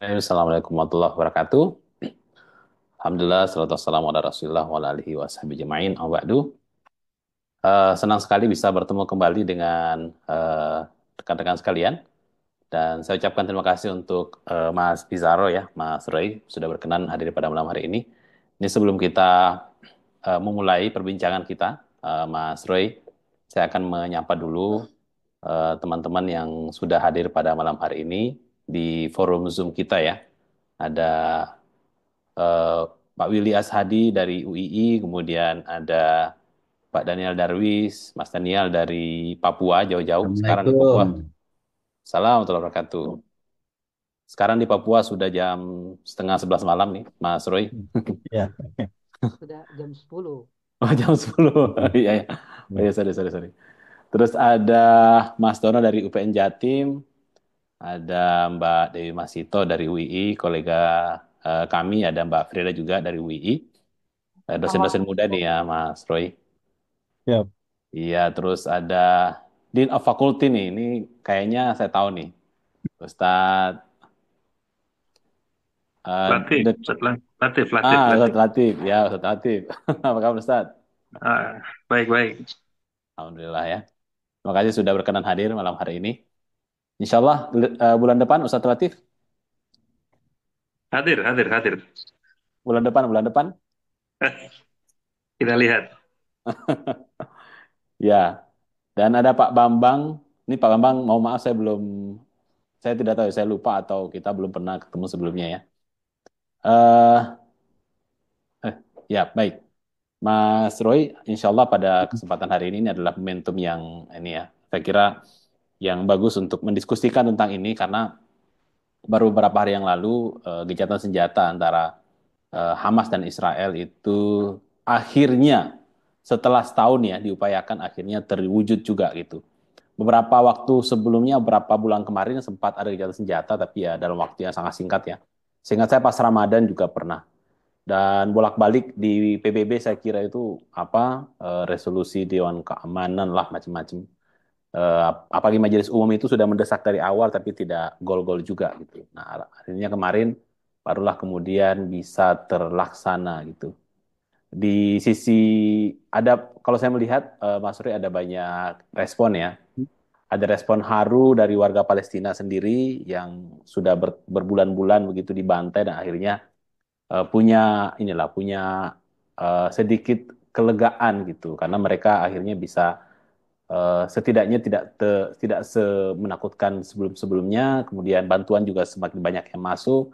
Assalamualaikum warahmatullahi wabarakatuh. Alhamdulillah, salatu wassalamu ala rasulillah wa ala alihi wa sahbihi jema'in. Senang sekali bisa bertemu kembali dengan rekan-rekan sekalian. Dan saya ucapkan terima kasih untuk Mas Pizarro ya, Mas Roy, sudah berkenan hadir pada malam hari ini. Ini sebelum kita memulai perbincangan kita, Mas Roy, saya akan menyapa dulu teman-teman yang sudah hadir pada malam hari ini di forum Zoom kita ya. Ada eh, Pak Willy Ashadi dari UII, kemudian ada Pak Daniel Darwis, Mas Daniel dari Papua, jauh-jauh, sekarang di Papua. Assalamualaikum. Salam warahmatullahi wabarakatuh. Sekarang di Papua sudah jam setengah 11 malam nih, Mas Roy. Ya. Sudah jam 10. Oh, jam 10. Iya, ya. Oh, Ya. iya, sorry, sorry, sorry. Terus ada Mas Dono dari UPN Jatim, ada Mbak Dewi Masito dari UII, kolega kami, ada Mbak Frida juga dari UII. Dosen-dosen muda nih ya, Mas Roy. Ya. Iya, terus ada Dean of Faculty nih. Ini kayaknya saya tahu nih. Ustadz Latif, The- setelah Latif, Latif, Ustadz Latif. Latif. Ya, Ustadz Latif. Apa kabar Ustadz? Baik-baik. Alhamdulillah ya. Terima kasih sudah berkenan hadir malam hari ini. Insya Allah bulan depan Ustadz Latif. Hadir, hadir, hadir. Bulan depan, bulan depan. Kita lihat. Ya. Dan ada Pak Bambang. Ini Pak Bambang, mau maaf saya tidak tahu, saya lupa atau kita belum pernah ketemu sebelumnya ya. Eh, ya, baik. Mas Roy, insya Allah pada kesempatan hari ini adalah momentum yang ini ya, saya kira yang bagus untuk mendiskusikan tentang ini karena baru beberapa hari yang lalu gencatan senjata antara Hamas dan Israel itu akhirnya setelah setahun ya diupayakan akhirnya terwujud juga gitu. Beberapa waktu sebelumnya, beberapa bulan kemarin sempat ada gencatan senjata tapi ya dalam waktu yang sangat singkat ya. Seingat saya pas Ramadan juga pernah dan bolak-balik di PBB saya kira itu apa resolusi Dewan Keamanan lah macam-macam. Apalagi Majelis Umum itu sudah mendesak dari awal tapi tidak gol-gol juga gitu. Nah, akhirnya kemarin barulah kemudian bisa terlaksana gitu. Di sisi ada kalau saya melihat Mas Suri ada banyak respon ya. Ada respon haru dari warga Palestina sendiri yang sudah berbulan-bulan begitu dibantai dan akhirnya punya sedikit kelegaan gitu karena mereka akhirnya bisa setidaknya tidak semenakutkan sebelum-sebelumnya, kemudian bantuan juga semakin banyak yang masuk,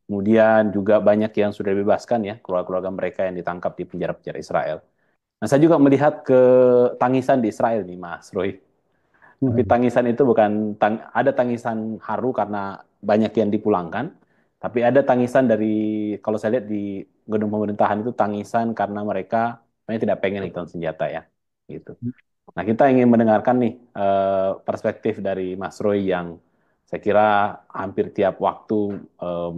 kemudian juga banyak yang sudah dibebaskan ya keluarga-keluarga mereka yang ditangkap di penjara-penjara Israel. Nah, saya juga melihat ke tangisan di Israel nih Mas Roy. Tapi tangisan itu bukan ada tangisan haru karena banyak yang dipulangkan, tapi ada tangisan dari kalau saya lihat di gedung pemerintahan itu tangisan karena mereka sebenarnya tidak pengen hitam senjata ya, gitu. Nah, kita ingin mendengarkan nih perspektif dari Mas Roy yang saya kira hampir tiap waktu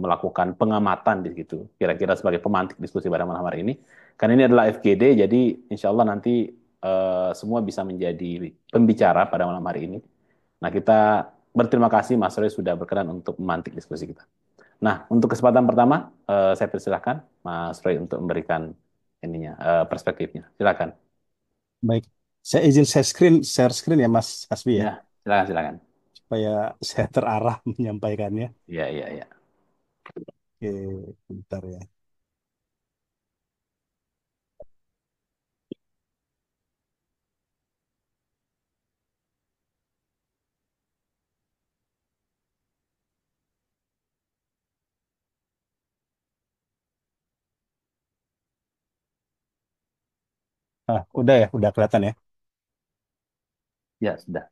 melakukan pengamatan di situ, kira-kira sebagai pemantik diskusi pada malam hari ini. Karena ini adalah FGD, jadi insya Allah nanti semua bisa menjadi pembicara pada malam hari ini. Nah, kita berterima kasih Mas Roy sudah berkenan untuk memantik diskusi kita. Nah, untuk kesempatan pertama, saya persilahkan Mas Roy untuk memberikan ininya perspektifnya. Silakan. Baik. Saya izin share screen ya Mas Hasbi ya, Ya, silakan, silakan. supaya saya terarah menyampaikannya. Iya, iya, iya. Oke, bentar ya. Udah ya, udah kelihatan ya. Ya, sudah.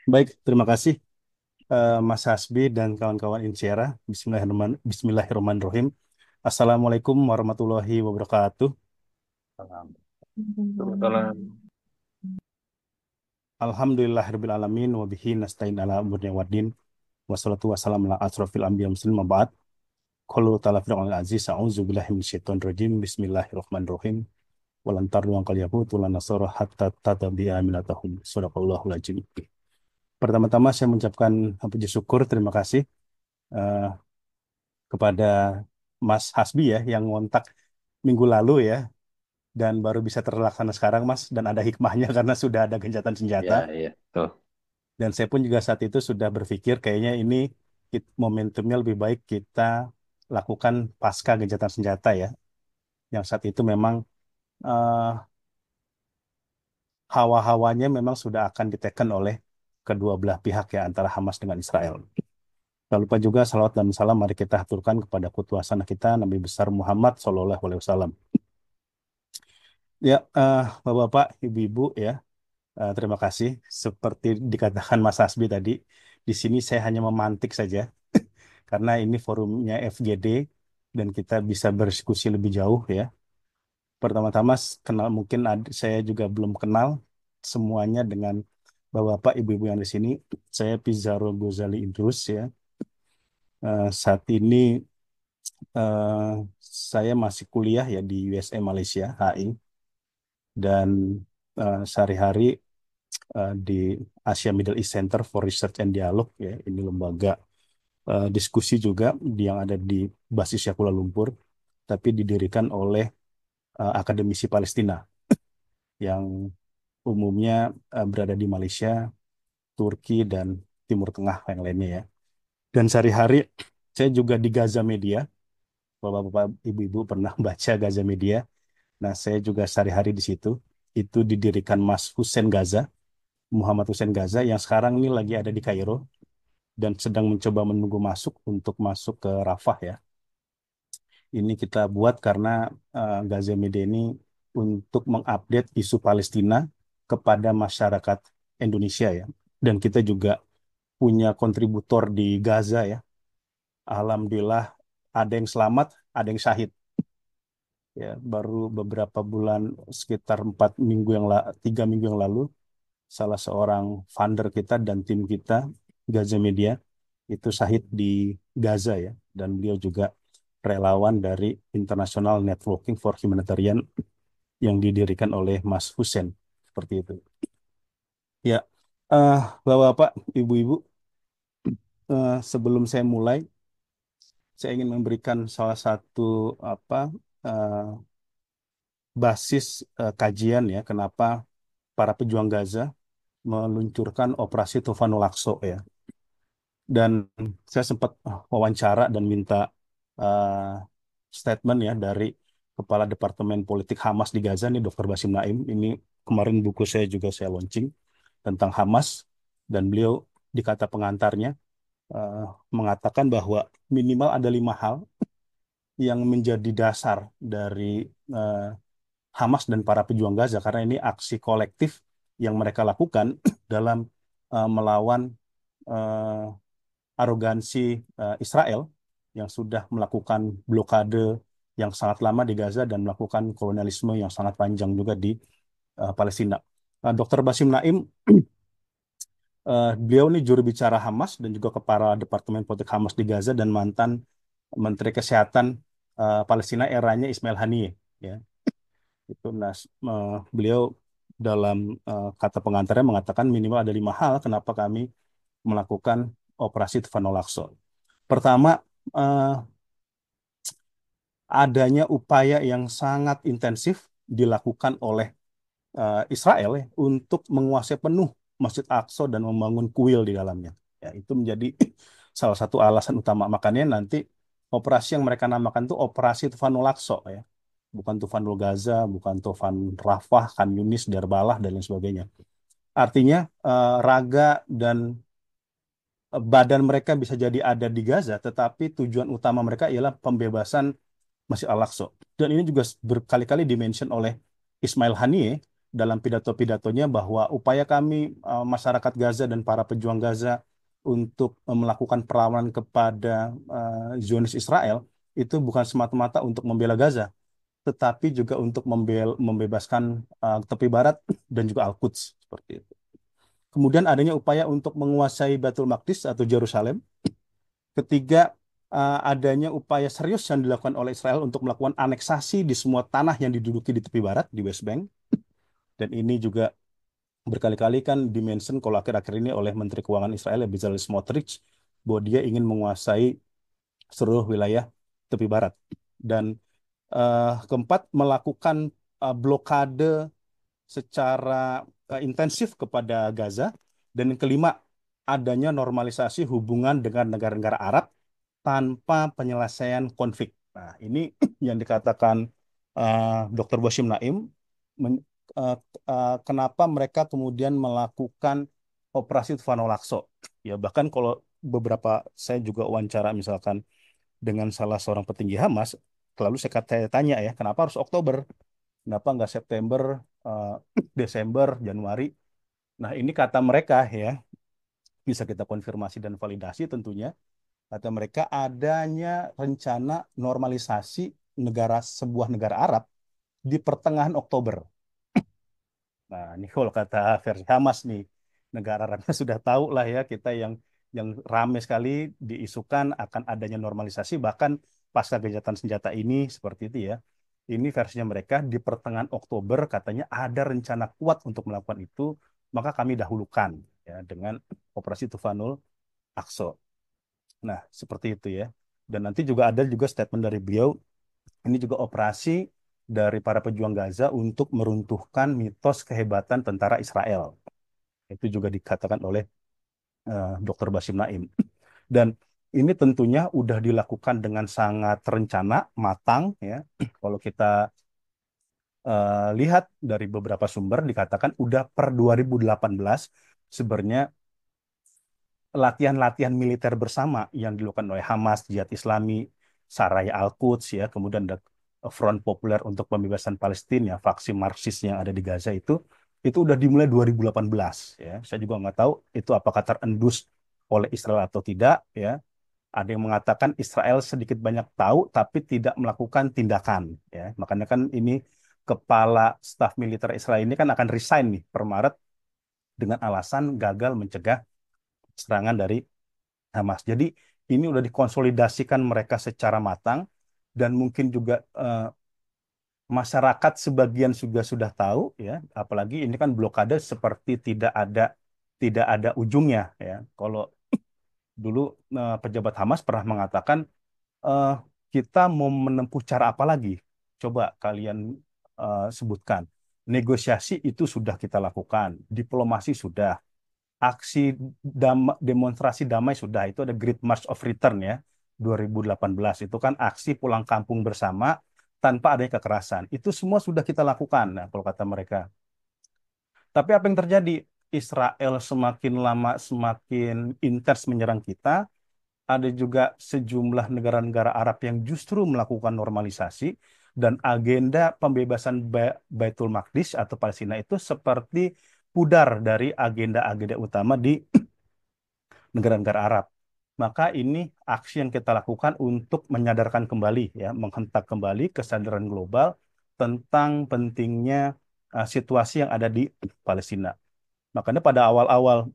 Baik, terima kasih Mas Hasbi dan kawan-kawan Insyera. Bismillahirrahmanirrahim. Assalamualaikum warahmatullahi wabarakatuh. Kebetulan. Alhamdulillahirabbil alamin wa bihi nasta'in ala umuri waddin. Wassalatu wassalamu ala asrofil anbiya muslim ba'd. Qul ta'ala fil aziz a'udzu billahi minasyaitonir rajim. Bismillahirrahmanirrahim. Walantar luang kal yahud walan nasara hatta tatabi'a minatahum. Shadaqallahul azim. Pertama-tama saya mengucapkan puji syukur terima kasih eh, kepada Mas Hasbi ya yang ngontak minggu lalu ya dan baru bisa terlaksana sekarang Mas dan ada hikmahnya karena sudah ada gencatan senjata. Ya, iya, tuh. Dan saya pun juga saat itu sudah berpikir kayaknya ini momentumnya lebih baik kita lakukan pasca gencatan senjata ya. Yang saat itu memang eh, hawa-hawanya memang sudah akan diteken oleh kedua belah pihak ya antara Hamas dengan Israel. Tak lupa juga salawat dan salam mari kita haturkan kepada kutuasana kita Nabi besar Muhammad Sallallahu Alaihi Wasallam. Ya, Bapak-bapak, ibu-ibu ya, terima kasih. Seperti dikatakan Mas Hasbi tadi, di sini saya hanya memantik saja karena ini forumnya FGD dan kita bisa berdiskusi lebih jauh ya. Pertama-tama kenal mungkin saya juga belum kenal semuanya dengan bapak-bapak, ibu-ibu yang di sini. Saya Pizarro Gozali Idrus ya. Saat ini eh, saya masih kuliah ya di USM Malaysia HI dan sehari-hari di Asia Middle East Center for Research and Dialogue ya. Ini lembaga diskusi juga yang ada di basisnya Kuala Lumpur, tapi didirikan oleh akademisi Palestina yang umumnya berada di Malaysia, Turki, dan Timur Tengah yang lainnya ya. Dan sehari-hari saya juga di Gaza Media. Bapak-bapak, ibu-ibu pernah baca Gaza Media. Nah, saya juga sehari-hari di situ. Itu didirikan Mas Hussein Gaza, Muhammad Hussein Gaza, yang sekarang ini lagi ada di Kairo dan sedang mencoba menunggu masuk untuk masuk ke Rafah ya. Ini kita buat karena Gaza Media ini untuk mengupdate isu Palestina kepada masyarakat Indonesia ya. Dan kita juga punya kontributor di Gaza ya. Alhamdulillah ada yang selamat, ada yang syahid. Ya, baru beberapa bulan sekitar 4 minggu 3 minggu yang lalu, salah seorang founder kita dan tim kita Gaza Media itu syahid di Gaza ya, dan beliau juga relawan dari International Networking for Humanitarian yang didirikan oleh Mas Hussein seperti itu. Ya, eh Bapak-bapak, ibu-ibu, sebelum saya mulai, saya ingin memberikan salah satu apa eh, basis kajian ya kenapa para pejuang Gaza meluncurkan Operasi Tufanul Aqsa ya. Dan saya sempat wawancara dan minta uh, statement ya dari Kepala Departemen Politik Hamas di Gaza nih Dr. Basim Naim. Ini kemarin buku saya juga saya launching tentang Hamas dan beliau di kata pengantarnya uh, mengatakan bahwa minimal ada 5 hal yang menjadi dasar dari uh, Hamas dan para pejuang Gaza karena ini aksi kolektif yang mereka lakukan dalam melawan uh, arogansi Israel yang sudah melakukan blokade yang sangat lama di Gaza dan melakukan kolonialisme yang sangat panjang juga di Palestina. Dr. Basim Naim, beliau ini juru bicara Hamas dan juga kepala Departemen Politik Hamas di Gaza dan mantan Menteri Kesehatan Palestina eranya Ismail Haniyeh. Ya, itu beliau dalam kata pengantarnya mengatakan minimal ada 5 hal kenapa kami melakukan operasi Tufanul Aqsa. Pertama, eh, adanya upaya yang sangat intensif dilakukan oleh Israel ya, untuk menguasai penuh Masjid Aqsa dan membangun kuil di dalamnya. Ya, itu menjadi salah satu alasan utama. Makanya nanti operasi yang mereka namakan itu Operasi Tufanul Aqsa ya. Bukan Tufanul Gaza, bukan Tufan Rafah, Khan Yunis, Darbalah, dan lain sebagainya. Artinya raga dan badan mereka bisa jadi ada di Gaza, tetapi tujuan utama mereka ialah pembebasan Masjid Al-Aqsa. Dan ini juga berkali-kali dimention oleh Ismail Haniyeh dalam pidato-pidatonya bahwa upaya kami masyarakat Gaza dan para pejuang Gaza untuk melakukan perlawanan kepada Zionis Israel itu bukan semata-mata untuk membela Gaza, tetapi juga untuk membebaskan tepi barat dan juga Al-Quds seperti itu. Kemudian adanya upaya untuk menguasai Baitul Maqdis atau Yerusalem. Ketiga, adanya upaya serius yang dilakukan oleh Israel untuk melakukan aneksasi di semua tanah yang diduduki di tepi barat, di West Bank. Dan ini juga berkali-kali kan dimention kalau akhir-akhir ini oleh Menteri Keuangan Israel, Bezalel Smotrich, bahwa dia ingin menguasai seluruh wilayah tepi barat. Dan keempat, melakukan blokade secara intensif kepada Gaza. Dan yang kelima, adanya normalisasi hubungan dengan negara-negara Arab tanpa penyelesaian konflik. Nah, ini yang dikatakan Dr. Basim Naim, men- eh, kenapa mereka kemudian melakukan operasi Tufan Al-Aqsa. Ya, bahkan kalau beberapa saya juga wawancara misalkan dengan salah seorang petinggi Hamas, lalu saya tanya ya, kenapa harus Oktober? Kenapa nggak September, eh, Desember, Januari? Nah, ini kata mereka ya, bisa kita konfirmasi dan validasi tentunya. Kata mereka adanya rencana normalisasi sebuah negara Arab di pertengahan Oktober. Nah, ini kalau kata versi Hamas nih, negara Arabnya sudah tahu lah ya kita yang ramai sekali diisukan akan adanya normalisasi bahkan pasca gencatan senjata ini seperti itu ya. Ini versinya mereka di pertengahan Oktober katanya ada rencana kuat untuk melakukan itu, maka kami dahulukan ya dengan Operasi Tufanul Aqsa. Nah, seperti itu ya. Dan nanti juga ada juga statement dari beliau, ini juga operasi dari para pejuang Gaza untuk meruntuhkan mitos kehebatan tentara Israel. Itu juga dikatakan oleh Dr. Basim Naim. Dan ini tentunya udah dilakukan dengan sangat terencana, matang ya. Kalau kita lihat dari beberapa sumber dikatakan udah per 2018 sebenarnya latihan-latihan militer bersama yang dilakukan oleh Hamas, Jihad Islami, Saraya Al-Quds ya, kemudian ada Front Populer untuk Pembebasan Palestina, faksi Marxis yang ada di Gaza itu udah dimulai 2018 ya. Saya juga nggak tahu itu apakah terendus oleh Israel atau tidak ya. Ada yang mengatakan Israel sedikit banyak tahu tapi tidak melakukan tindakan ya. Makanya kan ini kepala staf militer Israel ini kan akan resign nih per Maret dengan alasan gagal mencegah serangan dari Hamas. Jadi ini udah dikonsolidasikan mereka secara matang dan mungkin juga masyarakat sebagian juga sudah tahu ya, apalagi ini kan blokade seperti tidak ada ujungnya ya. Kalau dulu pejabat Hamas pernah mengatakan eh, kita mau menempuh cara apa lagi? Coba kalian sebutkan. Negosiasi itu sudah kita lakukan, diplomasi sudah, aksi demonstrasi damai sudah, itu ada Great March of Return ya 2018 itu kan aksi pulang kampung bersama tanpa adanya kekerasan itu semua sudah kita lakukan. Nah, kalau kata mereka, tapi apa yang terjadi? Israel semakin lama semakin intens menyerang kita. Ada juga sejumlah negara-negara Arab yang justru melakukan normalisasi dan agenda pembebasan Baitul Maqdis atau Palestina itu seperti pudar dari agenda-agenda utama di negara-negara Arab. Maka ini aksi yang kita lakukan untuk menyadarkan kembali, ya, menghentak kembali kesadaran global tentang pentingnya situasi yang ada di Palestina. Makanya pada awal-awal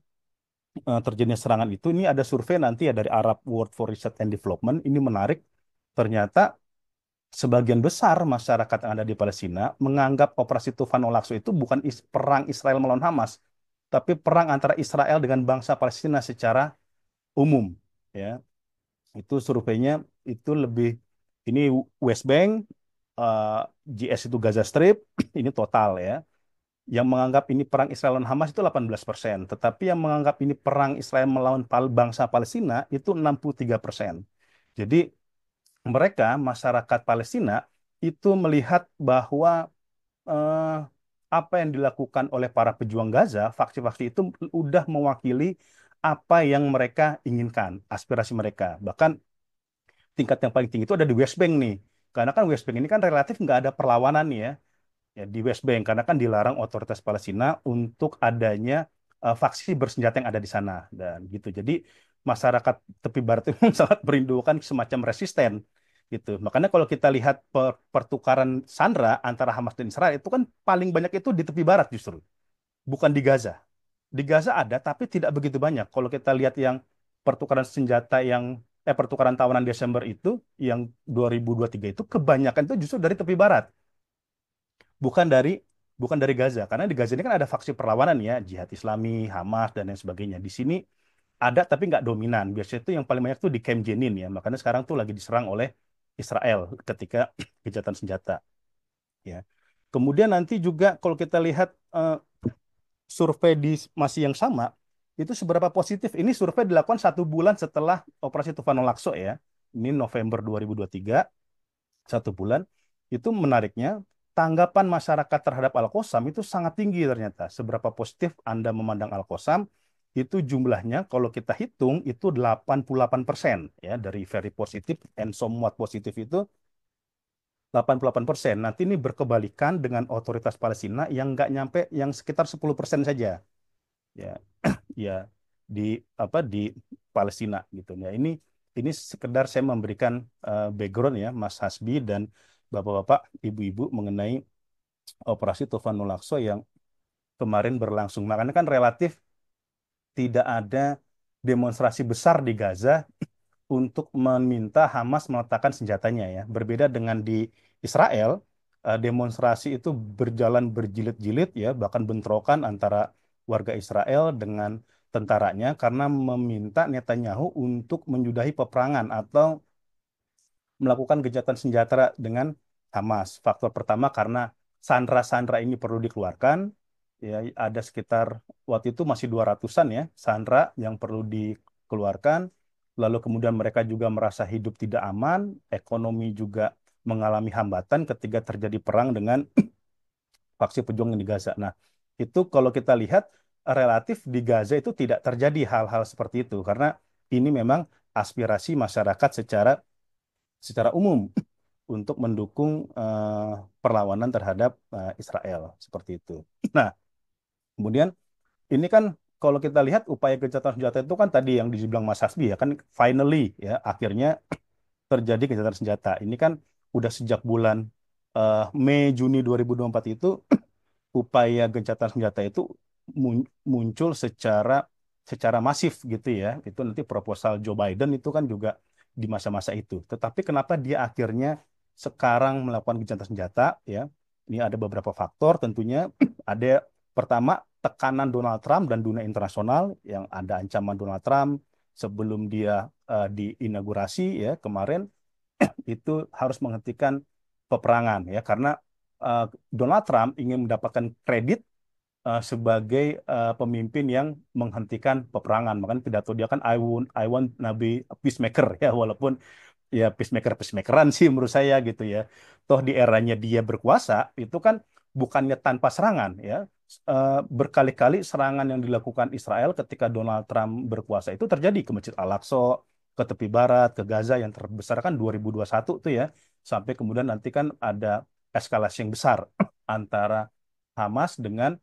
terjadinya serangan itu, ini ada survei nanti ya dari Arab World for Research and Development. Ini menarik. Ternyata sebagian besar masyarakat yang ada di Palestina menganggap Operasi Tufan Al-Aqsa itu bukan perang Israel melawan Hamas, tapi perang antara Israel dengan bangsa Palestina secara umum ya. Itu surveinya itu lebih, ini West Bank, eh, GS itu Gaza Strip, ini total ya. Yang menganggap ini perang Israel dan Hamas itu 18%, tetapi yang menganggap ini perang Israel melawan bangsa Palestina itu 63%. Jadi mereka masyarakat Palestina itu melihat bahwa eh, apa yang dilakukan oleh para pejuang Gaza, faksi-faksi itu udah mewakili apa yang mereka inginkan, aspirasi mereka. Bahkan tingkat yang paling tinggi itu ada di West Bank nih. Karena kan West Bank ini kan relatif nggak ada perlawanan nih ya di West Bank karena kan dilarang otoritas Palestina untuk adanya faksi bersenjata yang ada di sana dan gitu. Jadi masyarakat tepi barat itu sangat merindukan semacam resisten gitu. Makanya kalau kita lihat pertukaran sandera antara Hamas dan Israel itu kan paling banyak itu di tepi barat justru, bukan di Gaza. Di Gaza ada tapi tidak begitu banyak. Kalau kita lihat yang pertukaran senjata yang pertukaran tawanan Desember itu yang 2023 itu kebanyakan itu justru dari tepi barat, bukan dari bukan dari Gaza karena di Gaza ini kan ada faksi perlawanan ya, Jihad Islami, Hamas dan lain sebagainya. Di sini ada tapi nggak dominan. Biasanya itu yang paling banyak tuh di Camp Jenin ya. Makanya sekarang tuh lagi diserang oleh Israel ketika gencatan senjata. Ya. Kemudian nanti juga kalau kita lihat survei di masih yang sama, itu seberapa positif. Ini survei dilakukan 1 bulan setelah Operasi Tufanul Aqsa ya. Ini November 2023, 1 bulan. Itu menariknya, tanggapan masyarakat terhadap Al-Qassam itu sangat tinggi ternyata. Seberapa positif Anda memandang Al-Qassam, itu jumlahnya kalau kita hitung itu 88% ya, dari very positif and somewhat positif itu 88%. Nanti ini berkebalikan dengan otoritas Palestina yang nggak nyampe, yang sekitar 10% saja. Ya, ya di di Palestina gitu. Ya, ini sekedar saya memberikan background ya, Mas Hasbi dan Bapak-bapak, Ibu-ibu mengenai Operasi Tufanul Aqsa yang kemarin berlangsung. Makanya kan relatif tidak ada demonstrasi besar di Gaza untuk meminta Hamas meletakkan senjatanya ya. Berbeda dengan di Israel, demonstrasi itu berjalan berjilid-jilid ya, bahkan bentrokan antara warga Israel dengan tentaranya karena meminta Netanyahu untuk menyudahi peperangan atau melakukan gencatan senjata dengan Hamas. Faktor pertama karena sandra-sandra ini perlu dikeluarkan. Ya, ada sekitar waktu itu masih 200-an ya sandra yang perlu dikeluarkan. Lalu kemudian mereka juga merasa hidup tidak aman, ekonomi juga mengalami hambatan ketika terjadi perang dengan faksi pejuang di Gaza. Nah, itu kalau kita lihat relatif di Gaza itu tidak terjadi hal-hal seperti itu karena ini memang aspirasi masyarakat secara secara umum untuk mendukung perlawanan terhadap Israel seperti itu. Nah, kemudian ini kan kalau kita lihat upaya gencatan senjata itu kan tadi yang dibilang Mas Hasbi ya kan finally ya akhirnya terjadi gencatan senjata. Ini kan udah sejak bulan Mei Juni 2024 itu upaya gencatan senjata itu muncul secara secara masif gitu ya. Itu nanti proposal Joe Biden itu kan juga di masa-masa itu. Tetapi kenapa dia akhirnya sekarang melakukan gencatan senjata ya? Ini ada beberapa faktor tentunya. Ada pertama tekanan Donald Trump dan dunia internasional yang ada ancaman Donald Trump sebelum dia diinaugurasi ya kemarin itu harus menghentikan peperangan ya karena uh, Donald Trump ingin mendapatkan kredit sebagai pemimpin yang menghentikan peperangan. Makanya pidato dia kan I want to be a peacemaker ya walaupun ya peacemakeran sih menurut saya gitu ya. Toh di eranya dia berkuasa itu kan bukannya tanpa serangan ya. Berkali-kali serangan yang dilakukan Israel ketika Donald Trump berkuasa itu terjadi ke Masjid Al-Aqsa, ke tepi barat, ke Gaza yang terbesar kan 2021 tuh ya. Sampai kemudian nanti kan ada eskalasi yang besar antara Hamas dengan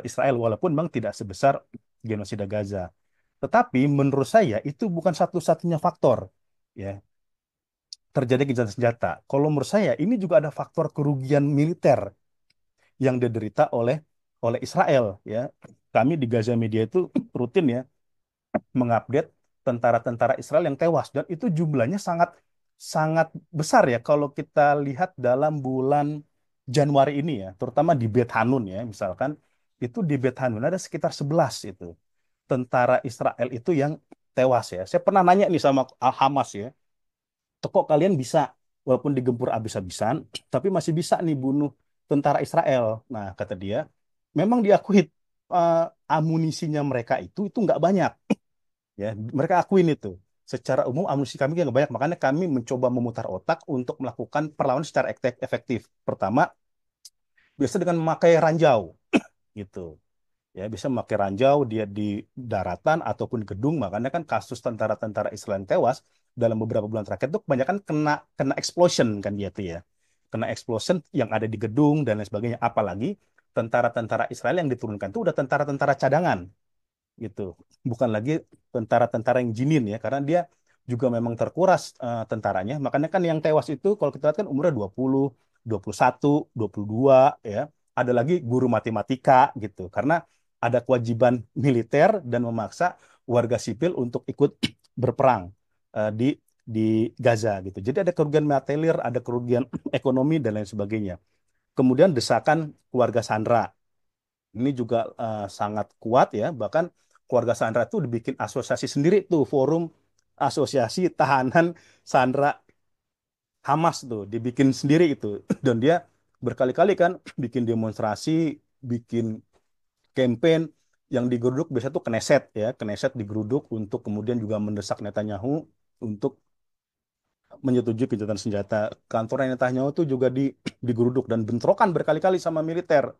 Israel walaupun memang tidak sebesar genosida Gaza. Tetapi menurut saya itu bukan satu-satunya faktor ya terjadi gencatan senjata. Kalau menurut saya ini juga ada faktor kerugian militer yang diderita oleh oleh Israel ya. Kami di Gaza Media itu rutin ya mengupdate tentara-tentara Israel yang tewas dan itu jumlahnya sangat sangat besar ya kalau kita lihat dalam bulan Januari ini ya, terutama di Beit Hanun ya, misalkan itu di Beit Hanun ada sekitar 11 itu tentara Israel itu yang tewas ya. Saya pernah nanya nih sama Hamas ya, kok kalian bisa walaupun digempur habis-habisan tapi masih bisa nih bunuh tentara Israel. Nah, kata dia, memang diakui eh, amunisinya mereka itu nggak banyak ya. Mereka akuin itu. Secara umum amunisi kami nggak banyak, makanya kami mencoba memutar otak untuk melakukan perlawanan secara efektif. Pertama, biasa dengan memakai ranjau gitu. Ya, bisa memakai ranjau dia di daratan ataupun gedung, makanya kan kasus tentara-tentara Israel yang tewas dalam beberapa bulan terakhir itu kebanyakan kena kena explosion kan dia tuh ya. Kena explosion yang ada di gedung dan lain sebagainya. Apalagi tentara-tentara Israel yang diturunkan itu udah tentara-tentara cadangan gitu. Bukan lagi tentara-tentara yang jinin ya, karena dia juga memang terkuras tentaranya. Makanya kan yang tewas itu kalau kita lihat kan umurnya 20, 21, 22 ya. Ada lagi guru matematika gitu. Karena ada kewajiban militer dan memaksa warga sipil untuk ikut berperang di Gaza gitu. Jadi ada kerugian material, ada kerugian ekonomi dan lain sebagainya. Kemudian desakan keluarga Sandra ini juga sangat kuat ya, bahkan keluarga Sandra tuh dibikin asosiasi sendiri tuh, forum asosiasi tahanan Sandra Hamas tuh dibikin sendiri itu. Dan dia berkali-kali kan bikin demonstrasi, bikin campaign yang digeruduk biasanya tuh Knesset ya, Knesset digeruduk untuk kemudian juga mendesak Netanyahu untuk menyetujui gencatan senjata. Kantor Netanyahu tuh juga digeruduk dan bentrokan berkali-kali sama militer,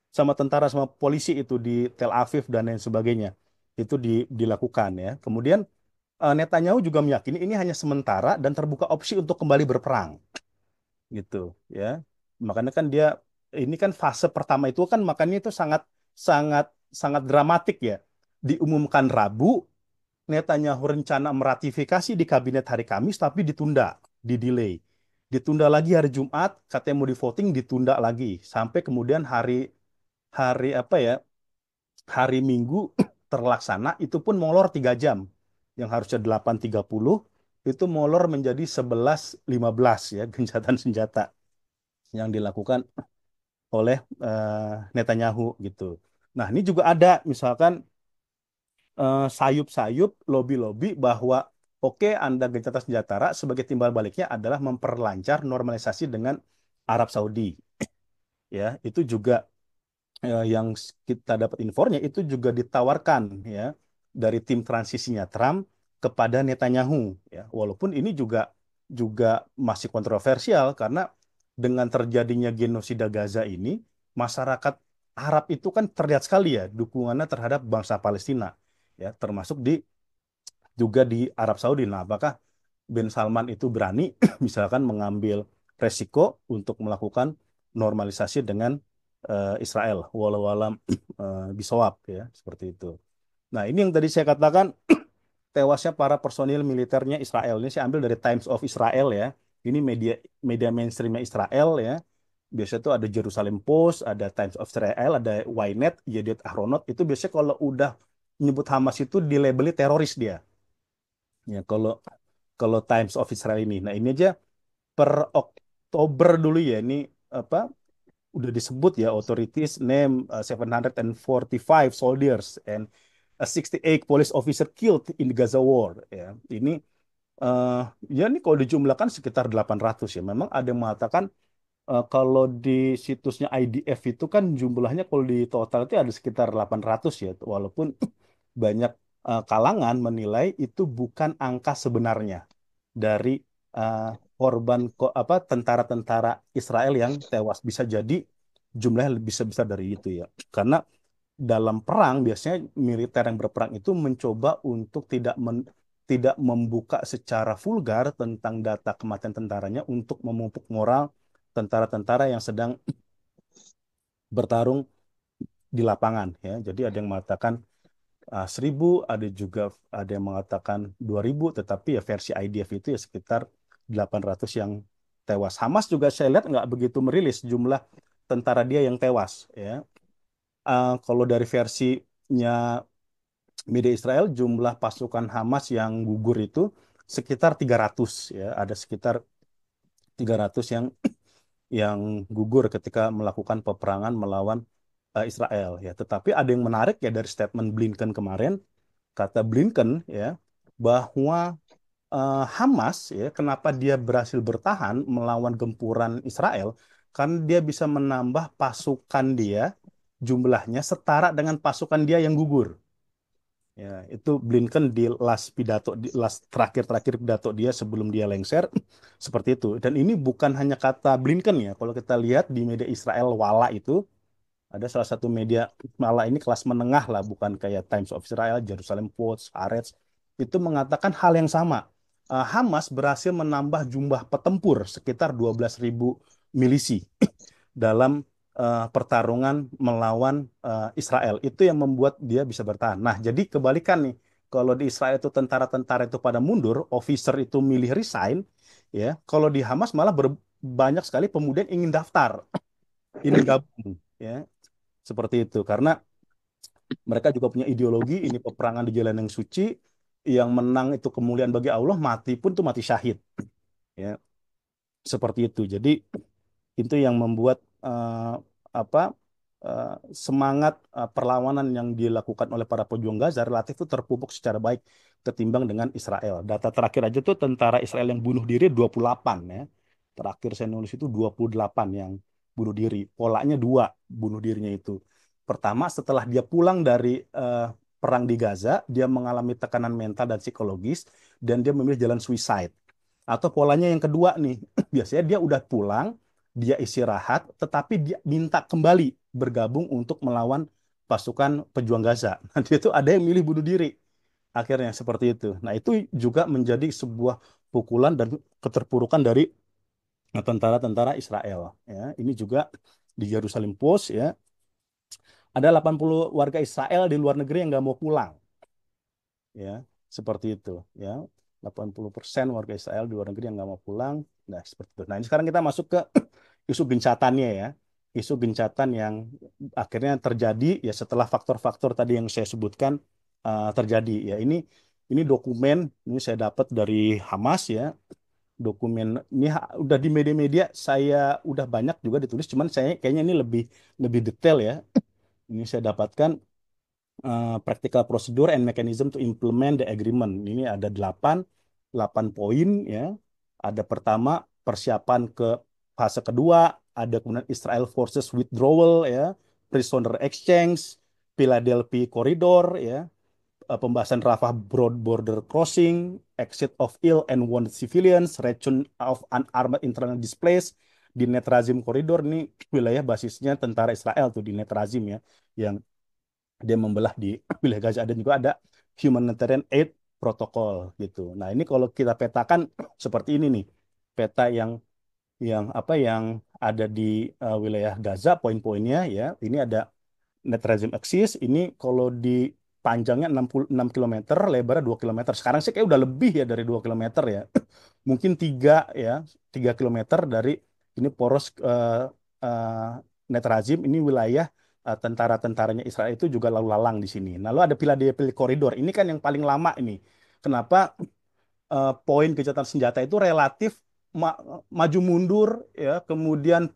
sama tentara, sama polisi itu di Tel Aviv dan lain sebagainya. Itu dilakukan ya. Kemudian Netanyahu juga meyakini ini hanya sementara dan terbuka opsi untuk kembali berperang gitu ya. Makanya kan dia ini kan fase pertama itu kan makanya itu sangat sangat sangat dramatik ya. Diumumkan Rabu, Netanyahu rencana meratifikasi di kabinet hari Kamis tapi ditunda, di-delay. Ditunda lagi hari Jumat, katanya mau di voting ditunda lagi sampai kemudian hari hari apa ya? Hari Minggu terlaksana itu pun molor 3 jam. Yang harusnya 8.30 itu molor menjadi 11.15 ya gencatan senjata yang dilakukan oleh Netanyahu gitu. Nah, ini juga ada misalkan sayup-sayup lobby-lobby bahwa oke Anda gencatan senjata sebagai timbal baliknya adalah memperlancar normalisasi dengan Arab Saudi ya. Itu juga yang kita dapat infornya itu juga ditawarkan ya dari tim transisinya Trump kepada Netanyahu ya. Walaupun ini juga juga masih kontroversial karena dengan terjadinya genosida Gaza ini masyarakat Arab itu kan terlihat sekali ya dukungannya terhadap bangsa Palestina ya termasuk juga di Arab Saudi. Nah, apakah bin Salman itu berani misalkan mengambil resiko untuk melakukan normalisasi dengan Israel walau alam bisawab ya seperti itu. Nah, ini yang tadi saya katakan tewasnya para personil militernya Israel. Ini saya ambil dari Times of Israel ya. Ini media media mainstreamnya Israel ya. Biasanya tuh ada Jerusalem Post, ada Times of Israel, ada Ynet, Yediot Ahronot. Itu biasanya kalau udah nyebut Hamas itu dilabeli teroris dia. Ya, kalau kalau Times of Israel ini. Nah, ini aja per Oktober dulu ya. Ini apa? Udah disebut ya authorities name 745 soldiers and 68 police officer killed in the Gaza war ya. Ini eh, ya ini kalau dijumlahkan sekitar 800 ya. Memang ada yang mengatakan kalau di situsnya IDF itu kan jumlahnya kalau di total itu ada sekitar 800 ya. Walaupun banyak kalangan menilai itu bukan angka sebenarnya dari eh, korban apa tentara-tentara Israel yang tewas. Bisa jadi jumlahnya lebih besar dari itu ya. Karena dalam perang biasanya militer yang berperang itu mencoba untuk tidak membuka secara vulgar tentang data kematian tentaranya untuk memupuk moral tentara-tentara yang sedang bertarung di lapangan ya. Jadi ada yang mengatakan 1.000, ada juga ada yang mengatakan 2.000, tetapi ya versi IDF itu ya sekitar 800 yang tewas. Hamas juga saya lihat nggak begitu merilis jumlah tentara dia yang tewas ya. Kalau dari versinya media Israel, jumlah pasukan Hamas yang gugur itu sekitar 300 ya, ada sekitar 300 yang gugur ketika melakukan peperangan melawan Israel ya. Tetapi ada yang menarik ya dari statement Blinken kemarin, kata Blinken ya bahwa Hamas ya kenapa dia berhasil bertahan melawan gempuran Israel karena dia bisa menambah pasukan dia jumlahnya setara dengan pasukan dia yang gugur. Ya, itu Blinken di last pidato, di last terakhir-terakhir pidato dia sebelum dia lengser seperti itu. Dan ini bukan hanya kata Blinken ya. Kalau kita lihat di media Israel Wala itu ada salah satu media Wala ini kelas menengah lah, bukan kayak Times of Israel, Jerusalem Post, Haaretz itu mengatakan hal yang sama. Hamas berhasil menambah jumlah petempur sekitar 12.000 milisi dalam pertarungan melawan Israel. Itu yang membuat dia bisa bertahan. Nah, jadi kebalikan nih. Kalau di Israel itu tentara-tentara itu pada mundur, officer itu milih resign, ya. Kalau di Hamas malah banyak sekali pemuda yang ingin daftar, ingin gabung, ya. Seperti itu. Karena mereka juga punya ideologi, ini peperangan di jalan yang suci, yang menang itu kemuliaan bagi Allah, mati pun itu mati syahid, ya. Seperti itu. Jadi itu yang membuat apa semangat perlawanan yang dilakukan oleh para pejuang Gaza relatif itu terpupuk secara baik ketimbang dengan Israel. Data terakhir aja tuh tentara Israel yang bunuh diri 28 ya. Terakhir saya nulis itu 28 yang bunuh diri. Polanya dua bunuh dirinya itu. Pertama, setelah dia pulang dari perang di Gaza, dia mengalami tekanan mental dan psikologis dan dia memilih jalan suicide. Atau polanya yang kedua nih, biasanya dia udah pulang, dia istirahat, tetapi dia minta kembali bergabung untuk melawan pasukan pejuang Gaza. Nanti itu ada yang milih bunuh diri. Akhirnya seperti itu. Nah, itu juga menjadi sebuah pukulan dan keterpurukan dari tentara-tentara Israel. Ya, ini juga di Jerusalem Post ya, ada 80 warga Israel di luar negeri yang nggak mau pulang. Ya, seperti itu. Ya, 80% warga Israel di luar negeri yang nggak mau pulang. Nah, seperti itu. Nah, ini sekarang kita masuk ke isu gencatannya ya. Isu gencatan yang akhirnya terjadi ya setelah faktor-faktor tadi yang saya sebutkan terjadi ya. Ini dokumen ini saya dapat dari Hamas ya. Dokumen ini udah di media-media saya udah banyak juga ditulis, cuman saya kayaknya ini lebih lebih detail ya. Ini saya dapatkan practical procedure and mechanism to implement the agreement. Ini ada 8 poin ya. Ada pertama persiapan ke fase kedua, ada kemudian Israel Forces withdrawal ya, prisoner exchange, Philadelphia Corridor ya, pembahasan Rafah broad border crossing, exit of ill and wounded civilians, return of unarmed internal displaced di Netrazim Corridor. Ini wilayah basisnya tentara Israel tuh di Netrazim ya, yang dia membelah di wilayah Gaza. Dan juga ada humanitarian aid protokol gitu. Nah, ini kalau kita petakan seperti ini nih. Peta yang ada di wilayah Gaza, poin-poinnya ya. Ini ada net regime axis. Ini kalau di panjangnya 66 kilometer, lebarnya 2 kilometer. Sekarang sih kayak udah lebih ya dari 2 kilometer ya. Mungkin 3 ya, 3 kilometer dari ini poros uh, net razim, ini wilayah tentara-tentaranya Israel itu juga lalu lalang di sini. Lalu ada Philadelphia Corridor. Ini kan yang paling lama ini. Kenapa poin gencatan senjata itu relatif ma- maju mundur ya, kemudian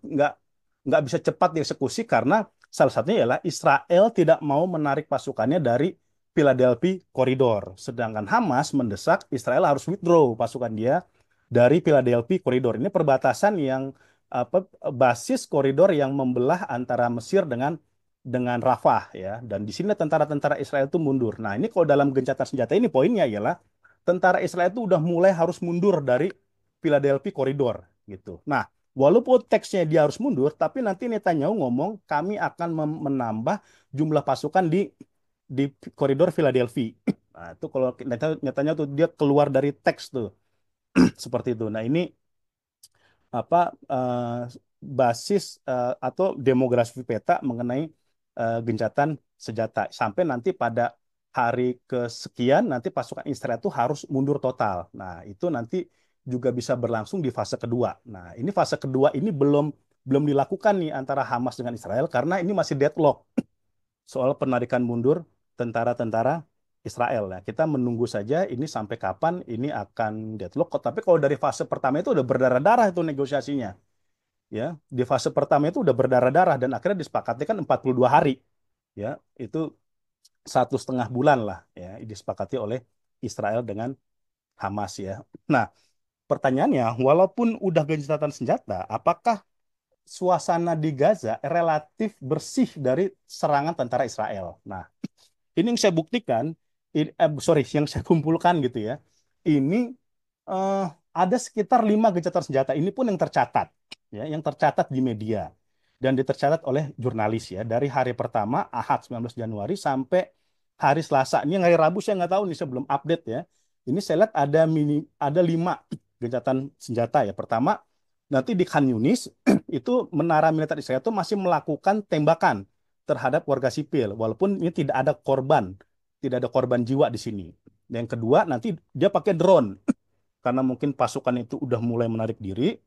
nggak bisa cepat dieksekusi karena salah satunya ialah Israel tidak mau menarik pasukannya dari Philadelphia Corridor, sedangkan Hamas mendesak Israel harus withdraw pasukan dia dari Philadelphia Corridor. Ini perbatasan yang apa, basis koridor yang membelah antara Mesir dengan Rafah ya, dan di sini tentara-tentara Israel itu mundur. Nah, ini kalau dalam gencatan senjata ini poinnya ialah tentara Israel itu udah mulai harus mundur dari Philadelphia Corridor gitu. Nah, walaupun teksnya dia harus mundur, tapi nanti Netanyahu ngomong kami akan menambah jumlah pasukan di koridor Philadelphia. Nah, itu kalau Netanyahu tuh dia keluar dari teks tuh seperti itu. Nah, ini apa basis atau demografi peta mengenai gencatan senjata sampai nanti pada hari kesekian nanti pasukan Israel itu harus mundur total. Nah, itu nanti juga bisa berlangsung di fase kedua. Nah, ini fase kedua ini belum belum dilakukan nih antara Hamas dengan Israel karena ini masih deadlock soal penarikan mundur tentara-tentara Israel. Nah, kita menunggu saja ini sampai kapan ini akan deadlock. Tapi kalau dari fase pertama itu udah berdarah-darah itu negosiasinya. Ya, di fase pertama itu udah berdarah-darah dan akhirnya disepakati kan 42 hari. Ya, itu 1,5 bulan lah ya disepakati oleh Israel dengan Hamas ya. Nah, pertanyaannya, walaupun udah gencatan senjata, apakah suasana di Gaza relatif bersih dari serangan tentara Israel? Nah, ini yang saya buktikan, sorry, yang saya kumpulkan gitu ya. Ini eh, ada sekitar 5 gencatan senjata. Ini pun yang tercatat, ya, yang tercatat di media dan ditercatat oleh jurnalis ya. Dari hari pertama Ahad 19 Januari sampai hari Selasa. Ini yang hari Rabu saya nggak tahu nih, saya belum update ya. Ini saya lihat ada 5 gencatan senjata ya. Pertama, nanti di Khan Yunis itu menara militer Israel itu masih melakukan tembakan terhadap warga sipil, walaupun ini tidak ada korban jiwa di sini. Yang kedua, nanti dia pakai drone, karena mungkin pasukan itu udah mulai menarik diri.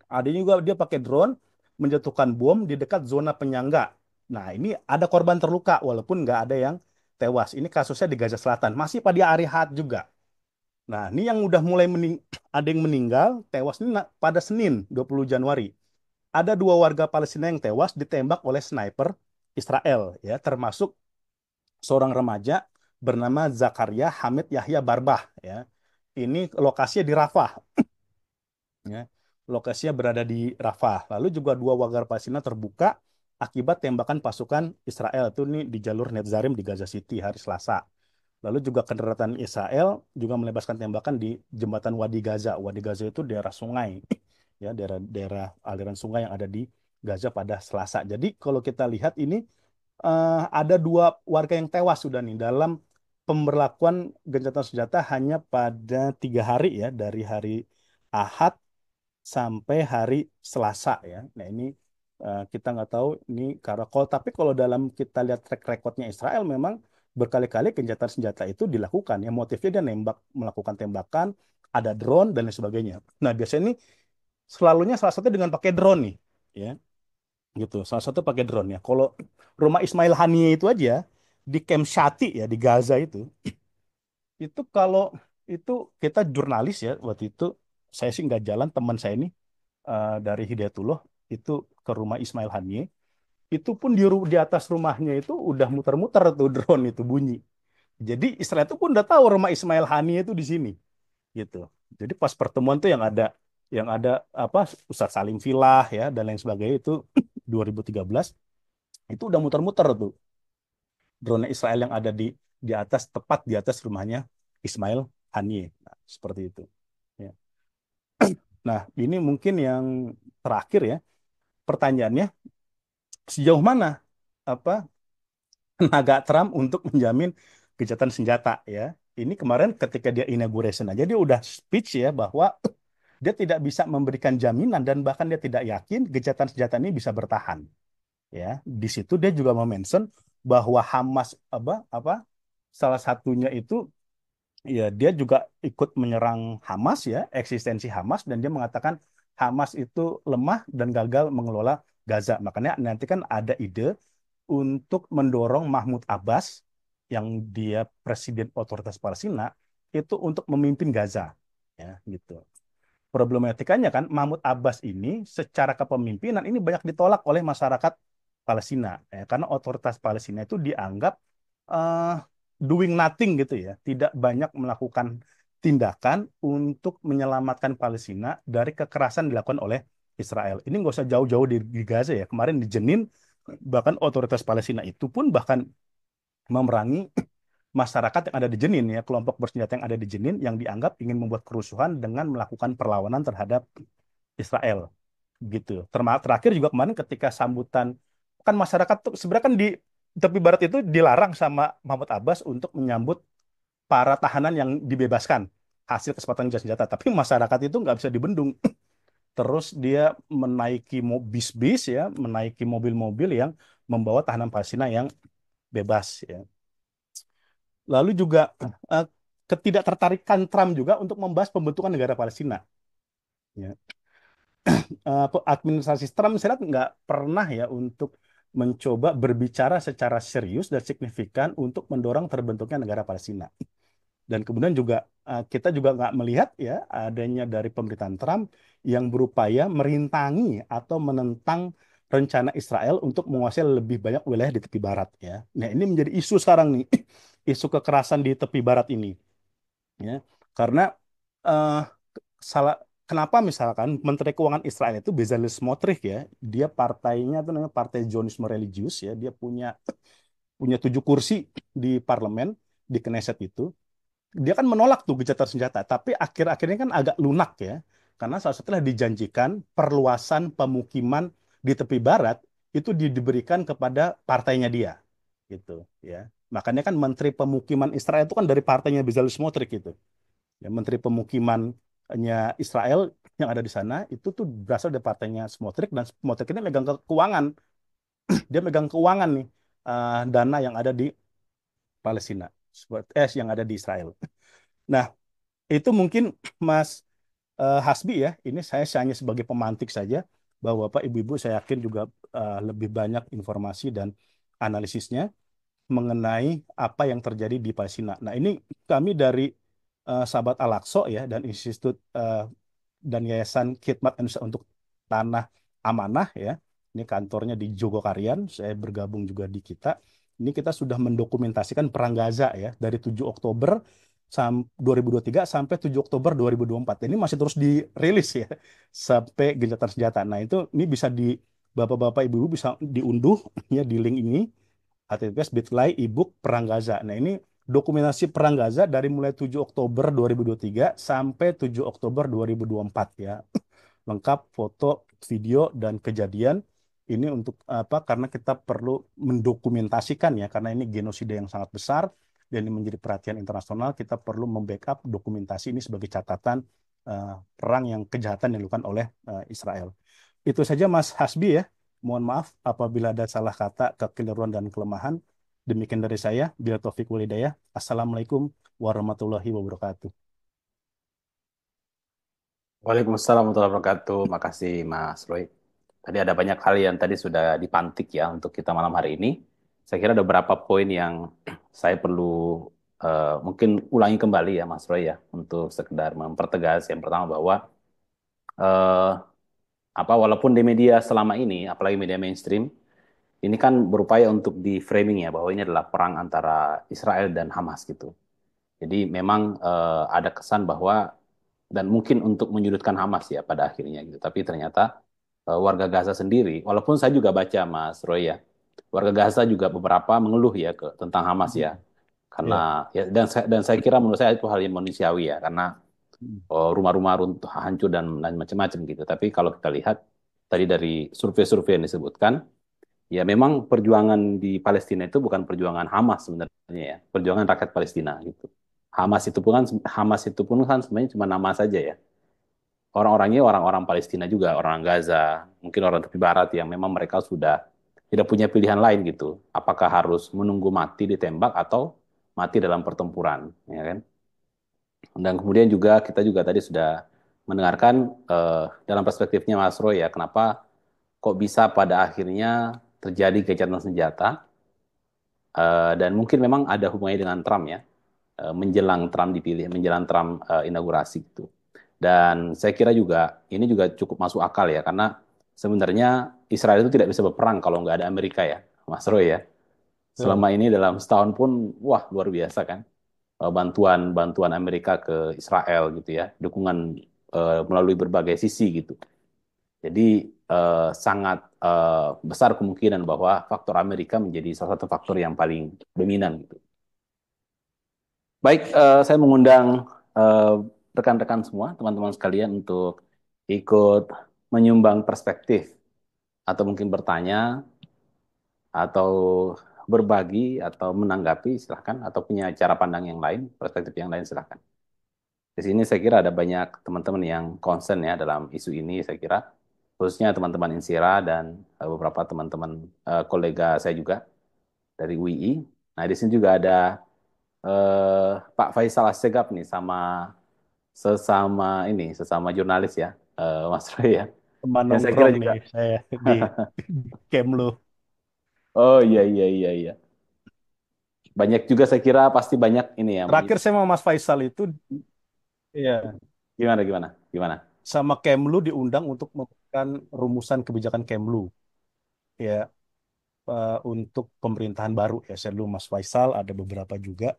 Ada juga dia pakai drone menjatuhkan bom di dekat zona penyangga. Nah, ini ada korban terluka, walaupun nggak ada yang tewas. Ini kasusnya di Gaza Selatan, masih pada hari Ahad juga. Nah, ini yang udah mulai ada yang meninggal, tewas ini pada Senin 20 Januari. ada 2 warga Palestina yang tewas ditembak oleh sniper Israel, ya, termasuk seorang remaja bernama Zakaria Hamid Yahya Barbah, ya. Ini lokasinya di Rafah, ya. Lokasinya berada di Rafah. Lalu juga 2 warga Palestina terbuka akibat tembakan pasukan Israel itu nih di jalur Netzarim di Gaza City hari Selasa. Lalu juga kendaraan Israel juga melepaskan tembakan di jembatan Wadi Gaza. Wadi Gaza itu daerah sungai, ya, daerah aliran sungai yang ada di Gaza pada Selasa. Jadi kalau kita lihat ini ada 2 warga yang tewas sudah nih dalam pemberlakuan gencatan senjata hanya pada 3 hari, ya, dari hari Ahad sampai hari Selasa, ya. Nah ini kita nggak tahu ini karena kalau, tapi kalau dalam kita lihat track recordnya Israel memang berkali-kali gencatan senjata itu dilakukan, ya, motifnya dia nembak, melakukan tembakan, ada drone dan lain sebagainya. Nah biasanya ini selalunya salah satu dengan pakai drone nih, ya, gitu. Salah satu pakai drone, ya. Kalau rumah Ismail Haniyeh itu aja di Camp Shati, ya, di Gaza itu kalau itu kita jurnalis, ya, waktu itu saya sih nggak jalan, teman saya ini dari Hidayatullah itu ke rumah Ismail Haniyeh, itu pun di atas rumahnya itu udah muter-muter tuh drone itu bunyi. Jadi Israel itu pun udah tahu rumah Ismail Haniyeh itu di sini, gitu. Jadi pas pertemuan tuh yang ada apa Ustadz Salim Filah, ya, dan lain sebagainya itu 2013 itu udah muter-muter tuh drone Israel yang ada di atas, tepat di atas rumahnya Ismail Haniyeh. Nah, seperti itu. Ya. Nah, ini mungkin yang terakhir, ya. Pertanyaannya, sejauh mana apa tenaga Trump untuk menjamin gencatan senjata, ya. Ini kemarin ketika dia inauguration aja dia udah speech, ya, bahwa dia tidak bisa memberikan jaminan dan bahkan dia tidak yakin gencatan senjata ini bisa bertahan, ya. Di situ dia juga mention bahwa Hamas apa apa salah satunya itu, ya, dia juga ikut menyerang Hamas, ya, eksistensi Hamas, dan dia mengatakan Hamas itu lemah dan gagal mengelola Gaza. Makanya nanti kan ada ide untuk mendorong Mahmud Abbas yang dia presiden otoritas Palestina itu untuk memimpin Gaza, ya, gitu. Problematikanya kan Mahmud Abbas ini secara kepemimpinan ini banyak ditolak oleh masyarakat Palestina, ya, karena otoritas Palestina itu dianggap eh, doing nothing gitu, ya, tidak banyak melakukan tindakan untuk menyelamatkan Palestina dari kekerasan dilakukan oleh Israel. Ini nggak usah jauh-jauh di Gaza, ya, kemarin di Jenin bahkan otoritas Palestina itu pun bahkan memerangi masyarakat yang ada di Jenin, ya, kelompok bersenjata yang ada di Jenin yang dianggap ingin membuat kerusuhan dengan melakukan perlawanan terhadap Israel, gitu. Terakhir juga kemarin ketika sambutan, kan masyarakat tuh sebenarnya kan di tepi barat itu dilarang sama Mahmud Abbas untuk menyambut para tahanan yang dibebaskan hasil kesepakatan gencatan senjata, tapi masyarakat itu nggak bisa dibendung. Terus dia menaiki bis-bis, ya, menaiki mobil-mobil yang membawa tahanan Palestina yang bebas, ya. Lalu juga eh, ketidaktertarikan Trump juga untuk membahas pembentukan negara Palestina, ya. Administrasi Trump saya lihat nggak pernah, ya, untuk mencoba berbicara secara serius dan signifikan untuk mendorong terbentuknya negara Palestina. Dan kemudian juga kita juga nggak melihat, ya, adanya dari pemerintahan Trump yang berupaya merintangi atau menentang rencana Israel untuk menguasai lebih banyak wilayah di tepi barat, ya. Nah ini menjadi isu sekarang nih, isu kekerasan di tepi barat ini, ya, karena eh, salah kenapa misalkan Menteri Keuangan Israel itu Bezalel Smotrich, ya, dia partainya itu namanya Partai Zionisme Religius, ya, dia punya punya 7 kursi di parlemen, di Knesset itu. Dia kan menolak tuh gencatan senjata, tapi akhir-akhirnya kan agak lunak, ya, karena salah setelah dijanjikan perluasan pemukiman di tepi barat itu diberikan kepada partainya dia, gitu, ya. Makanya kan Menteri Pemukiman Israel itu kan dari partainya Bezalel Smotrich itu, ya, Menteri Pemukimannya Israel yang ada di sana itu tuh berasal dari partainya Smotrich, dan Smotrich ini megang keuangan, dia megang keuangan nih, dana yang ada di Palestina, yang ada di Israel. Nah, itu mungkin Mas Hasbi, ya, ini saya hanya sebagai pemantik saja, bahwa Bapak Ibu-Ibu saya yakin juga lebih banyak informasi dan analisisnya mengenai apa yang terjadi di Palestina. Nah, ini kami dari Sahabat Al-Aqsa, ya, dan Institut dan Yayasan Khidmat Indonesia untuk Tanah amanah ya. Ini kantornya di Jogokarian, saya bergabung juga di kita. Ini kita sudah mendokumentasikan Perang Gaza ya dari 7 Oktober 2023 sampai 7 Oktober 2024. Ini masih terus dirilis ya sampai gencatan senjata. Nah, itu ini bisa di Bapak-bapak Ibu-ibu bisa diunduh ya di link ini https://bit.ly ebook Perang Gaza. Nah, ini dokumentasi Perang Gaza dari mulai 7 Oktober 2023 sampai 7 Oktober 2024 ya. Lengkap foto, video, dan kejadian. Ini untuk apa? Karena kita perlu mendokumentasikan ya, karena ini genosida yang sangat besar dan ini menjadi perhatian internasional. Kita perlu membackup dokumentasi ini sebagai catatan perang yang kejahatan yang dilakukan oleh Israel. Itu saja Mas Hasbi ya. Mohon maaf apabila ada salah kata, kekeliruan dan kelemahan. Demikian dari saya. Bila taufik walhidayah. Assalamualaikum warahmatullahi wabarakatuh. Waalaikumsalam warahmatullahi wabarakatuh. Makasih Mas Roy. Tadi ada banyak hal yang tadi sudah dipantik ya untuk kita malam hari ini. Saya kira ada beberapa poin yang saya perlu mungkin ulangi kembali ya Mas Roy ya untuk sekedar mempertegas yang pertama bahwa eh, apa walaupun di media selama ini apalagi media mainstream ini kan berupaya untuk di framing ya bahwa ini adalah perang antara Israel dan Hamas gitu. Jadi memang ada kesan bahwa dan mungkin untuk menyudutkan Hamas ya pada akhirnya gitu. Tapi ternyata warga Gaza sendiri, walaupun saya juga baca Mas Roy ya, warga Gaza juga beberapa mengeluh ya tentang Hamas ya, karena Ya. ya dan saya kira menurut saya itu hal yang manusiawi ya, karena rumah-rumah runtuh hancur dan macam-macam gitu. Tapi kalau kita lihat tadi dari survei-survei yang disebutkan, ya memang perjuangan di Palestina itu bukan perjuangan Hamas sebenarnya ya, perjuangan rakyat Palestina gitu. Hamas itu pun kan sebenarnya cuma nama saja ya. Orang-orangnya orang-orang Palestina juga, orang Gaza, mungkin orang tepi barat yang memang mereka sudah tidak punya pilihan lain gitu. Apakah harus menunggu mati ditembak atau mati dalam pertempuran, ya kan? Dan kemudian juga kita juga tadi sudah mendengarkan dalam perspektifnya Mas Roy ya, kenapa kok bisa pada akhirnya terjadi gencatan senjata dan mungkin memang ada hubungannya dengan Trump ya, menjelang Trump dipilih, menjelang Trump inaugurasi gitu. Dan saya kira juga ini juga cukup masuk akal ya, karena sebenarnya Israel itu tidak bisa berperang kalau nggak ada Amerika ya, Mas Roy ya. Selama Betul. ini dalam setahun pun, wah luar biasa kan, bantuan Amerika ke Israel gitu ya, dukungan melalui berbagai sisi gitu. Jadi sangat besar kemungkinan bahwa faktor Amerika menjadi salah satu faktor yang paling dominan gitu. Baik, saya mengundang eh, rekan-rekan semua, teman-teman sekalian untuk ikut menyumbang perspektif atau mungkin bertanya atau berbagi atau menanggapi silahkan atau punya cara pandang yang lain, perspektif yang lain silahkan. Di sini saya kira ada banyak teman-teman yang concern ya dalam isu ini saya kira khususnya teman-teman Insira dan beberapa teman-teman kolega saya juga dari UI. Nah, di sini juga ada Pak Faisal Assegaf nih sama sesama jurnalis ya, Mas Roy ya. Teman Yang saya kira nongkrong juga, nih saya di Kemlu. oh iya iya iya iya. Banyak juga saya kira pasti banyak ini ya. Terakhir saya sama Mas Faisal itu ya Gimana gimana gimana? sama Kemlu diundang untuk memberikan rumusan kebijakan Kemlu ya untuk pemerintahan baru ya. Saya dulu Mas Faisal ada beberapa juga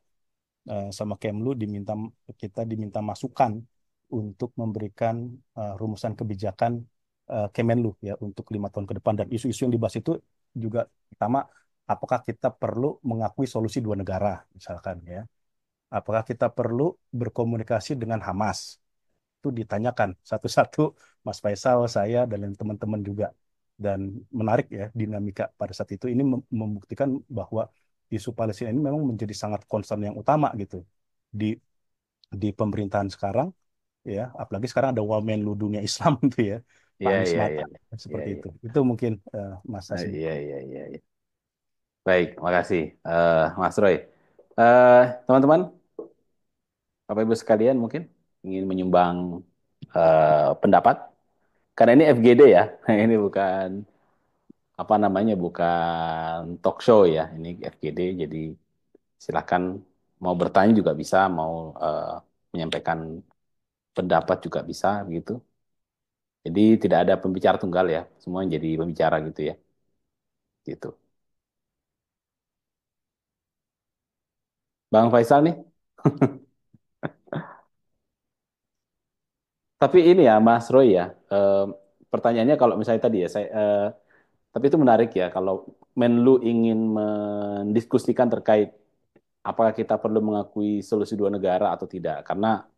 sama Kemlu kita diminta masukan untuk memberikan rumusan kebijakan Kemenlu ya untuk 5 tahun ke depan dan isu-isu yang dibahas itu juga pertama apakah kita perlu mengakui solusi 2 negara misalkan ya apakah kita perlu berkomunikasi dengan Hamas itu ditanyakan satu-satu Mas Faisal saya dan teman-teman juga dan menarik ya dinamika pada saat itu ini membuktikan bahwa isu Palestina ini memang menjadi sangat concern yang utama gitu di pemerintahan sekarang ya apalagi sekarang ada Wamenlu dunia Islam itu ya Pak Iya Anies iya Mata iya iya seperti iya. itu mungkin Mas Hasbi. Iya iya iya iya. Baik, makasih Mas Roy. Eh, Teman-teman, Bapak Ibu sekalian mungkin ingin menyumbang pendapat karena ini FGD ya. Ini bukan apa namanya bukan talk show ya. Ini FGD jadi silakan mau bertanya juga bisa, mau menyampaikan pendapat juga bisa gitu. Jadi tidak ada pembicara tunggal ya, semua yang jadi pembicara gitu ya, gitu. Bang Faisal nih, tapi ini ya Mas Roy ya, pertanyaannya kalau misalnya tadi ya, tapi itu menarik ya kalau Menlu ingin mendiskusikan terkait apakah kita perlu mengakui solusi dua negara atau tidak, karena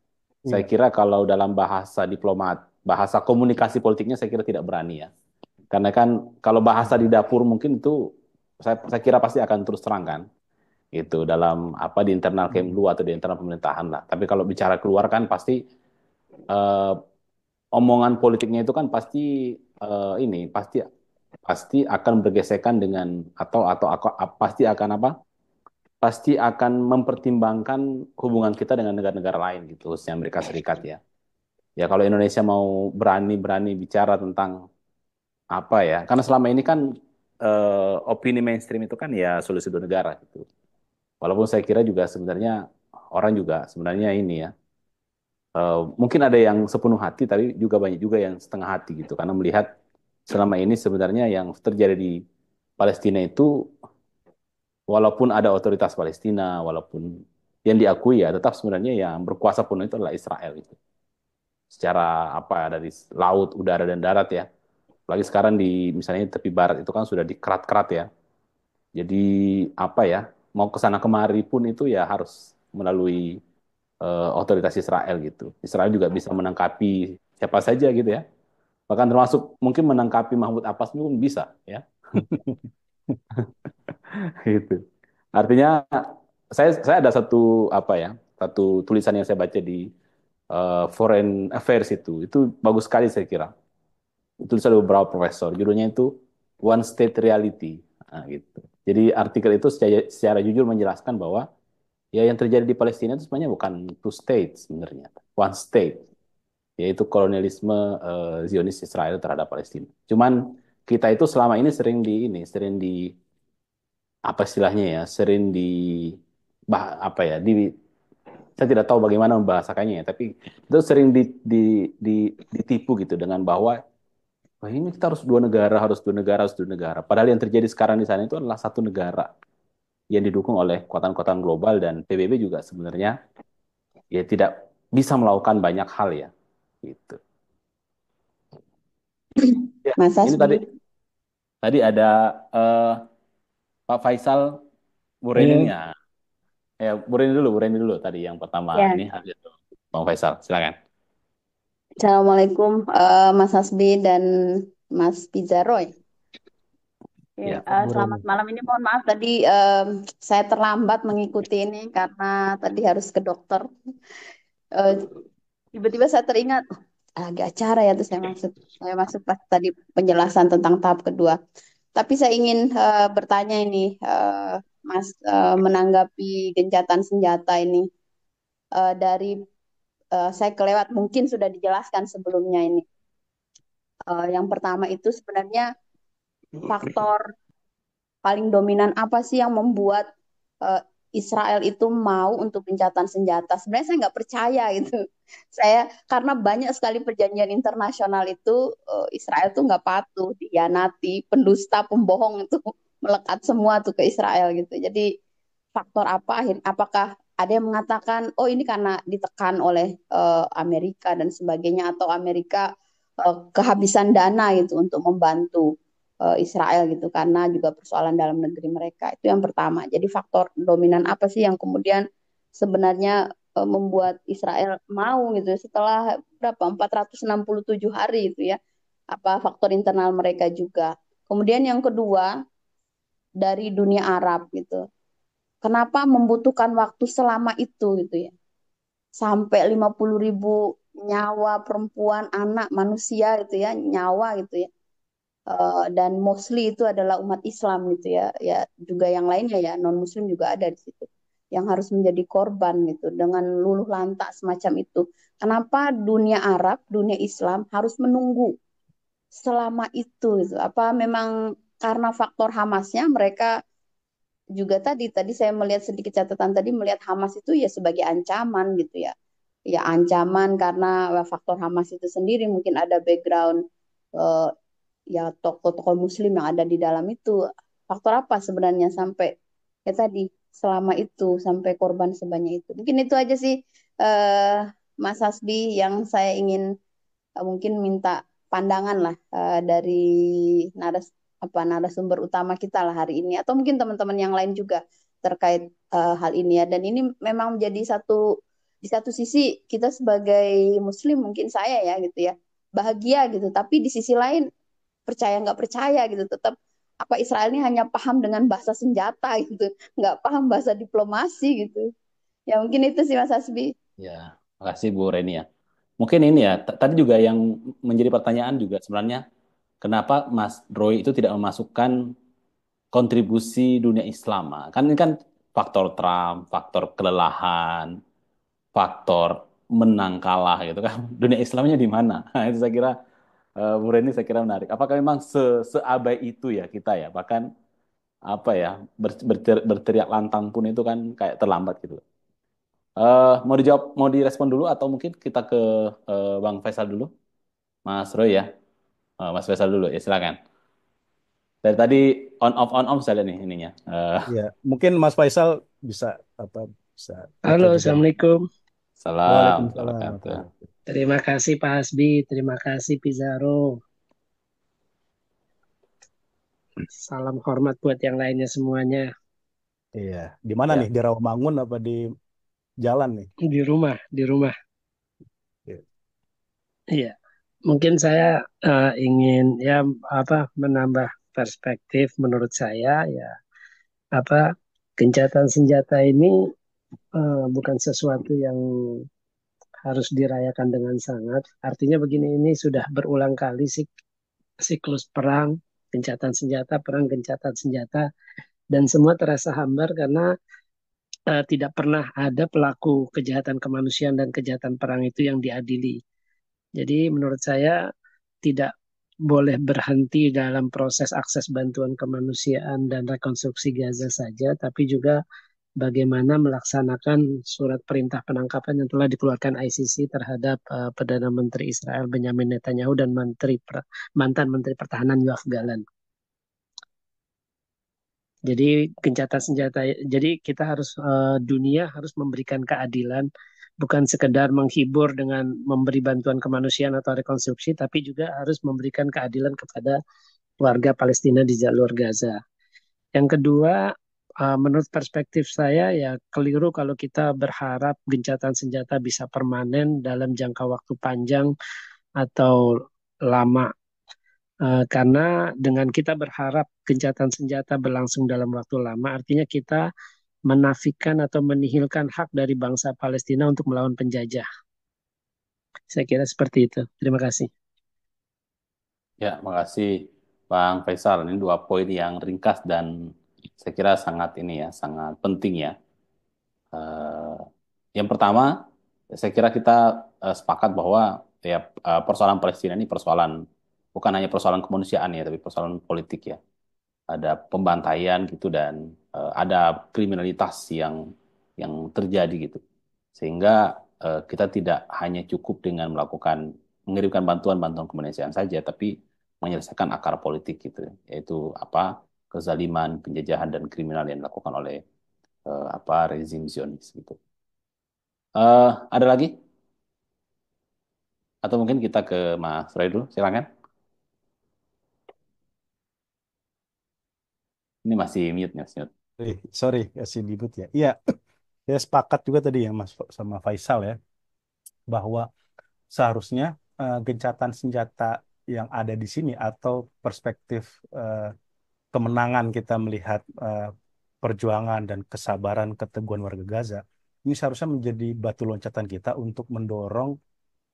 saya Iya. kira kalau dalam bahasa diplomat, bahasa komunikasi politiknya saya kira tidak berani ya. Karena kan kalau bahasa di dapur mungkin itu saya kira pasti akan terus terang kan itu dalam apa di internal Kemlu atau di internal pemerintahan lah. Tapi kalau bicara keluar kan pasti eh, omongan politiknya itu kan pasti ini pasti pasti akan bergesekan dengan atau pasti akan apa? Pasti akan mempertimbangkan hubungan kita dengan negara-negara lain gitu, khususnya Amerika Serikat ya. Ya kalau Indonesia mau berani-berani bicara tentang apa ya, karena selama ini kan opini mainstream itu kan ya solusi dua negara gitu. Walaupun saya kira juga sebenarnya orang juga sebenarnya ini ya, mungkin ada yang sepenuh hati, tapi juga banyak juga yang setengah hati gitu, karena melihat selama ini sebenarnya yang terjadi di Palestina itu, walaupun ada otoritas Palestina, walaupun yang diakui ya, tetap sebenarnya yang berkuasa penuh itu adalah Israel itu. Secara apa dari laut, udara dan darat ya. Apalagi sekarang di misalnya tepi barat itu kan sudah dikerat-kerat ya. Jadi apa ya, mau ke sana kemari pun itu ya harus melalui otoritas Israel gitu. Israel juga bisa menangkapi siapa saja gitu ya. Bahkan termasuk mungkin menangkapi Mahmud Abbas pun bisa ya. Gitu. Artinya saya ada satu apa ya, satu tulisan yang saya baca di Foreign Affairs itu bagus sekali saya kira. Itu tulisan dari beberapa profesor. Judulnya itu One State Reality. Nah, gitu. Jadi artikel itu secara jujur menjelaskan bahwa ya yang terjadi di Palestina itu sebenarnya bukan two states sebenarnya, one state, yaitu kolonialisme Zionis Israel terhadap Palestina. Cuman kita itu selama ini sering di apa istilahnya ya, sering di apa ya, saya tidak tahu bagaimana membahasakannya ya, tapi itu sering di, ditipu gitu dengan bahwa wah ini kita harus dua negara, harus dua negara, harus dua negara. Padahal yang terjadi sekarang di sana itu adalah satu negara yang didukung oleh kekuatan-kekuatan global dan PBB juga sebenarnya ya tidak bisa melakukan banyak hal ya. Gitu. Ya, Mas ini Asbi. tadi ada eh, Pak Faisal, Bu Reni nih Ini ya. Bu Reni dulu tadi yang pertama Ya, ini hadir tuh. Bang Faisal, silakan. Assalamualaikum Mas Asbi dan Mas Pizarroy. Oke, Ya, Bu selamat Reni. malam ini. Mohon maaf tadi saya terlambat mengikuti ini karena tadi harus ke dokter. Eh, Tiba-tiba saya teringat, "Oh, ada acara ya tuh saya masuk pas tadi penjelasan tentang tahap kedua. Tapi saya ingin bertanya ini, Mas, menanggapi gencatan senjata ini dari saya kelewat mungkin sudah dijelaskan sebelumnya ini. Yang pertama itu sebenarnya faktor paling dominan apa sih yang membuat eh, Israel itu mau untuk gencatan senjata? Sebenarnya saya nggak percaya itu. Saya karena banyak sekali perjanjian internasional itu Israel tuh nggak patuh, dihianati, pendusta, pembohong itu melekat semua tuh ke Israel gitu. Jadi faktor apa? Apakah ada yang mengatakan, oh ini karena ditekan oleh Amerika dan sebagainya, atau Amerika kehabisan dana gitu untuk membantu Israel gitu karena juga persoalan dalam negeri mereka. Itu yang pertama. Jadi faktor dominan apa sih yang kemudian sebenarnya membuat Israel mau gitu setelah berapa 467 hari itu ya. Apa faktor internal mereka juga. Kemudian yang kedua dari dunia Arab gitu. Kenapa membutuhkan waktu selama itu gitu ya? Sampai 50.000 nyawa perempuan, anak, manusia gitu ya, nyawa gitu ya. Dan mostly itu adalah umat Islam gitu ya, ya juga yang lainnya ya non Muslim juga ada di situ yang harus menjadi korban gitu dengan luluh lantak semacam itu. Kenapa dunia Arab, dunia Islam harus menunggu selama itu gitu? Apa memang karena faktor Hamasnya mereka juga tadi saya melihat sedikit catatan tadi melihat Hamas itu ya sebagai ancaman gitu ya. ya ancaman karena faktor Hamas itu sendiri, mungkin ada background eh, ya tokoh-tokoh Muslim yang ada di dalam itu. Faktor apa sebenarnya sampai ya tadi selama itu sampai korban sebanyak itu. Mungkin itu aja sih Mas Hasbi yang saya ingin mungkin minta pandangan lah dari naras narasumber utama kita lah hari ini, atau mungkin teman-teman yang lain juga terkait hal ini ya. Dan ini memang menjadi di satu sisi kita sebagai Muslim, mungkin saya ya gitu ya, bahagia gitu, tapi di sisi lain percaya nggak percaya gitu, tetap apa Israel ini hanya paham dengan bahasa senjata gitu, nggak paham bahasa diplomasi gitu. Ya mungkin itu sih Mas Hasbi. Ya, makasih Bu Reni ya. Mungkin ini ya, tadi juga yang menjadi pertanyaan juga sebenarnya, kenapa Mas Roy itu tidak memasukkan kontribusi dunia Islam? Ah, kan ini kan faktor Trump, faktor kelelahan, faktor menang kalah gitu kan. Dunia Islamnya di mana? Nah, itu saya kira Bu Reni saya kira menarik. Apakah memang seabai itu ya kita ya? Bahkan apa ya, berteriak lantang pun itu kan kayak terlambat gitu. Mau dijawab, mau direspon dulu atau mungkin kita ke Bang Faisal dulu, Mas Roy ya. Mas Faisal dulu ya, silakan. Dari tadi on off saya lihat nih ininya. Ya, mungkin Mas Faisal bisa apa bisa Halo, juga. Assalamualaikum. Salam, Waalaikumsalam salam. warahmatullahi wabarakatuh. Terima kasih Pak Hasbi, terima kasih Pizarro. Salam hormat buat yang lainnya semuanya. Iya, di mana nih? Ya, Di Rawamangun apa di jalan nih? Di rumah, di rumah. Iya. Iya, mungkin saya ingin ya menambah perspektif menurut saya ya apa gencatan senjata ini bukan sesuatu yang harus dirayakan dengan sangat. Artinya begini, ini sudah berulang kali siklus perang, gencatan senjata, perang gencatan senjata, dan semua terasa hambar karena tidak pernah ada pelaku kejahatan kemanusiaan dan kejahatan perang itu yang diadili. Jadi menurut saya tidak boleh berhenti dalam proses akses bantuan kemanusiaan dan rekonstruksi Gaza saja, tapi juga bagaimana melaksanakan surat perintah penangkapan yang telah dikeluarkan ICC terhadap Perdana Menteri Israel Benjamin Netanyahu dan mantan Menteri Pertahanan Yoav Gallant. Jadi gencatan senjata, jadi kita harus dunia harus memberikan keadilan, bukan sekedar menghibur dengan memberi bantuan kemanusiaan atau rekonstruksi, tapi juga harus memberikan keadilan kepada warga Palestina di jalur Gaza. Yang kedua, menurut perspektif saya ya keliru kalau kita berharap gencatan senjata bisa permanen dalam jangka waktu panjang atau lama. Karena dengan kita berharap gencatan senjata berlangsung dalam waktu lama, artinya kita menafikan atau menihilkan hak dari bangsa Palestina untuk melawan penjajah. Saya kira seperti itu. Terima kasih. ya, makasih Bang Faisal. Ini dua poin yang ringkas dan saya kira sangat ini ya, sangat penting ya. Eh, yang pertama, saya kira kita sepakat bahwa ya persoalan Palestina ini persoalan bukan hanya persoalan kemanusiaan ya, tapi persoalan politik ya. Ada pembantaian gitu dan ada kriminalitas yang terjadi gitu. Sehingga kita tidak hanya cukup dengan mengirimkan bantuan-bantuan kemanusiaan saja, tapi menyelesaikan akar politik gitu, yaitu apa kezaliman, penjajahan dan kriminal yang dilakukan oleh rezim Zionis gitu. Ada lagi? Atau mungkin kita ke Mas Roy dulu, silakan. Ini masih mute, Mas. Mute. Sorry, kasih ribut ya. Iya, saya sepakat juga tadi ya Mas sama Faisal ya, bahwa seharusnya gencatan senjata yang ada di sini atau perspektif kemenangan kita melihat perjuangan dan kesabaran keteguhan warga Gaza ini seharusnya menjadi batu loncatan kita untuk mendorong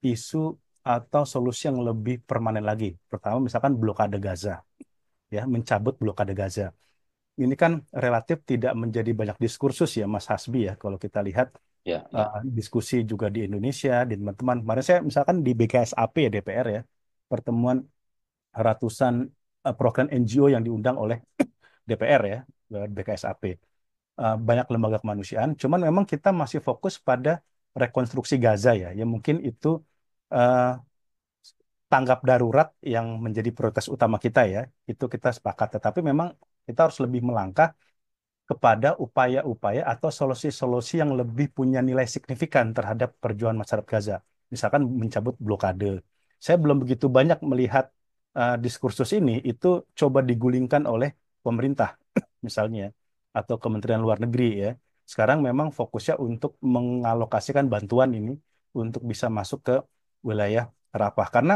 isu atau solusi yang lebih permanen lagi. Pertama, misalkan blokade Gaza, ya, mencabut blokade Gaza. Ini kan relatif tidak menjadi banyak diskursus ya, Mas Hasbi ya. Kalau kita lihat Ya, ya. diskusi juga di Indonesia, di teman-teman. Kemarin saya misalkan di BKSAP ya DPR ya, pertemuan ratusan program NGO yang diundang oleh DPR ya, BKSAP. Banyak lembaga kemanusiaan. Cuman memang kita masih fokus pada rekonstruksi Gaza ya, yang mungkin itu eh, tanggap darurat yang menjadi prioritas utama kita ya, itu kita sepakat. Tetapi memang kita harus lebih melangkah kepada upaya-upaya atau solusi-solusi yang lebih punya nilai signifikan terhadap perjuangan masyarakat Gaza. Misalkan mencabut blokade. Saya belum begitu banyak melihat diskursus ini itu coba digulingkan oleh pemerintah misalnya atau Kementerian Luar Negeri ya. Sekarang memang fokusnya untuk mengalokasikan bantuan ini untuk bisa masuk ke wilayah Rafah karena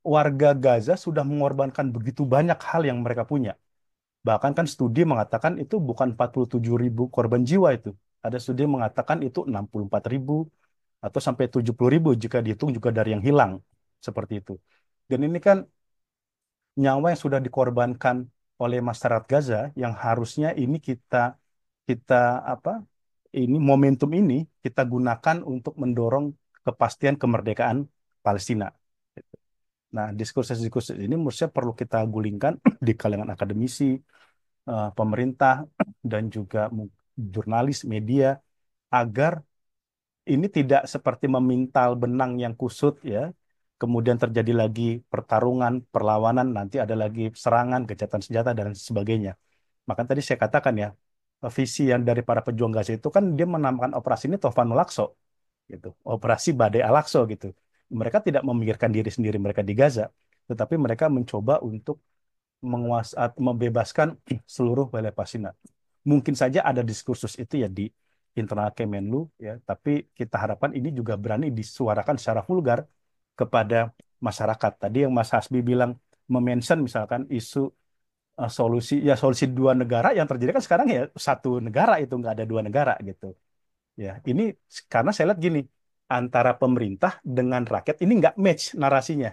warga Gaza sudah mengorbankan begitu banyak hal yang mereka punya. Bahkan kan studi mengatakan itu bukan 47.000 korban jiwa itu. Ada studi yang mengatakan itu 64.000 atau sampai 70.000 jika dihitung juga dari yang hilang. Seperti itu. Dan ini kan nyawa yang sudah dikorbankan oleh masyarakat Gaza yang harusnya ini kita kita apa ini momentum ini kita gunakan untuk mendorong kepastian kemerdekaan Palestina. Nah, diskursus-diskursus ini menurut saya perlu kita gulingkan di kalangan akademisi, pemerintah, dan juga jurnalis, media, agar ini tidak seperti memintal benang yang kusut ya. Kemudian terjadi lagi pertarungan, perlawanan, nanti ada lagi serangan, gencatan senjata dan sebagainya. Maka tadi saya katakan ya, visi yang dari para pejuang Gaza itu kan dia menamakan operasi ini Tofanul Aqsa gitu. Operasi Badai Al-Aqsa gitu. Mereka tidak memikirkan diri sendiri mereka di Gaza, tetapi mereka mencoba untuk membebaskan seluruh wilayah Palestina. Mungkin saja ada diskursus itu ya di internal Kemenlu ya, tapi kita harapkan ini juga berani disuarakan secara vulgar kepada masyarakat. Tadi yang Mas Hasbi bilang memention misalkan isu solusi dua negara yang terjadi kan sekarang ya satu negara itu nggak ada dua negara gitu. Ya, ini karena saya lihat gini, antara pemerintah dengan rakyat ini nggak match narasinya.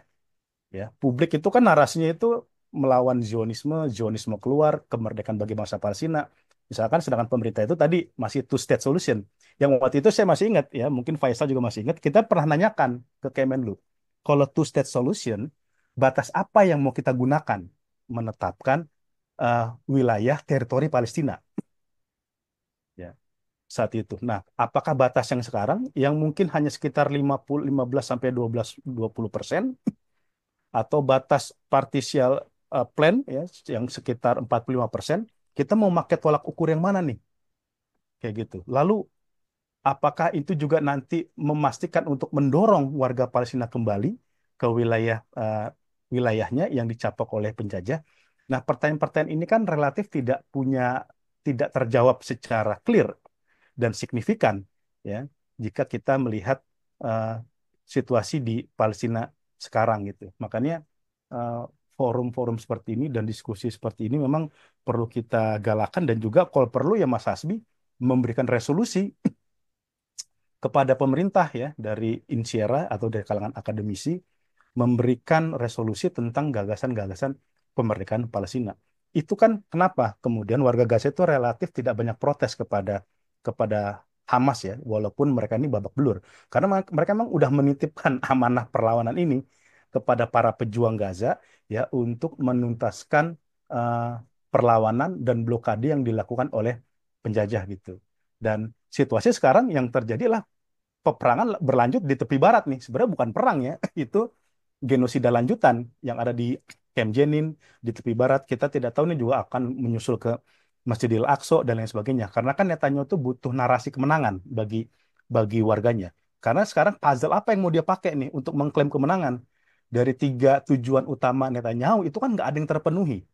Ya, publik itu kan narasinya itu melawan Zionisme, Zionisme keluar, kemerdekaan bagi bangsa Palestina. Misalkan sedangkan pemerintah itu tadi masih two state solution. Yang waktu itu saya masih ingat ya, mungkin Faisal juga masih ingat, kita pernah nanyakan ke Kemenlu, kalau two state solution, batas apa yang mau kita gunakan menetapkan eh, wilayah teritori Palestina? Ya, saat itu. Nah, apakah batas yang sekarang yang mungkin hanya sekitar 15 sampai 20% atau batas partisial plan ya yang sekitar 45%, kita mau pakai tolak ukur yang mana nih? Kayak gitu. Lalu apakah itu juga nanti memastikan untuk mendorong warga Palestina kembali ke wilayahnya yang dicaplok oleh penjajah? Nah, pertanyaan-pertanyaan ini kan relatif tidak terjawab secara clear dan signifikan ya jika kita melihat uh, situasi di Palestina sekarang gitu. Makanya uh, forum-forum seperti ini dan diskusi seperti ini memang perlu kita galakan dan juga kalau perlu ya Mas Hasbi memberikan resolusi kepada pemerintah ya dari Insyera atau dari kalangan akademisi memberikan resolusi tentang gagasan-gagasan kemerdekaan Palestina. Itu kan kenapa kemudian warga Gaza itu relatif tidak banyak protes kepada Hamas ya, walaupun mereka ini babak belur. Karena mereka memang udah menitipkan amanah perlawanan ini kepada para pejuang Gaza ya untuk menuntaskan eh, perlawanan dan blokade yang dilakukan oleh penjajah gitu. Dan situasi sekarang yang terjadi adalah peperangan berlanjut di tepi barat nih. Sebenarnya bukan perang ya, itu genosida lanjutan yang ada di Camp Jenin di tepi barat. Kita tidak tahu ini juga akan menyusul ke Masjidil Aqsa dan lain sebagainya. Karena kan Netanyahu itu butuh narasi kemenangan bagi warganya. Karena sekarang puzzle apa yang mau dia pakai nih untuk mengklaim kemenangan? Dari tiga tujuan utama Netanyahu itu kan nggak ada yang terpenuhi.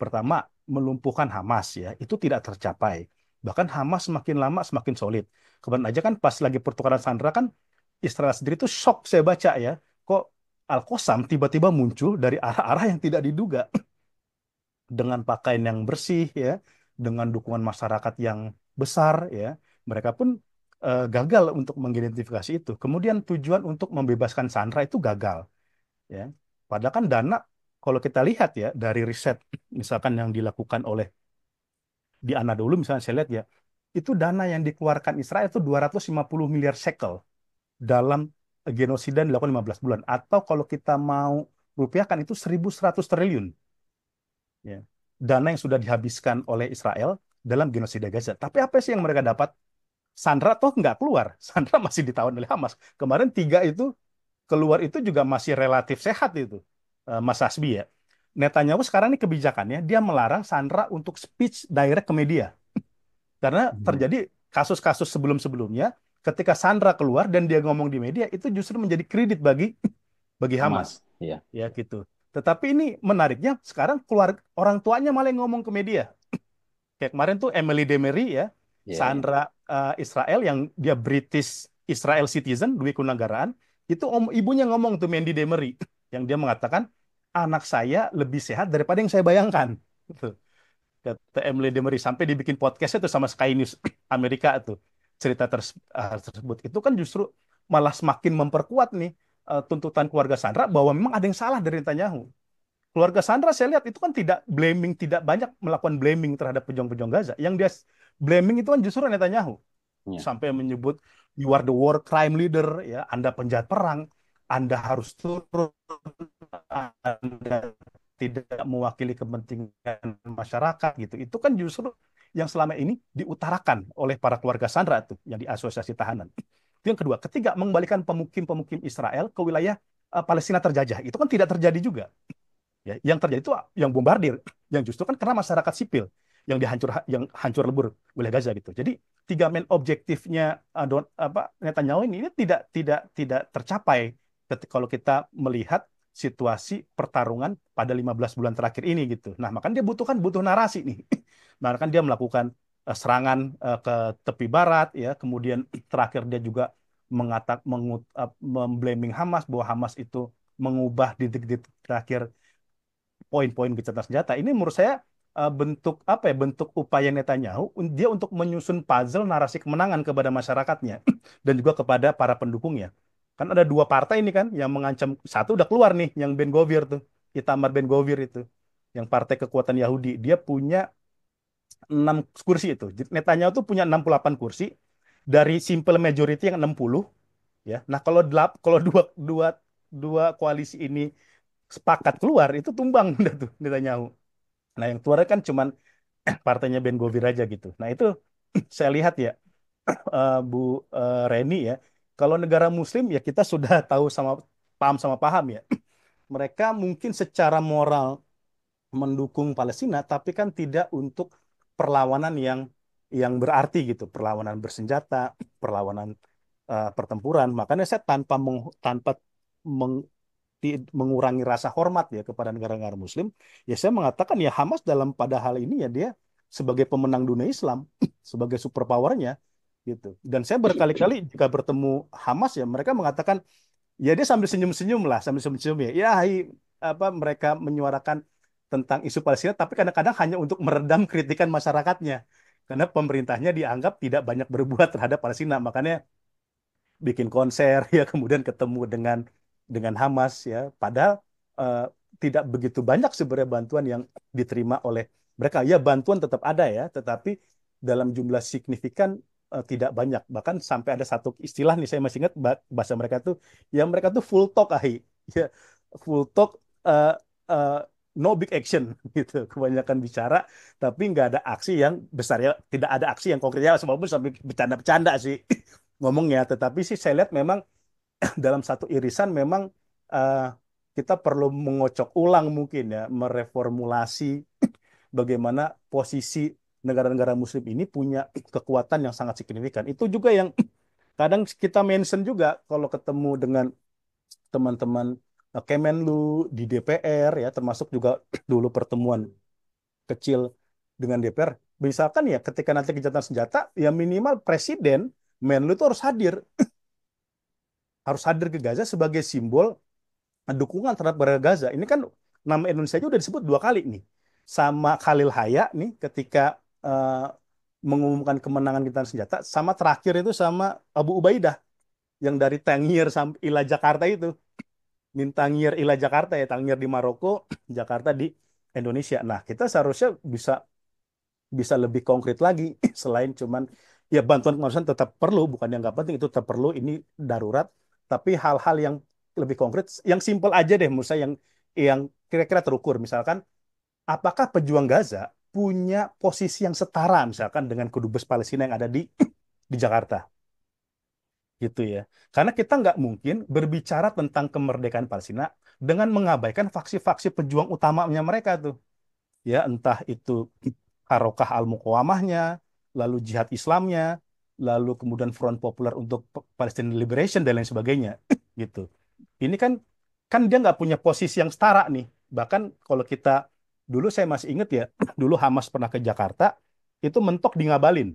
Pertama, melumpuhkan Hamas ya, itu tidak tercapai. Bahkan Hamas semakin lama semakin solid. Kemarin aja kan pas lagi pertukaran sandera kan Israel sendiri itu shock saya baca ya. Kok Al-Qassam tiba-tiba muncul dari arah-arah yang tidak diduga dengan pakaian yang bersih ya, dengan dukungan masyarakat yang besar ya. Mereka pun gagal untuk mengidentifikasi itu. Kemudian tujuan untuk membebaskan sandera itu gagal ya. Padahal kan dana kalau kita lihat ya dari riset misalkan yang dilakukan oleh di Anadolu misalnya saya lihat ya, itu dana yang dikeluarkan Israel itu 250 miliar shekel dalam genosida yang dilakukan 15 bulan. Atau kalau kita mau rupiahkan itu 1.100 triliun. Ya. Dana yang sudah dihabiskan oleh Israel dalam genosida Gaza. Tapi apa sih yang mereka dapat? Sandra toh nggak keluar. Sandra masih ditawan oleh Hamas. Kemarin 3 itu keluar itu juga masih relatif sehat itu, Mas Hasbi ya. Netanyahu sekarang ini kebijakannya dia melarang Sandra untuk speech direct ke media. Karena Hmm. terjadi kasus-kasus sebelum-sebelumnya ketika Sandra keluar dan dia ngomong di media itu justru menjadi kredit bagi bagi Hamas. Hamas, iya. Ya gitu. Tetapi ini menariknya sekarang keluar orang tuanya malah yang ngomong ke media. Kayak kemarin tuh Emily Demery ya, Iya, iya. Sandra Israel yang dia British Israel citizen, dua kenegaraan, itu ibunya ngomong tuh Mandy Demery yang dia mengatakan anak saya lebih sehat daripada yang saya bayangkan. Gitu. Kata Emily Demery sampai dibikin podcastnya tuh sama Sky News Amerika tuh cerita tersebut itu kan justru malah semakin memperkuat nih tuntutan keluarga Sandra bahwa memang ada yang salah dari Netanyahu. Keluarga Sandra saya lihat itu kan tidak blaming, tidak banyak melakukan blaming terhadap pejuang-pejuang Gaza. Yang dia blaming itu kan justru Netanyahu Iya. sampai menyebut you are the war crime leader, ya Anda penjahat perang, Anda harus turun, Anda tidak mewakili kepentingan masyarakat gitu. Itu kan justru yang selama ini diutarakan oleh para keluarga Sandra itu yang di asosiasi tahanan. Itu yang kedua. Ketiga, mengembalikan pemukim-pemukim Israel ke wilayah Palestina terjajah. Itu kan tidak terjadi juga. Ya, yang terjadi itu yang bombardir, yang justru kan karena masyarakat sipil yang hancur lebur wilayah Gaza gitu. Jadi 3 main objektifnya Netanyahu ini tidak tercapai kalau kita melihat situasi pertarungan pada 15 bulan terakhir ini gitu. Nah, makanya dia butuh narasi nih. Nah, kan dia melakukan serangan ke tepi barat ya, kemudian terakhir dia juga memblaming Hamas bahwa Hamas itu mengubah di detik-detik terakhir poin-poin gencatan senjata. Ini menurut saya bentuk apa ya? Bentuk upaya Netanyahu dia untuk menyusun puzzle narasi kemenangan kepada masyarakatnya dan juga kepada para pendukungnya. Kan ada 2 partai ini kan yang mengancam, satu udah keluar nih yang Ben Gvir tuh, Itamar Ben Gvir itu, yang Partai Kekuatan Yahudi. Dia punya 6 kursi itu. Netanyahu tuh punya 68 kursi dari simple majority yang 60 ya. Nah, kalau dua dua dua koalisi ini sepakat keluar itu tumbang udah tuh Netanyahu. Nah, yang keluar kan cuman partainya Ben Gvir aja gitu. Nah, itu saya lihat ya Bu Reni ya. Kalau negara muslim ya kita sudah tahu sama paham ya. Mereka mungkin secara moral mendukung Palestina tapi kan tidak untuk perlawanan yang berarti gitu, perlawanan bersenjata, perlawanan pertempuran. Makanya saya tanpa mengurangi rasa hormat ya kepada negara-negara Muslim, ya saya mengatakan ya Hamas pada hal ini ya dia sebagai pemenang dunia Islam, sebagai superpowernya gitu. Dan saya berkali-kali jika bertemu Hamas ya mereka mengatakan ya dia sambil senyum-senyum lah, sambil senyum-senyum ya. Ya, mereka menyuarakan tentang isu Palestina, tapi kadang-kadang hanya untuk meredam kritikan masyarakatnya. Karena pemerintahnya dianggap tidak banyak berbuat terhadap Palestina, makanya bikin konser ya kemudian ketemu dengan Hamas ya padahal eh, tidak begitu banyak sebenarnya bantuan yang diterima oleh mereka ya bantuan tetap ada ya tetapi dalam jumlah signifikan tidak banyak bahkan sampai ada satu istilah nih saya masih ingat bahasa mereka tuh ya mereka tuh full talk ya full talk eh, eh, no big action gitu kebanyakan bicara tapi nggak ada aksi yang besar ya tidak ada aksi yang konkret ya walaupun sampai bercanda-bercanda sih ngomongnya, tetapi sih saya lihat memang dalam satu irisan memang eh, kita perlu mengocok ulang mungkin ya, mereformulasi bagaimana posisi negara-negara Muslim ini punya kekuatan yang sangat signifikan. Itu juga yang kadang kita mention juga kalau ketemu dengan teman-teman Kemenlu di DPR ya, termasuk juga dulu pertemuan kecil dengan DPR. Misalkan ya ketika nanti gencatan senjata, ya minimal presiden Menlu itu harus hadir ke Gaza sebagai simbol dukungan terhadap warga Gaza. Ini kan nama Indonesia juga udah disebut 2 kali nih. Sama Khalil Haya nih ketika mengumumkan kemenangan gencatan senjata, sama terakhir itu sama Abu Ubaidah yang dari Tangier sampai Ila Jakarta itu. Tangier Ila Jakarta ya, Tangier di Maroko, Jakarta di Indonesia. Nah, kita seharusnya bisa bisa lebih konkret lagi selain cuman ya bantuan kemanusiaan tetap perlu bukan yang nggak penting itu tetap perlu ini darurat tapi hal-hal yang lebih konkret yang simpel aja deh menurut saya yang kira-kira terukur misalkan apakah pejuang Gaza punya posisi yang setara misalkan dengan kedubes Palestina yang ada di di Jakarta, gitu ya. Karena kita nggak mungkin berbicara tentang kemerdekaan Palestina dengan mengabaikan faksi-faksi pejuang utamanya mereka tuh, ya entah itu Harokah Al-Muqawamahnya, lalu Jihad Islamnya, lalu kemudian Front Populer untuk Palestine Liberation dan lain sebagainya, gitu. Ini kan kan dia nggak punya posisi yang setara nih. Bahkan kalau kita dulu saya masih ingat ya, dulu Hamas pernah ke Jakarta, itu mentok di Ngabalin,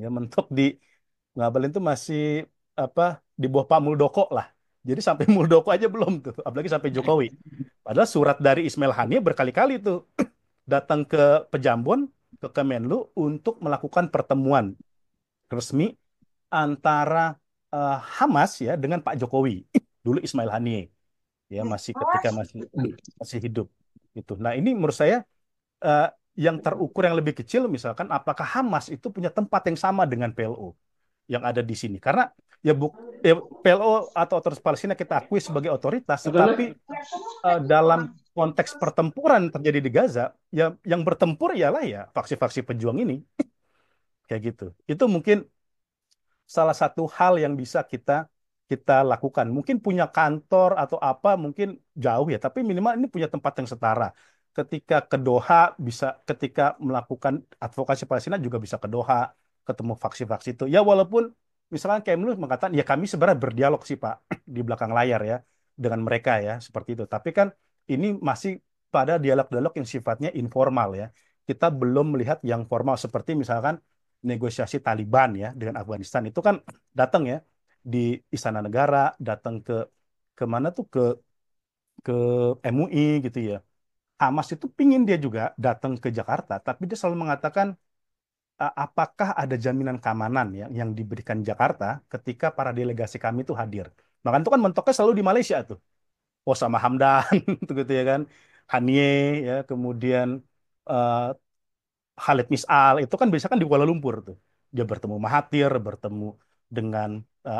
ya mentok di Ngabalin itu masih apa di bawah Pak Muldoko lah. Jadi sampai Muldoko aja belum tuh, apalagi sampai Jokowi. Padahal surat dari Ismail Haniyeh berkali-kali tuh datang ke Pejambon, ke Kemenlu untuk melakukan pertemuan resmi antara Hamas ya dengan Pak Jokowi. Dulu Ismail Haniyeh ya masih ketika masih masih hidup gitu. Nah, ini menurut saya eh, yang terukur yang lebih kecil misalkan apakah Hamas itu punya tempat yang sama dengan PLO yang ada di sini. Karena ya, ya PLO atau otoritas Palestina kita akui sebagai otoritas, tetapi dalam konteks pertempuran terjadi di Gaza, ya yang bertempur ialah ya faksi-faksi pejuang ini, kayak gitu. Itu mungkin salah satu hal yang bisa kita kita lakukan. Mungkin punya kantor atau apa, mungkin jauh ya, tapi minimal ini punya tempat yang setara. Ketika ke Doha bisa, ketika melakukan advokasi Palestina juga bisa ke Doha, ketemu faksi-faksi itu. Ya walaupun misalkan Kemlu mengatakan, ya kami sebenarnya berdialog sih Pak di belakang layar ya dengan mereka ya seperti itu. Tapi kan ini masih pada dialog-dialog yang sifatnya informal ya. Kita belum melihat yang formal seperti misalkan negosiasi Taliban ya dengan Afghanistan itu kan datang ya di Istana Negara, datang ke mana tuh ke MUI gitu ya. Hamas itu pingin dia juga datang ke Jakarta, tapi dia selalu mengatakan apakah ada jaminan keamanan ya yang diberikan Jakarta ketika para delegasi kami itu hadir. Bahkan itu kan mentoknya selalu di Malaysia tuh. Osama Hamdan gitu ya kan, Haniyeh ya, kemudian eh, Khalid Misal itu kan biasanya kan di Kuala Lumpur tuh. Dia bertemu Mahathir, bertemu dengan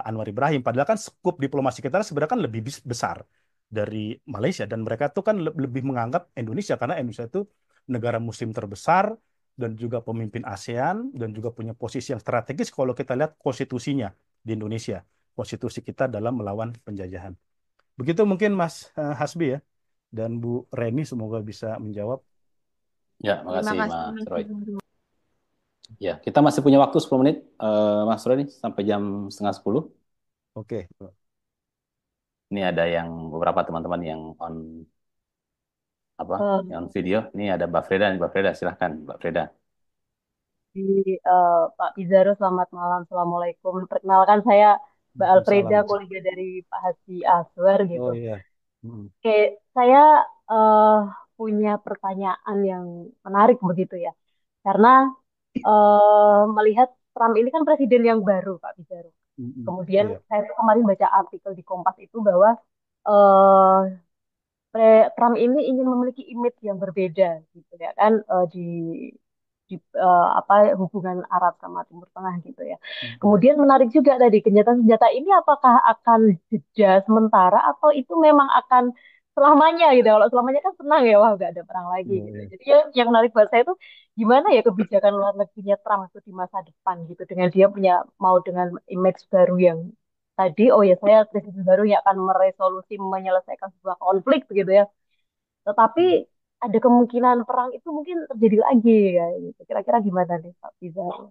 Anwar Ibrahim. Padahal kan skup diplomasi kita sebenarnya kan lebih besar dari Malaysia dan mereka tuh kan lebih menganggap Indonesia karena Indonesia itu negara muslim terbesar dan juga pemimpin ASEAN dan juga punya posisi yang strategis kalau kita lihat konstitusinya di Indonesia. Konstitusi kita dalam melawan penjajahan. Begitu mungkin Mas Hasbi ya dan Bu Reni semoga bisa menjawab. Ya, Terima makasih kasih Mas Mas Roy. Guru. Ya, kita masih punya waktu 10 menit, Mas Roy nih, sampai jam setengah 10. Oke. Ini ada yang beberapa teman-teman yang on apa? Eh, Yang on video. Ini ada Mbak Freda, nih, Mbak Freda, silahkan Mbak Freda. di Pak Pizarro, selamat malam, Assalamualaikum. Perkenalkan saya Mbak Alfreda, Waalaikumsalam. kolega dari Pak Hasbi Aswar gitu. Oh iya. Hmm. Oke, saya eh, punya pertanyaan yang menarik begitu ya, karena melihat Trump ini kan presiden yang baru, Pak Pizarro. Hmm. Kemudian Iya. saya tuh kemarin baca artikel di Kompas itu bahwa eh, Trump ini ingin memiliki image yang berbeda gitu ya kan, di apa hubungan Arab sama Timur Tengah gitu ya. Hmm. Kemudian menarik juga tadi gencatan senjata ini apakah akan jeda sementara atau itu memang akan selamanya gitu. Kalau selamanya kan senang ya, wah gak ada perang lagi Iya, gitu. iya. Jadi yang menarik buat saya itu gimana ya kebijakan luar negerinya Trump itu di masa depan gitu dengan dia punya mau dengan image baru yang tadi, oh ya saya presiden baru yang akan meresolusi menyelesaikan sebuah konflik begitu ya. Tetapi Hmm. ada kemungkinan perang itu mungkin terjadi lagi ya gitu. Kira-kira gimana nih Pak Pizarro?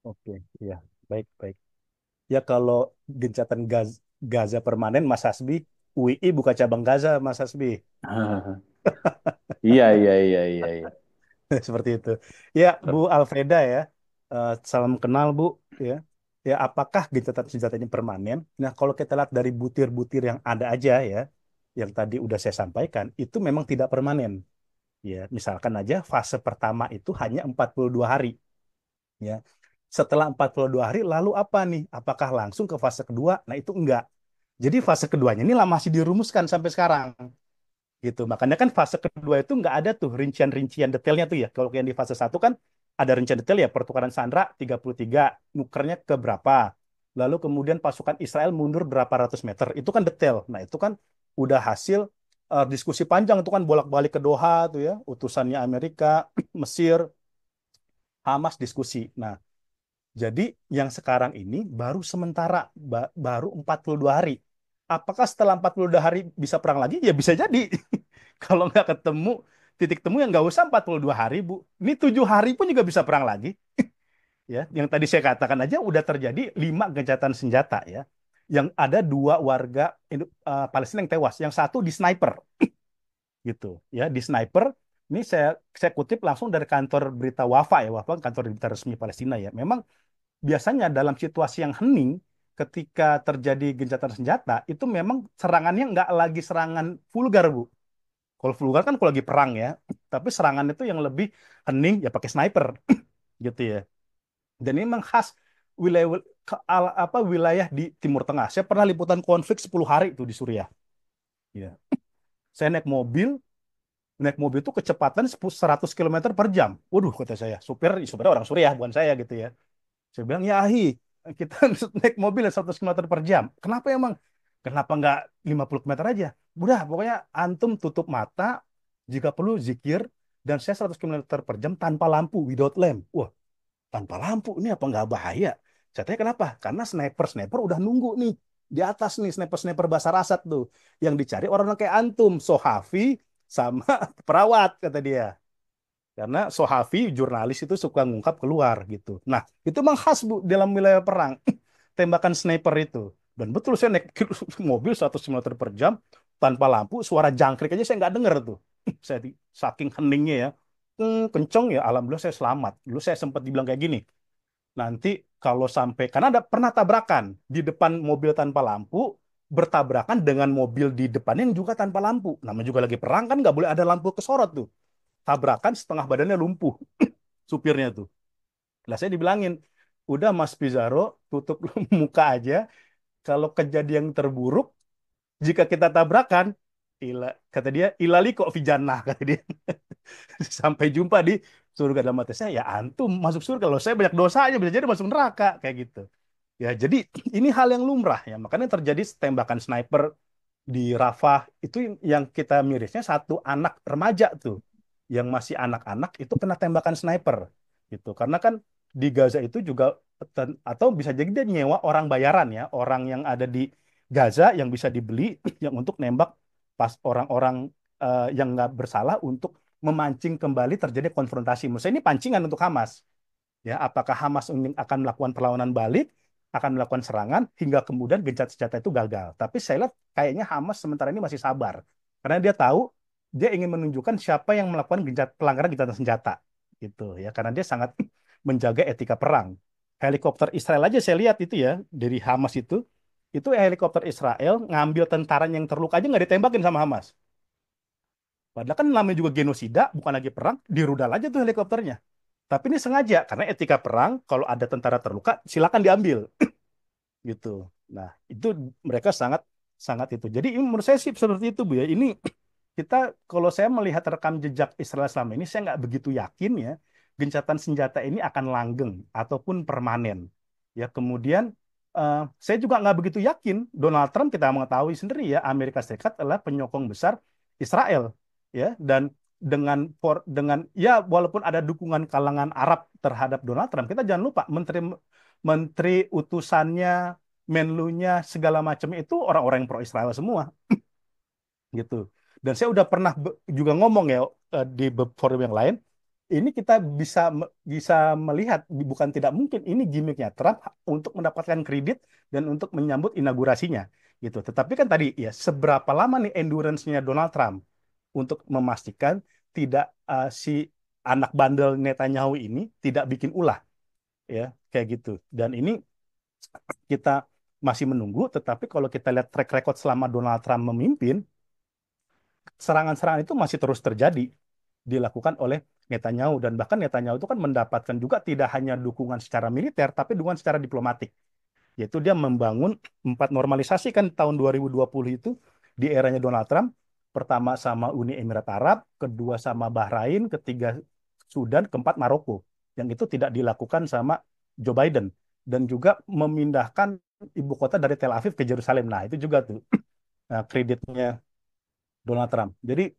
Oke, iya. Baik, baik. Ya kalau gencatan Gaza permanen, Mas Hasbi, UI buka cabang Gaza, Mas Hasbi. Iya, iya, iya, iya, iya. Seperti itu. Ya, Bu Alfreda ya, salam kenal Bu. Ya, ya apakah gencatan senjata ini permanen? Nah, kalau kita lihat dari butir-butir yang ada aja ya, yang tadi udah saya sampaikan, itu memang tidak permanen. Ya, misalkan aja fase pertama itu hanya 42 hari. Ya, setelah 42 hari, lalu apa nih? Apakah langsung ke fase kedua? Nah, itu enggak. Jadi fase keduanya ini lah masih dirumuskan sampai sekarang gitu. Makanya kan fase kedua itu nggak ada tuh rincian-rincian detailnya tuh ya. Kalau yang di fase satu kan ada rincian detail ya, pertukaran sandera 33, nukernya ke berapa. Lalu kemudian pasukan Israel mundur berapa ratus meter. Itu kan detail. Nah, itu kan udah hasil diskusi panjang itu kan bolak-balik ke Doha tuh ya, utusannya Amerika, Mesir, Hamas diskusi. Nah, Jadi yang sekarang ini baru sementara, baru 42 hari. Apakah setelah 42 hari bisa perang lagi? Ya bisa jadi. Kalau nggak ketemu titik temu yang nggak usah 42 hari, Bu. Ini 7 hari pun juga bisa perang lagi. Ya, yang tadi saya katakan aja udah terjadi 5 gencatan senjata ya. Yang ada 2 warga Palestina yang tewas, yang satu di sniper gitu ya, di sniper. Ini saya kutip langsung dari kantor berita Wafa ya, Wafa kan kantor berita resmi Palestina ya. Memang biasanya dalam situasi yang hening, ketika terjadi gencatan senjata, itu memang serangannya nggak lagi serangan vulgar, Bu. Kalau vulgar kan kalau lagi perang ya, tapi serangan itu yang lebih hening ya pakai sniper gitu ya. Dan ini memang khas wilayah wilayah di Timur Tengah. Saya pernah liputan konflik 10 hari itu di Suriah. Ya. Saya naik mobil itu kecepatan 100 km per jam. Waduh, kata saya, supirnya orang Suriah, bukan saya gitu ya. Saya bilang, ya ahi, kita naik mobil 100 km per jam. Kenapa emang? Kenapa nggak 50 km aja? Udah, pokoknya antum tutup mata, jika perlu zikir, dan saya 100 km per jam tanpa lampu, without lamp. Wah, tanpa lampu, ini apa nggak bahaya? Saya tanya kenapa? Karena sniper-sniper udah nunggu nih, di atas nih, sniper-sniper Basar Asad tuh. Yang dicari orang-orang kayak antum, Sohafi, sama perawat, kata dia. Karena Sohafi, jurnalis itu suka ngungkap keluar gitu. Nah, itu memang khas Bu dalam wilayah perang. Tembakan sniper itu. Dan betul saya naik mobil 100 km per jam tanpa lampu, suara jangkrik aja saya nggak dengar tuh. Saya saking heningnya ya. Kenceng ya, alhamdulillah saya selamat. Dulu saya sempat dibilang kayak gini. Nanti kalau sampai, karena ada pernah tabrakan di depan mobil tanpa lampu, bertabrakan dengan mobil di depannya yang juga tanpa lampu. Namanya juga lagi perang kan nggak boleh ada lampu kesorot tuh. Tabrakan setengah badannya lumpuh supirnya tuh. Lah saya dibilangin, udah Mas Pizarro tutup muka aja. Kalau kejadian terburuk, jika kita tabrakan, kata dia, ilali kok fijannah, kata dia. Sampai jumpa di surga. Dalam hati saya, ya antum masuk surga. Kalau saya banyak dosa aja, bisa jadi masuk neraka. Kayak gitu. Ya, jadi ini hal yang lumrah ya. Makanya terjadi tembakan sniper di Rafah. Itu yang kita mirisnya satu anak remaja tuh. Yang masih anak-anak itu kena tembakan sniper. Gitu. Karena kan di Gaza itu juga, atau bisa jadi dia nyewa orang bayaran ya. Orang yang ada di Gaza yang bisa dibeli yang untuk nembak pas orang-orang yang nggak bersalah untuk memancing kembali terjadi konfrontasi. Menurut saya ini pancingan untuk Hamas. Ya, apakah Hamas akan melakukan perlawanan balik, akan melakukan serangan hingga kemudian gencatan senjata itu gagal. Tapi saya lihat kayaknya Hamas sementara ini masih sabar karena dia tahu dia ingin menunjukkan siapa yang melakukan pelanggaran gencatan senjata gitu ya, karena dia sangat menjaga etika perang. Helikopter Israel aja saya lihat itu ya dari Hamas itu helikopter Israel ngambil tentara yang terluka aja nggak ditembakin sama Hamas. Padahal kan namanya juga genosida, bukan lagi perang, dirudal aja tuh helikopternya. Tapi ini sengaja, karena etika perang, kalau ada tentara terluka, silakan diambil. Gitu. Nah, itu mereka sangat sangat itu. Jadi menurut saya sih seperti itu, Bu ya. Ini kita, kalau saya melihat rekam jejak Israel selama ini, saya nggak begitu yakin ya, gencatan senjata ini akan langgeng ataupun permanen. Ya, kemudian saya juga nggak begitu yakin Donald Trump, kita mengetahui sendiri ya, Amerika Serikat adalah penyokong besar Israel ya, dan dengan ya walaupun ada dukungan kalangan Arab terhadap Donald Trump, kita jangan lupa menteri menteri utusannya, menlunya segala macam itu orang-orang yang pro Israel semua gitu. Dan saya udah pernah juga ngomong ya di forum yang lain, ini kita bisa melihat bukan tidak mungkin ini gimmicknya Trump untuk mendapatkan kredit dan untuk menyambut inaugurasinya gitu. Tetapi kan tadi ya, seberapa lama nih endurance-nya Donald Trump untuk memastikan tidak si anak bandel Netanyahu ini tidak bikin ulah ya kayak gitu. Dan ini kita masih menunggu, tetapi kalau kita lihat track record selama Donald Trump memimpin, serangan-serangan itu masih terus terjadi dilakukan oleh Netanyahu, dan bahkan Netanyahu itu kan mendapatkan juga tidak hanya dukungan secara militer tapi dukungan secara diplomatik, yaitu dia membangun 4 normalisasi kan tahun 2020 itu di eranya Donald Trump, pertama sama Uni Emirat Arab, kedua sama Bahrain, ketiga Sudan, keempat Maroko, yang itu tidak dilakukan sama Joe Biden, dan juga memindahkan ibu kota dari Tel Aviv ke Yerusalem. Nah itu juga tuh kreditnya Donald Trump. Jadi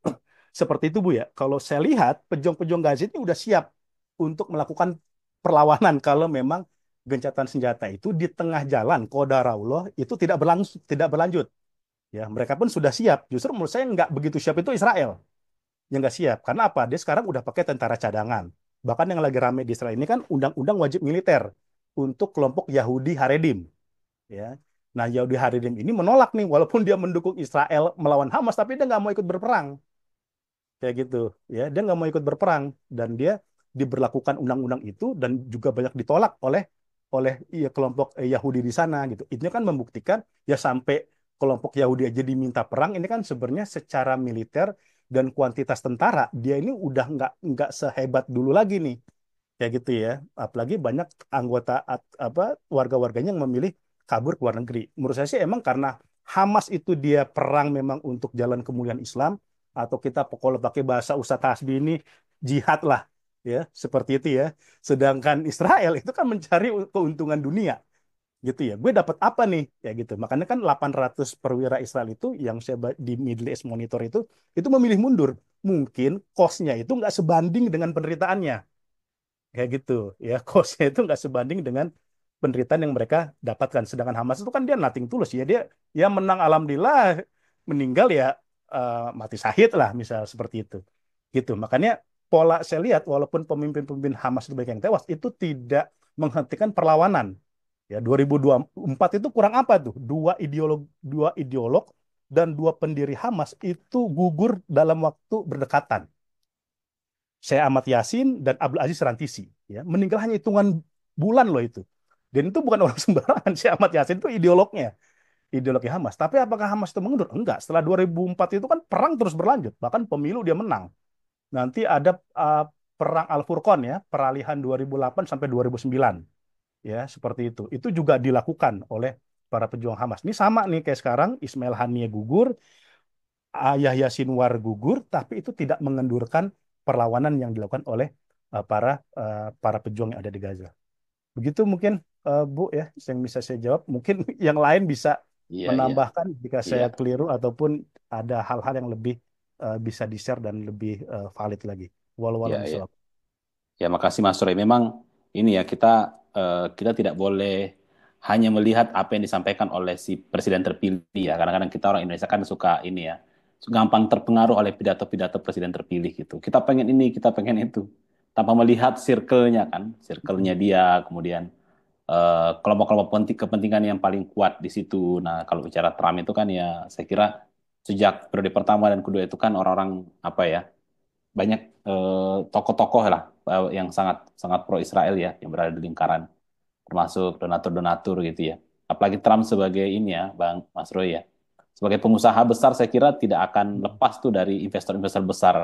seperti itu Bu ya. Kalau saya lihat pejuang-pejuang Gaza ini udah siap untuk melakukan perlawanan kalau memang gencatan senjata itu di tengah jalan qadarullah itu tidak berlanjut. Ya, mereka pun sudah siap. Justru menurut saya nggak begitu siap itu Israel yang nggak siap. Karena apa? Dia sekarang udah pakai tentara cadangan. Bahkan yang lagi rame di Israel ini kan undang-undang wajib militer untuk kelompok Yahudi Haredim. Ya, nah Yahudi Haredim ini menolak nih, walaupun dia mendukung Israel melawan Hamas, tapi dia nggak mau ikut berperang. Kayak gitu. Ya, dia nggak mau ikut berperang dan dia diberlakukan undang-undang itu dan juga banyak ditolak oleh oleh ya, kelompok Yahudi di sana gitu. Itu kan membuktikan ya sampai kelompok Yahudi aja diminta perang ini kan sebenarnya secara militer dan kuantitas tentara dia ini udah nggak sehebat dulu lagi nih kayak gitu ya. Apalagi banyak anggota apa warga-warganya yang memilih kabur ke luar negeri. Menurut saya sih emang karena Hamas itu dia perang memang untuk jalan kemuliaan Islam atau kita kalau pakai bahasa Ustaz Hasbi ini jihad lah ya seperti itu ya. Sedangkan Israel itu kan mencari keuntungan dunia gitu ya. Gue dapat apa nih? Ya gitu. Makanya kan 800 perwira Israel itu yang saya di Middle East Monitor itu memilih mundur. Mungkin cost-nya itu nggak sebanding dengan penderitaannya. Kayak gitu ya. Cost-nya itu nggak sebanding dengan penderitaan yang mereka dapatkan. Sedangkan Hamas itu kan dia nothing tulus ya. Dia ya menang alhamdulillah, meninggal ya mati syahid lah misal seperti itu. Gitu. Makanya pola saya lihat walaupun pemimpin-pemimpin Hamas itu banyak yang tewas, itu tidak menghentikan perlawanan. Ya, 2024 itu kurang apa tuh? Dua ideolog dan dua pendiri Hamas itu gugur dalam waktu berdekatan. Saya Ahmad Yasin dan Abdul Aziz Rantisi. Ya, meninggal hanya hitungan bulan loh itu. Dan itu bukan orang sembarangan. Saya Ahmad Yasin itu ideologi Hamas. Tapi apakah Hamas itu mengundur? Enggak. Setelah 2004 itu kan perang terus berlanjut. Bahkan pemilu dia menang. Nanti ada perang Al-Furqan ya, peralihan 2008 sampai 2009. Ya, seperti itu. Itu juga dilakukan oleh para pejuang Hamas. Ini sama nih kayak sekarang Ismail Haniyeh gugur, Yahya Sinwar gugur, tapi itu tidak mengendurkan perlawanan yang dilakukan oleh para pejuang yang ada di Gaza. Begitu mungkin Bu ya, yang bisa saya jawab. Mungkin yang lain bisa Iya, iya, menambahkan jika iya, saya keliru ataupun ada hal-hal yang lebih bisa di-share dan lebih valid lagi. Walau iya, alam iya. bisawab. Ya, makasih Mas Roy. Memang ini ya kita tidak boleh hanya melihat apa yang disampaikan oleh si presiden terpilih ya. Kadang-kadang kita orang Indonesia kan suka ini ya, gampang terpengaruh oleh pidato-pidato presiden terpilih gitu. Kita pengen ini, kita pengen itu, tanpa melihat circle-nya kan, circle-nya dia, kemudian kelompok-kelompok kepentingan yang paling kuat di situ. Nah, kalau bicara Trump itu kan ya, saya kira sejak periode pertama dan kedua itu kan orang-orang apa ya, banyak tokoh-tokoh lah yang sangat sangat pro Israel ya yang berada di lingkaran termasuk donatur-donatur gitu ya. Apalagi Trump sebagai ini ya, Bang Mas Roy ya. Sebagai pengusaha besar saya kira tidak akan lepas tuh dari investor-investor besar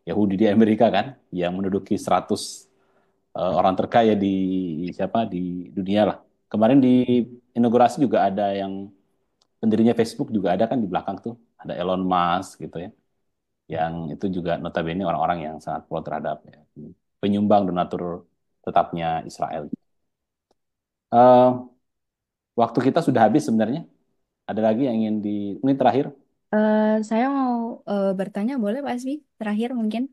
Yahudi di Amerika kan yang menduduki 100 orang terkaya di siapa di dunia lah. Kemarin di inaugurasi juga ada yang pendirinya Facebook juga ada kan di belakang tuh, ada Elon Musk gitu ya yang itu juga notabene orang-orang yang sangat pro terhadap ya, penyumbang donatur tetapnya Israel. Eh, Waktu kita sudah habis sebenarnya. Ada lagi yang ingin di ini terakhir, Saya mau bertanya, boleh Pak Asbi? Terakhir mungkin.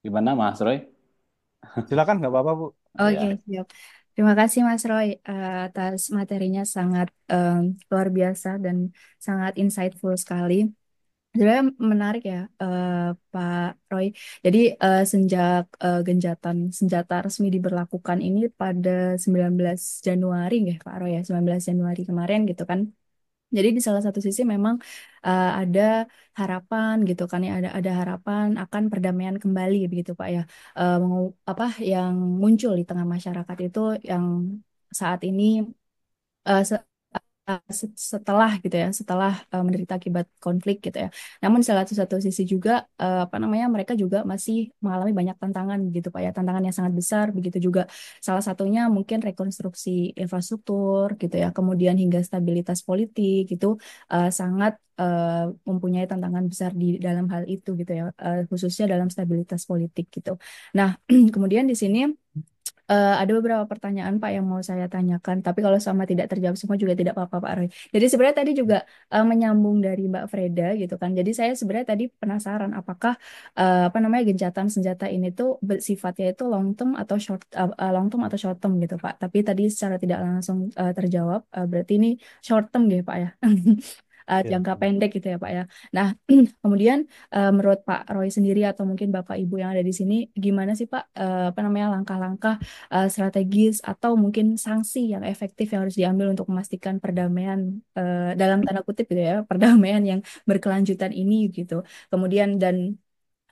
gimana Mas Roy? Silakan nggak apa-apa Bu. Oke, Ya, siap. Terima kasih Mas Roy atas materinya sangat luar biasa dan sangat insightful sekali. Sebenarnya menarik ya, Pak Roy. Jadi sejak gencatan senjata resmi diberlakukan ini pada 19 Januari, nggak Pak Roy ya, 19 Januari kemarin gitu kan. Jadi di salah satu sisi memang ada harapan gitu kan ya, ada harapan akan perdamaian kembali begitu Pak ya. Apa yang muncul di tengah masyarakat itu yang saat ini eh, se- setelah gitu ya, setelah menderita akibat konflik gitu ya. Namun di salah satu sisi juga apa namanya mereka juga masih mengalami banyak tantangan gitu Pak ya, tantangan yang sangat besar begitu juga. Salah satunya mungkin rekonstruksi infrastruktur gitu ya, kemudian hingga stabilitas politik itu sangat mempunyai tantangan besar di dalam hal itu gitu ya, khususnya dalam stabilitas politik gitu. Nah, kemudian di sini Ada beberapa pertanyaan Pak yang mau saya tanyakan, tapi kalau sama tidak terjawab semua juga tidak apa-apa Pak Roy. Jadi sebenarnya tadi juga menyambung dari Mbak Freda gitu kan. Jadi saya sebenarnya tadi penasaran apakah apa namanya gencatan senjata ini tuh sifatnya itu long term atau long term atau short term gitu Pak. Tapi tadi secara tidak langsung terjawab, berarti ini short term gitu Pak ya. Ya. Jangka pendek gitu ya Pak ya. Nah, kemudian menurut Pak Roy sendiri atau mungkin Bapak Ibu yang ada di sini, gimana sih Pak apa namanya langkah-langkah strategis atau mungkin sanksi yang efektif yang harus diambil untuk memastikan perdamaian dalam tanda kutip gitu ya, perdamaian yang berkelanjutan ini gitu. Kemudian dan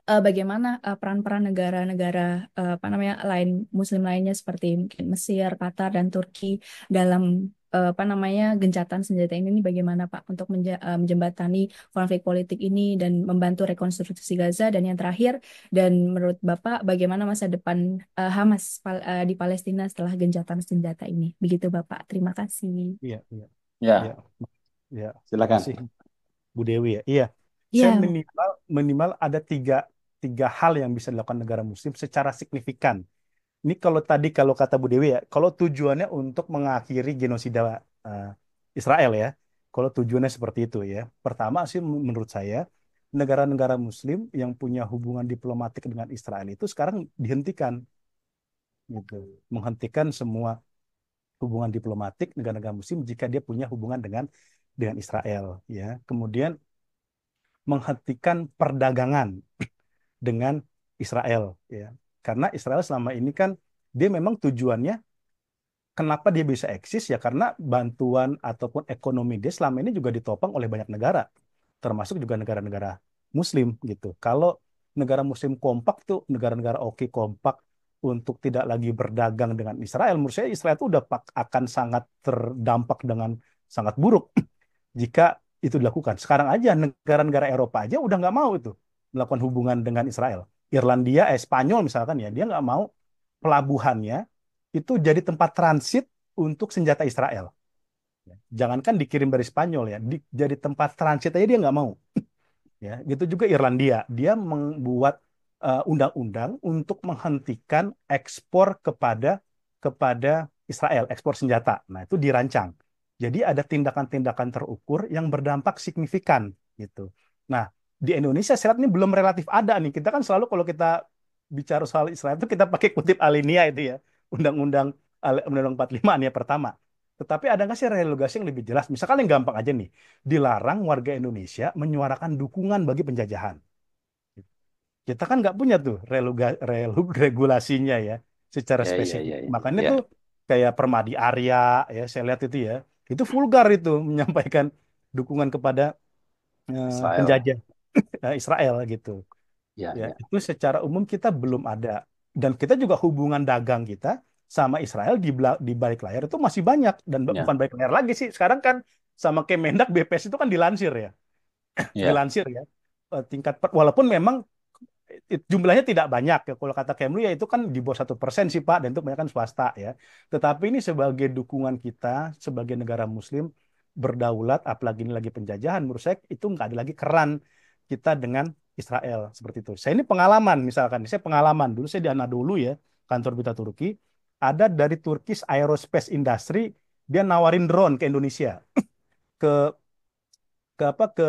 bagaimana peran-peran negara-negara apa namanya lain Muslim lainnya seperti mungkin Mesir, Qatar dan Turki dalam apa namanya gencatan senjata ini bagaimana Pak untuk menjembatani konflik politik ini dan membantu rekonstruksi Gaza dan yang terakhir dan menurut Bapak bagaimana masa depan Hamas di Palestina setelah gencatan senjata ini begitu Bapak terima kasih. Iya, iya, Ya, iya, iya. silakan. Makasih Bu Dewi ya. Iya, saya Iya. minimal ada tiga hal yang bisa dilakukan negara Muslim secara signifikan. Ini kalau kata Bu Dewi ya, kalau tujuannya untuk mengakhiri genosida eh, Israel ya, kalau tujuannya seperti itu ya. Pertama sih menurut saya negara-negara Muslim yang punya hubungan diplomatik dengan Israel itu sekarang dihentikan, gitu, menghentikan semua hubungan diplomatik negara-negara Muslim jika dia punya hubungan dengan Israel ya. Kemudian menghentikan perdagangan dengan Israel ya. Karena Israel selama ini kan dia memang tujuannya kenapa dia bisa eksis ya karena bantuan ataupun ekonomi dia selama ini juga ditopang oleh banyak negara, termasuk juga negara-negara Muslim gitu. Kalau negara Muslim kompak tuh negara-negara oke kompak untuk tidak lagi berdagang dengan Israel, menurut saya Israel itu udah akan sangat terdampak dengan sangat buruk jika itu dilakukan. Sekarang aja negara-negara Eropa aja udah nggak mau itu melakukan hubungan dengan Israel. Irlandia, Spanyol misalkan ya, dia nggak mau pelabuhannya itu jadi tempat transit untuk senjata Israel. Jangankan dikirim dari Spanyol ya, jadi tempat transit aja dia nggak mau. Ya, gitu juga Irlandia, dia membuat undang-undang untuk menghentikan ekspor kepada Israel, ekspor senjata. Nah, itu dirancang. Jadi ada tindakan-tindakan terukur yang berdampak signifikan gitu. Nah, di Indonesia syarat ini belum relatif ada nih. Kita kan selalu kalau kita bicara soal Israel itu kita pakai kutip alinea itu ya. Undang-undang Undang-Undang 45 nih ya pertama. Tetapi ada nggak sih relogasi yang lebih jelas? Misalkan yang gampang aja nih, dilarang warga Indonesia menyuarakan dukungan bagi penjajahan. Kita kan nggak punya tuh regulasinya ya secara Ya, ya, spesifik. ya, ya. Makanya Ya, tuh kayak Permadi Arya ya saya lihat itu vulgar itu menyampaikan dukungan kepada Israel. penjajah Israel gitu. Ya, Ya, ya, itu secara umum kita belum ada. Dan kita juga hubungan dagang kita sama Israel di balik layar itu masih banyak dan ya, bukan balik layar lagi sih. Sekarang kan sama Kemendak BPS itu kan dilansir ya. ya, Dilansir ya. Tingkat walaupun memang jumlahnya tidak banyak ya. Kalau kata Kemlu ya itu kan di bawah 1% sih Pak dan itu kebanyakan swasta ya. Tetapi ini sebagai dukungan kita sebagai negara Muslim berdaulat, apalagi ini lagi penjajahan, menurut saya itu nggak ada lagi keran kita dengan Israel seperti itu. Saya ini pengalaman misalkan, saya pengalaman dulu saya di Anadolu ya kantor berita Turki, ada dari Turkish Aerospace Industry dia nawarin drone ke Indonesia ke ke apa ke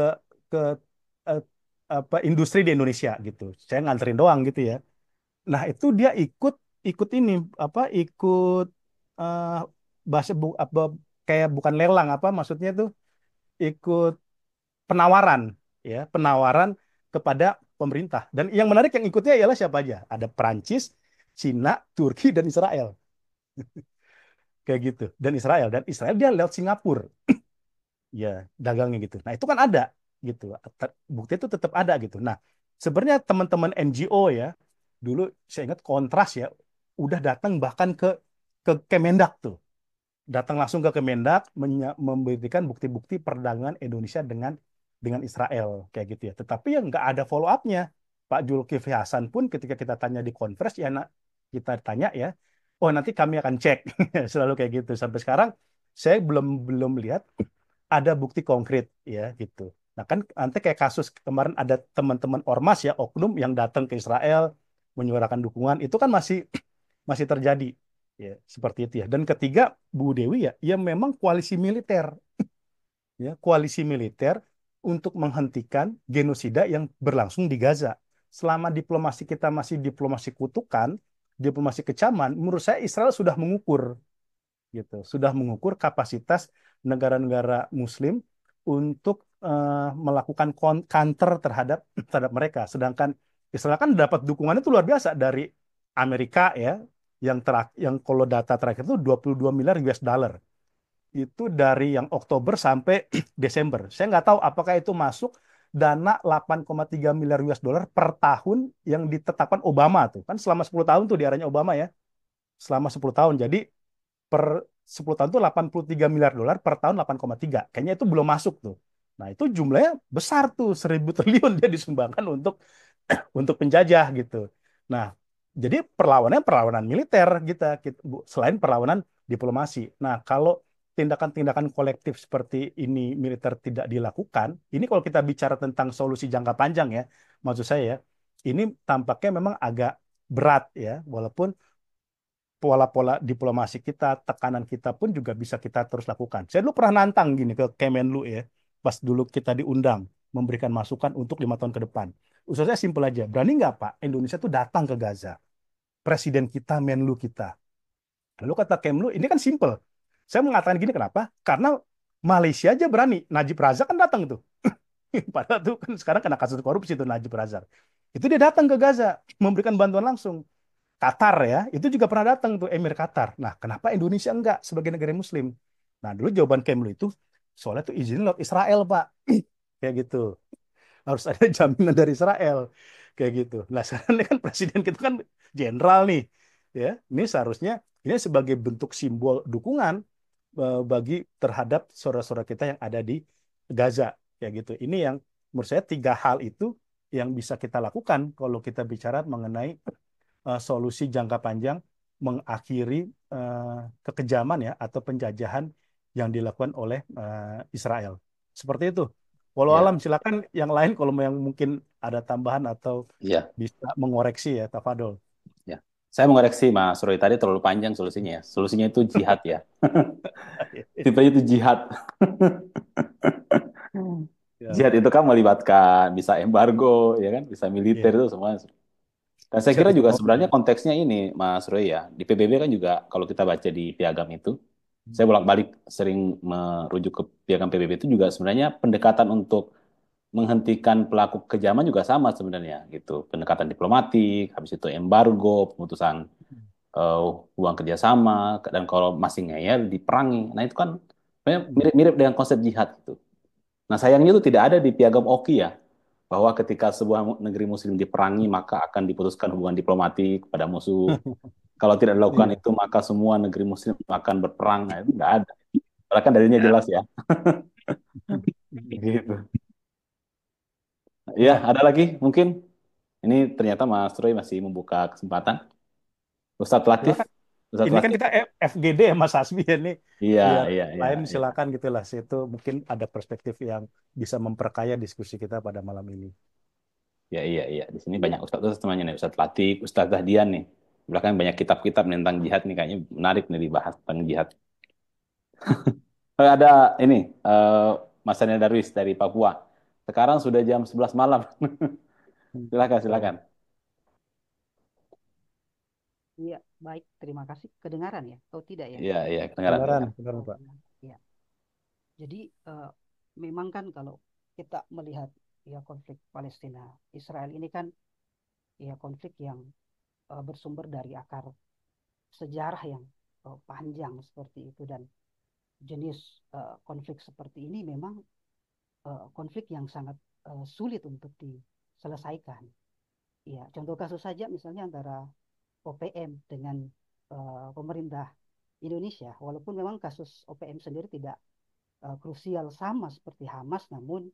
eh, apa industri di Indonesia gitu. Saya nganterin doang gitu ya. Nah, itu dia ikut ikut ini ikut eh bahasa apa kayak bukan lelang apa maksudnya tuh ikut penawaran ya, penawaran kepada pemerintah. Dan yang menarik yang ikutnya ialah siapa aja? Ada Prancis, Cina, Turki dan Israel. Kayak gitu. Dan Israel dia lewat Singapura. Ya, dagangnya gitu. Nah, itu kan ada gitu. Bukti itu tetap ada gitu. Nah, sebenarnya teman-teman NGO ya, dulu saya ingat Kontras ya, udah datang bahkan ke Kemendak tuh. Datang langsung ke Kemendak memberikan bukti-bukti perdagangan Indonesia dengan Israel kayak gitu ya. Tetapi yang nggak ada follow up-nya. Pak Zulkifli Hasan pun ketika kita tanya di konvers ya kita tanya ya, oh nanti kami akan cek. Selalu kayak gitu. Sampai sekarang saya belum belum lihat ada bukti konkret ya gitu. Nah kan nanti kayak kasus kemarin ada teman-teman ormas ya oknum yang datang ke Israel menyuarakan dukungan itu kan masih masih terjadi Ya, seperti itu ya. Dan ketiga, Bu Dewi ya, ya memang koalisi militer, ya, koalisi militer untuk menghentikan genosida yang berlangsung di Gaza. Selama diplomasi kita masih diplomasi kutukan, diplomasi kecaman, menurut saya Israel sudah mengukur gitu, sudah mengukur kapasitas negara-negara Muslim untuk melakukan counter terhadap terhadap mereka. Sedangkan Israel kan dapat dukungan itu luar biasa dari Amerika ya, yang kalau data terakhir itu 22 miliar US dollar. Itu dari yang Oktober sampai Desember. Saya nggak tahu apakah itu masuk dana 8,3 miliar US dollar per tahun yang ditetapkan Obama tuh. Kan selama 10 tahun tuh di eranya Obama ya. Selama 10 tahun. Jadi per 10 tahun itu 83 miliar dolar, per tahun 8,3. Kayaknya itu belum masuk tuh. Nah, itu jumlahnya besar tuh, 1.000 triliun dia disumbangkan untuk penjajah gitu. Nah, jadi perlawanannya perlawanan militer gitu, selain perlawanan diplomasi. Nah, kalau tindakan-tindakan kolektif seperti ini militer tidak dilakukan, ini kalau kita bicara tentang solusi jangka panjang ya, maksud saya ya, ini tampaknya memang agak berat ya, walaupun pola-pola diplomasi kita, tekanan kita pun juga bisa kita terus lakukan. Saya dulu pernah nantang gini ke Kemenlu ya, pas dulu kita diundang memberikan masukan untuk 5 tahun ke depan. Usaha saya simpel aja, berani nggak Pak Indonesia tuh datang ke Gaza, presiden kita, Menlu kita. Lalu kata Kemlu, ini kan simpel. Saya mengatakan gini kenapa? Karena Malaysia aja berani, Najib Razak kan datang tuh. Padahal tuh kan sekarang kena kasus korupsi tuh Najib Razak. Itu dia datang ke Gaza, memberikan bantuan langsung. Qatar ya, itu juga pernah datang tuh Emir Qatar. Nah, kenapa Indonesia enggak sebagai negara Muslim? Nah, dulu jawaban Kemlu itu soalnya tuh izin lewat Israel, Pak. Kayak gitu. Harus ada jaminan dari Israel. Kayak gitu. Nah, sekarang ini kan presiden kita kan jenderal nih. Ya, ini seharusnya ini sebagai bentuk simbol dukungan bagi terhadap saudara-saudara kita yang ada di Gaza. Kayak gitu. Ini yang menurut saya 3 hal itu yang bisa kita lakukan kalau kita bicara mengenai solusi jangka panjang mengakhiri kekejaman ya atau penjajahan yang dilakukan oleh Israel. Seperti itu. Walau alam, Ya, silakan yang lain kalau yang mungkin ada tambahan atau ya, bisa mengoreksi ya, Tafadol. ya. Saya mengoreksi Mas Roy tadi terlalu panjang solusinya ya. Solusinya itu jihad ya. Tipenya itu jihad. Ya, Jihad itu kan melibatkan bisa embargo, ya kan, bisa militer ya. itu semua. Dan saya Bisa kira juga sebenarnya teknologi. konteksnya ini, Mas Roy ya, di PBB kan juga kalau kita baca di piagam itu, saya bolak-balik sering merujuk ke piagam PBB itu juga sebenarnya pendekatan untuk menghentikan pelaku kejaman juga sama sebenarnya gitu. Pendekatan diplomatik, habis itu embargo, pemutusan eh, hubungan kerjasama, dan kalau masih ngeyel diperangi. Nah itu kan sebenarnya mirip-mirip dengan konsep jihad gitu. Nah sayangnya itu tidak ada di piagam Oki ya, bahwa ketika sebuah negeri muslim diperangi maka akan diputuskan hubungan diplomatik pada musuh. Kalau tidak dilakukan Iya. itu maka semua negeri muslim akan berperang. Nah, itu nggak ada. Karena kan dalilnya Ya, jelas ya. Gitu. Ya, Ya, ada lagi mungkin. Ini ternyata Mas Troy masih membuka kesempatan. Ustadz Latif, silakan. Ustadz Ini kan Latif. kita FGD ya Mas Hasbi ya nih. Iya, Ya, iya, iya, lain iya. silakan gitu lah. Situ mungkin ada perspektif yang bisa memperkaya diskusi kita pada malam ini. Ya, iya, iya. Di sini banyak Iya. ustadz namanya nih, Ustadz Latif, Ustadz Dahdian nih. Di belakang banyak kitab-kitab tentang jihad nih, kayaknya menarik nih dibahas tentang jihad. Ada ini, Mas Daniel Darwis dari Papua. Sekarang sudah jam 11 malam. Silakan, silakan. Iya, baik. Terima kasih. Kedengaran ya? Atau tidak ya? Iya, iya, kedengaran, Kedengaran, kedengaran. kedengaran Pak. Ya. Jadi memang kan kalau kita melihat ya konflik Palestina Israel ini kan ya konflik yang bersumber dari akar sejarah yang panjang seperti itu, dan jenis konflik seperti ini memang konflik yang sangat sulit untuk diselesaikan. Ya, contoh kasus saja misalnya antara OPM dengan pemerintah Indonesia, walaupun memang kasus OPM sendiri tidak krusial sama seperti Hamas, namun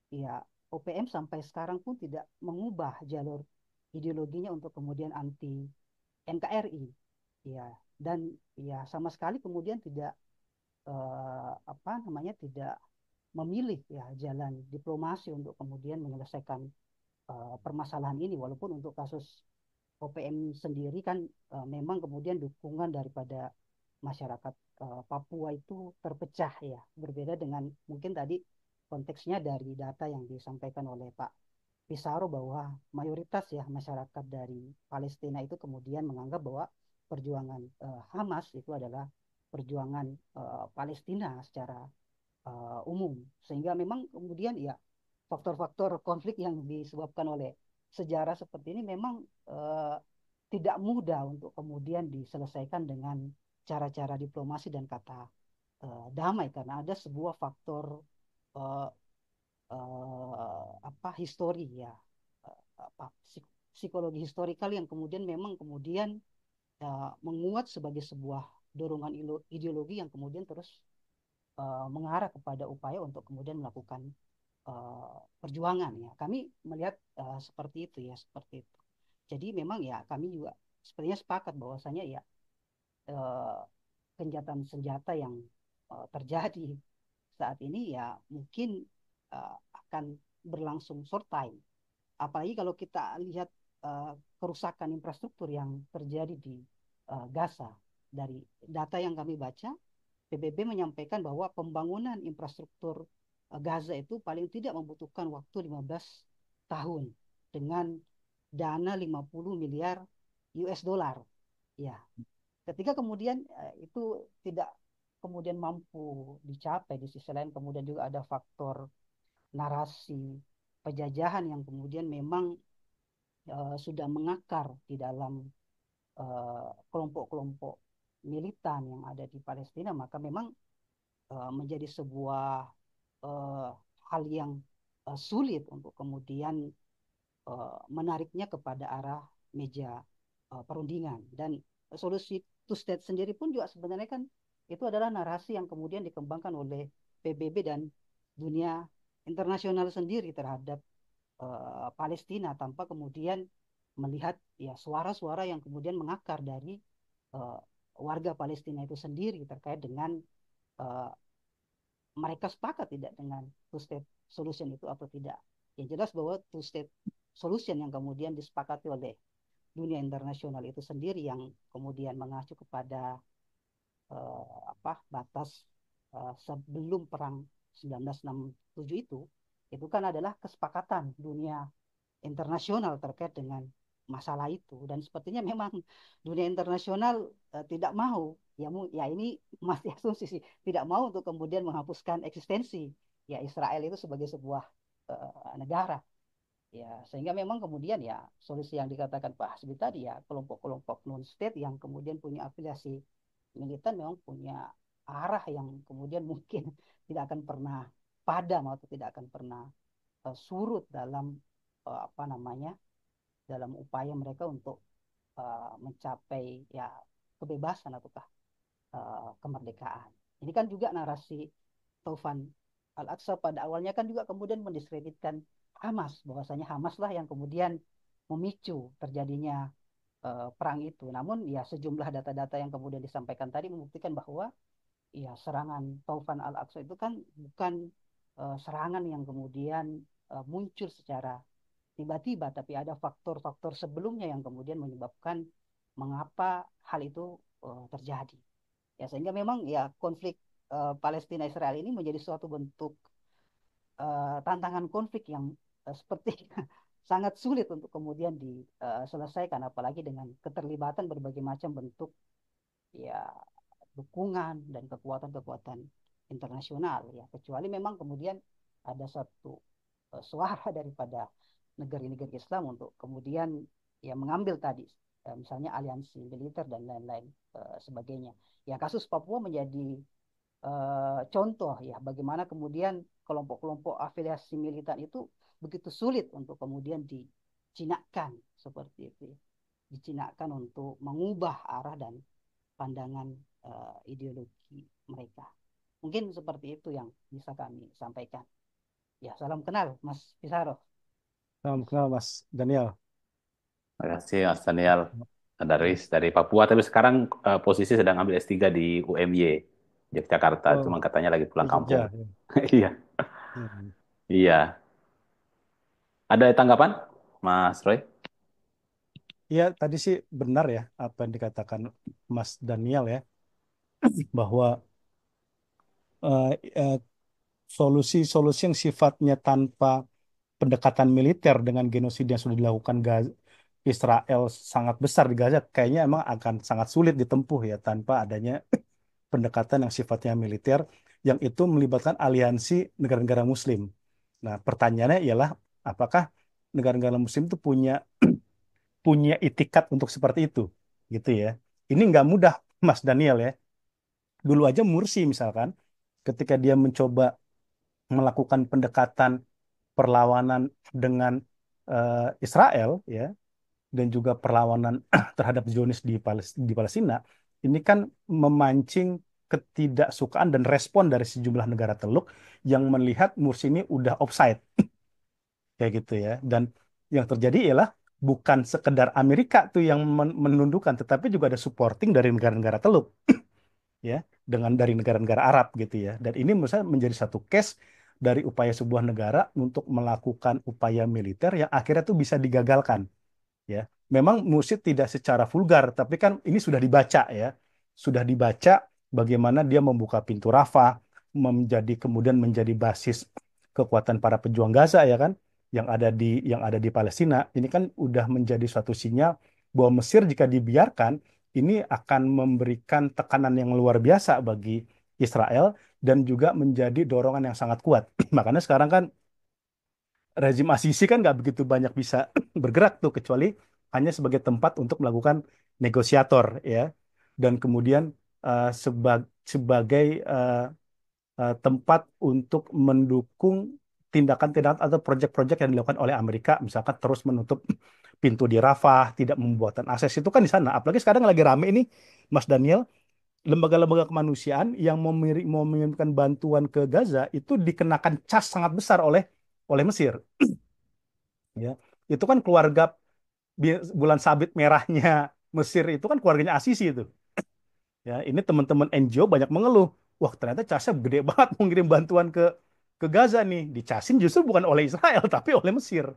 ya OPM sampai sekarang pun tidak mengubah jalur ideologinya untuk kemudian anti NKRI, ya, dan ya sama sekali kemudian tidak apa namanya tidak memilih ya jalan diplomasi untuk kemudian menyelesaikan permasalahan ini, walaupun untuk kasus OPM sendiri kan memang kemudian dukungan daripada masyarakat Papua itu terpecah ya, berbeda dengan mungkin tadi konteksnya dari data yang disampaikan oleh Pak Pisaro bahwa mayoritas ya masyarakat dari Palestina itu kemudian menganggap bahwa perjuangan Hamas itu adalah perjuangan Palestina secara umum, sehingga memang kemudian ya faktor-faktor konflik yang disebabkan oleh sejarah seperti ini memang uh, tidak mudah untuk kemudian diselesaikan dengan cara-cara diplomasi dan kata damai, karena ada sebuah faktor uh, apa histori ya, apa psikologi historikal yang kemudian memang kemudian menguat sebagai sebuah dorongan ideologi yang kemudian terus mengarah kepada upaya untuk kemudian melakukan perjuangan ya. Kami melihat seperti itu ya, seperti itu. Jadi memang ya kami juga sepertinya sepakat bahwasanya ya uh, genjatan senjata yang terjadi saat ini ya mungkin akan berlangsung short time. Apalagi kalau kita lihat kerusakan infrastruktur yang terjadi di Gaza. Dari data yang kami baca, PBB menyampaikan bahwa pembangunan infrastruktur Gaza itu paling tidak membutuhkan waktu 15 tahun dengan dana 50 miliar US dollar. Ya, ketika kemudian itu tidak kemudian mampu dicapai, di sisi lain kemudian juga ada faktor narasi penjajahan yang kemudian memang sudah mengakar di dalam kelompok-kelompok militan yang ada di Palestina, maka memang menjadi sebuah uh, hal yang sulit untuk kemudian menariknya kepada arah meja perundingan. Dan solusi two state sendiri pun juga sebenarnya kan itu adalah narasi yang kemudian dikembangkan oleh PBB dan dunia internasional sendiri terhadap Palestina, tanpa kemudian melihat ya suara-suara yang kemudian mengakar dari uh, warga Palestina itu sendiri terkait dengan uh, mereka sepakat tidak dengan two state solution itu atau tidak. Yang jelas bahwa two state solution yang kemudian disepakati oleh dunia internasional itu sendiri yang kemudian mengacu kepada batas sebelum perang 1967 itu kan adalah kesepakatan dunia internasional terkait dengan masalah itu, dan sepertinya memang dunia internasional tidak mau ya, ya ini masih asumsi sih, tidak mau untuk kemudian menghapuskan eksistensi ya Israel itu sebagai sebuah negara ya, sehingga memang kemudian ya solusi yang dikatakan Pak Hasbi tadi ya, kelompok-kelompok non state yang kemudian punya afiliasi militan memang punya arah yang kemudian mungkin tidak akan pernah padam atau tidak akan pernah surut dalam apa namanya, dalam upaya mereka untuk mencapai ya kebebasan ataukah kemerdekaan. Ini kan juga narasi Taufan Al-Aqsa pada awalnya kan juga kemudian mendiskreditkan Hamas, bahwasanya Hamas lah yang kemudian memicu terjadinya perang itu. Namun ya sejumlah data-data yang kemudian disampaikan tadi membuktikan bahwa ya serangan Taufan Al-Aqsa itu kan bukan serangan yang kemudian muncul secara tiba-tiba, tapi ada faktor-faktor sebelumnya yang kemudian menyebabkan mengapa hal itu terjadi. Ya sehingga memang ya konflik Palestina Israel ini menjadi suatu bentuk tantangan konflik yang seperti sangat sulit untuk kemudian diselesaikan, apalagi dengan keterlibatan berbagai macam bentuk ya dukungan dan kekuatan-kekuatan internasional ya, kecuali memang kemudian ada satu suara daripada negara-negara Islam untuk kemudian ya mengambil tadi misalnya aliansi militer dan lain-lain sebagainya. Ya kasus Papua menjadi contoh ya bagaimana kemudian kelompok-kelompok afiliasi militan itu begitu sulit untuk kemudian dicinakan seperti itu, dicinakan untuk mengubah arah dan pandangan ideologi mereka. Mungkin seperti itu yang bisa kami sampaikan. Ya, salam kenal Mas Pisaro. Salam kenal Mas Daniel. Terima kasih Mas Daniel Darwis dari Papua, tapi sekarang posisi sedang ambil S3 di UMY Yogyakarta, Oh, cuma katanya lagi pulang di kampung. Jogja. Ya. Iya, Hmm. iya. Ada tanggapan, Mas Roy? Iya, tadi sih benar ya apa yang dikatakan Mas Daniel ya, bahwa eh, eh, solusi-solusi yang sifatnya tanpa pendekatan militer dengan genosida yang sudah dilakukan Israel sangat besar di Gaza, kayaknya emang akan sangat sulit ditempuh ya tanpa adanya pendekatan yang sifatnya militer, yang itu melibatkan aliansi negara-negara Muslim. Nah, pertanyaannya ialah apakah negara-negara Muslim itu punya punya itikat untuk seperti itu, gitu ya. Ini nggak mudah, Mas Daniel ya. Dulu aja Mursi misalkan, ketika dia mencoba melakukan pendekatan perlawanan dengan Israel, ya, dan juga perlawanan terhadap Zionis di Palestina, ini kan memancing ketidaksukaan dan respon dari sejumlah negara Teluk yang melihat Mursi ini udah offside, kayak gitu ya. Dan yang terjadi ialah bukan sekedar Amerika tuh yang menundukkan, tetapi juga ada supporting dari negara-negara Teluk, ya, dengan dari negara-negara Arab gitu ya. Dan ini menurut saya menjadi satu case dari upaya sebuah negara untuk melakukan upaya militer yang akhirnya tuh bisa digagalkan, ya. Memang musik tidak secara vulgar, tapi kan ini sudah dibaca ya. Sudah dibaca bagaimana dia membuka pintu Rafah, kemudian menjadi basis kekuatan para pejuang Gaza ya kan, yang ada di Palestina. Ini kan udah menjadi suatu sinyal bahwa Mesir jika dibiarkan ini akan memberikan tekanan yang luar biasa bagi Israel dan juga menjadi dorongan yang sangat kuat. Makanya sekarang kan rezim Asisi kan nggak begitu banyak bisa bergerak tuh kecuali hanya sebagai tempat untuk melakukan negosiator ya, dan kemudian sebagai tempat untuk mendukung tindakan-tindakan atau proyek-proyek yang dilakukan oleh Amerika, misalkan terus menutup pintu di Rafah, tidak membuatkan akses itu kan di sana. Apalagi sekarang lagi rame ini, Mas Daniel, lembaga-lembaga kemanusiaan yang mau mengirimkan bantuan ke Gaza itu dikenakan cas sangat besar oleh oleh Mesir. Ya, itu kan keluarga bulan sabit merahnya Mesir itu kan keluarganya Asisi itu. Ya, ini teman-teman NGO banyak mengeluh. Wah, ternyata casnya gede banget mau ngirim bantuan ke Gaza nih. Dicasin justru bukan oleh Israel tapi oleh Mesir.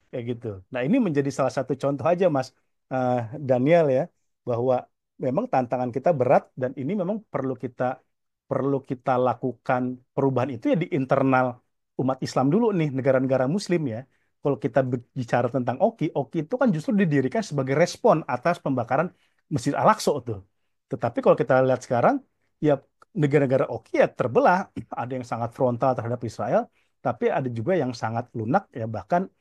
Kayak gitu. Nah, ini menjadi salah satu contoh aja, Mas Daniel ya, bahwa memang tantangan kita berat dan ini memang perlu kita lakukan perubahan itu ya di internal umat Islam dulu nih, negara-negara Muslim ya. Kalau kita bicara tentang Oki itu kan justru didirikan sebagai respon atas pembakaran Masjid Al-Aqsa tuh. Tetapi kalau kita lihat sekarang, ya negara-negara Oki ya terbelah. Ada yang sangat frontal terhadap Israel, tapi ada juga yang sangat lunak ya, bahkan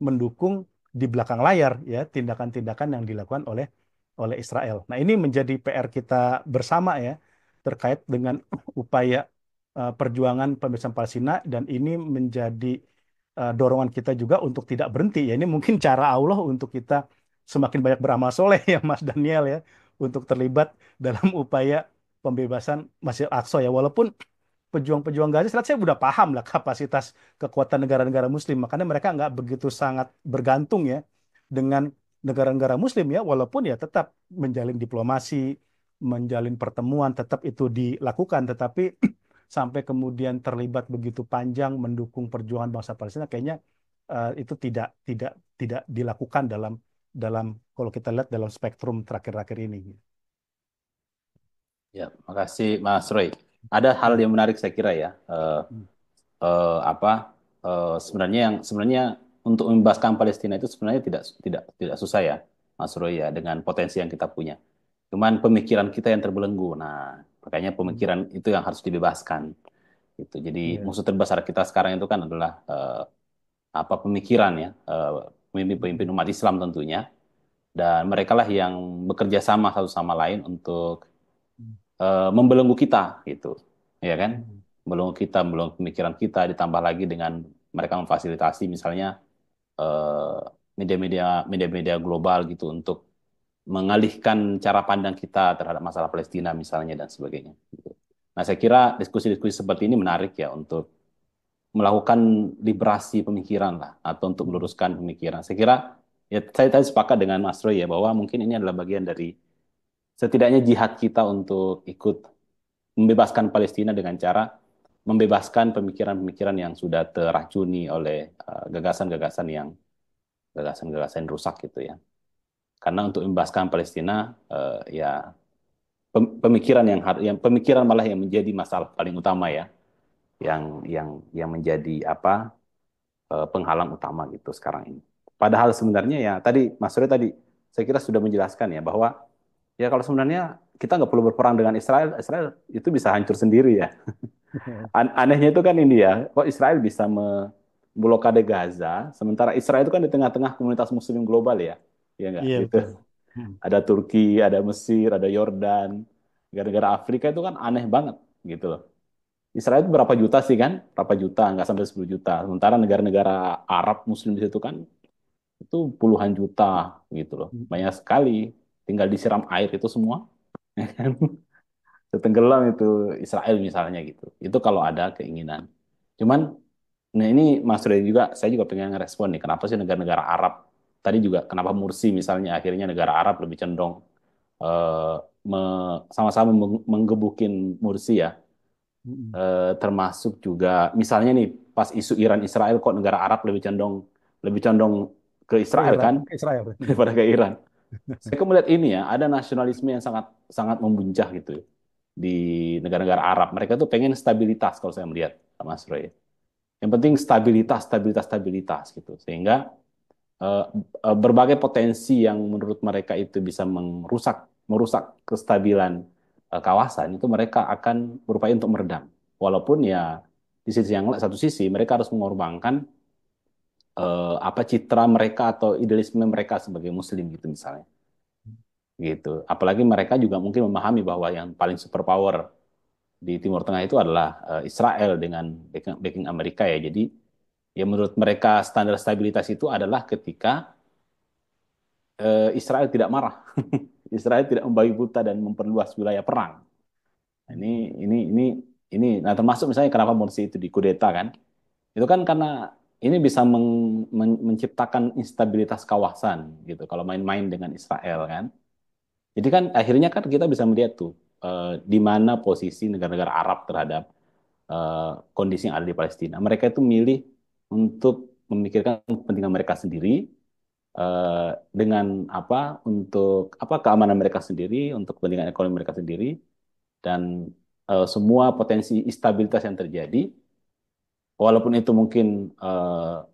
mendukung di belakang layar ya tindakan-tindakan yang dilakukan oleh oleh Israel. Nah, ini menjadi PR kita bersama ya terkait dengan upaya perjuangan pembebasan Palestina, dan ini menjadi dorongan kita juga untuk tidak berhenti ya. Ini mungkin cara Allah untuk kita semakin banyak beramal soleh ya Mas Daniel ya, untuk terlibat dalam upaya pembebasan Masjid Al-Aqsa ya. Walaupun pejuang-pejuang Gaza, saya udah paham lah kapasitas kekuatan negara-negara Muslim. Makanya mereka nggak begitu sangat bergantung ya dengan negara-negara Muslim ya, walaupun ya tetap menjalin diplomasi, menjalin pertemuan, tetap itu dilakukan. Tetapi sampai kemudian terlibat begitu panjang mendukung perjuangan bangsa Palestina, kayaknya itu tidak dilakukan dalam dalam kalau kita lihat dalam spektrum terakhir-akhir ini. Ya, makasih Mas Roy. Ada hal yang menarik saya kira ya. Apa sebenarnya untuk membebaskan Palestina itu sebenarnya tidak tidak tidak susah ya, Mas Roy ya, dengan potensi yang kita punya. Cuman pemikiran kita yang terbelenggu. Nah, makanya pemikiran itu yang harus dibebaskan. Gitu. Jadi musuh terbesar kita sekarang itu kan adalah apa pemikiran ya, pemimpin-pemimpin umat Islam tentunya, dan mereka lah yang bekerja sama satu sama lain untuk membelenggu kita gitu, ya kan? Membelenggu kita, membelenggu pemikiran kita, ditambah lagi dengan mereka memfasilitasi misalnya eh, media-media media-media global gitu untuk mengalihkan cara pandang kita terhadap masalah Palestina misalnya dan sebagainya. Gitu. Nah, saya kira diskusi-diskusi seperti ini menarik ya untuk melakukan liberasi pemikiran lah atau untuk meluruskan pemikiran. Saya kira ya saya tadi sepakat dengan Mas Roy ya bahwa mungkin ini adalah bagian dari setidaknya jihad kita untuk ikut membebaskan Palestina dengan cara membebaskan pemikiran-pemikiran yang sudah teracuni oleh gagasan-gagasan yang rusak gitu ya. Karena untuk membebaskan Palestina, ya pemikiran malah yang menjadi masalah paling utama ya, yang menjadi apa penghalang utama gitu sekarang ini. Padahal sebenarnya ya tadi Mas Surya tadi saya kira sudah menjelaskan ya bahwa ya kalau sebenarnya kita nggak perlu berperang dengan Israel, Israel itu bisa hancur sendiri ya. Anehnya itu kan ini ya, kok Israel bisa memblokade Gaza, sementara Israel itu kan di tengah-tengah komunitas Muslim global ya, ya nggak Iya gitu. betul. Hmm. Ada Turki, ada Mesir, ada Yordan, negara-negara Afrika itu kan aneh banget gitu loh. Israel itu berapa juta sih kan? Berapa juta, nggak sampai 10 juta. Sementara negara-negara Arab Muslim di situ kan itu puluhan juta gitu loh. Banyak sekali. Tinggal disiram air itu semua. Tenggelam itu Israel misalnya gitu. Itu kalau ada keinginan. Cuman, nah ini Mas Rey juga, saya juga pengen ngerespon nih. Kenapa sih negara-negara Arab tadi juga kenapa Mursi misalnya akhirnya negara Arab lebih cenderung eh, sama-sama menggebukin Mursi ya. Hmm. Termasuk juga misalnya nih pas isu Iran Israel kok negara Arab lebih condong ke Ke Israel Iran, kan ke Israel. daripada ke Iran. Saya kok melihat ini ya ada nasionalisme yang sangat sangat membuncah gitu di negara-negara Arab. Mereka tuh pengen stabilitas kalau saya melihat Mas Roy. Yang penting stabilitas, stabilitas, stabilitas gitu. Sehingga eh, berbagai potensi yang menurut mereka itu bisa merusak merusak kestabilan kawasan itu mereka akan berupaya untuk meredam. Walaupun ya di sisi yang lain, satu sisi mereka harus mengorbankan apa citra mereka atau idealisme mereka sebagai Muslim gitu misalnya. Gitu. Apalagi mereka juga mungkin memahami bahwa yang paling superpower di Timur Tengah itu adalah Israel dengan backing Amerika ya. Jadi ya menurut mereka standar stabilitas itu adalah ketika Israel tidak marah, Israel tidak membabi buta dan memperluas wilayah perang. Nah, nah termasuk misalnya kenapa Morsi itu dikudeta kan? Itu kan karena ini bisa menciptakan instabilitas kawasan gitu. Kalau main-main dengan Israel kan. Jadi kan akhirnya kan kita bisa melihat tuh di mana posisi negara-negara Arab terhadap eh, kondisi yang ada di Palestina. Mereka itu milih untuk memikirkan kepentingan mereka sendiri eh, dengan apa untuk apa keamanan mereka sendiri, untuk kepentingan ekonomi mereka sendiri dan semua potensi instabilitas yang terjadi, walaupun itu mungkin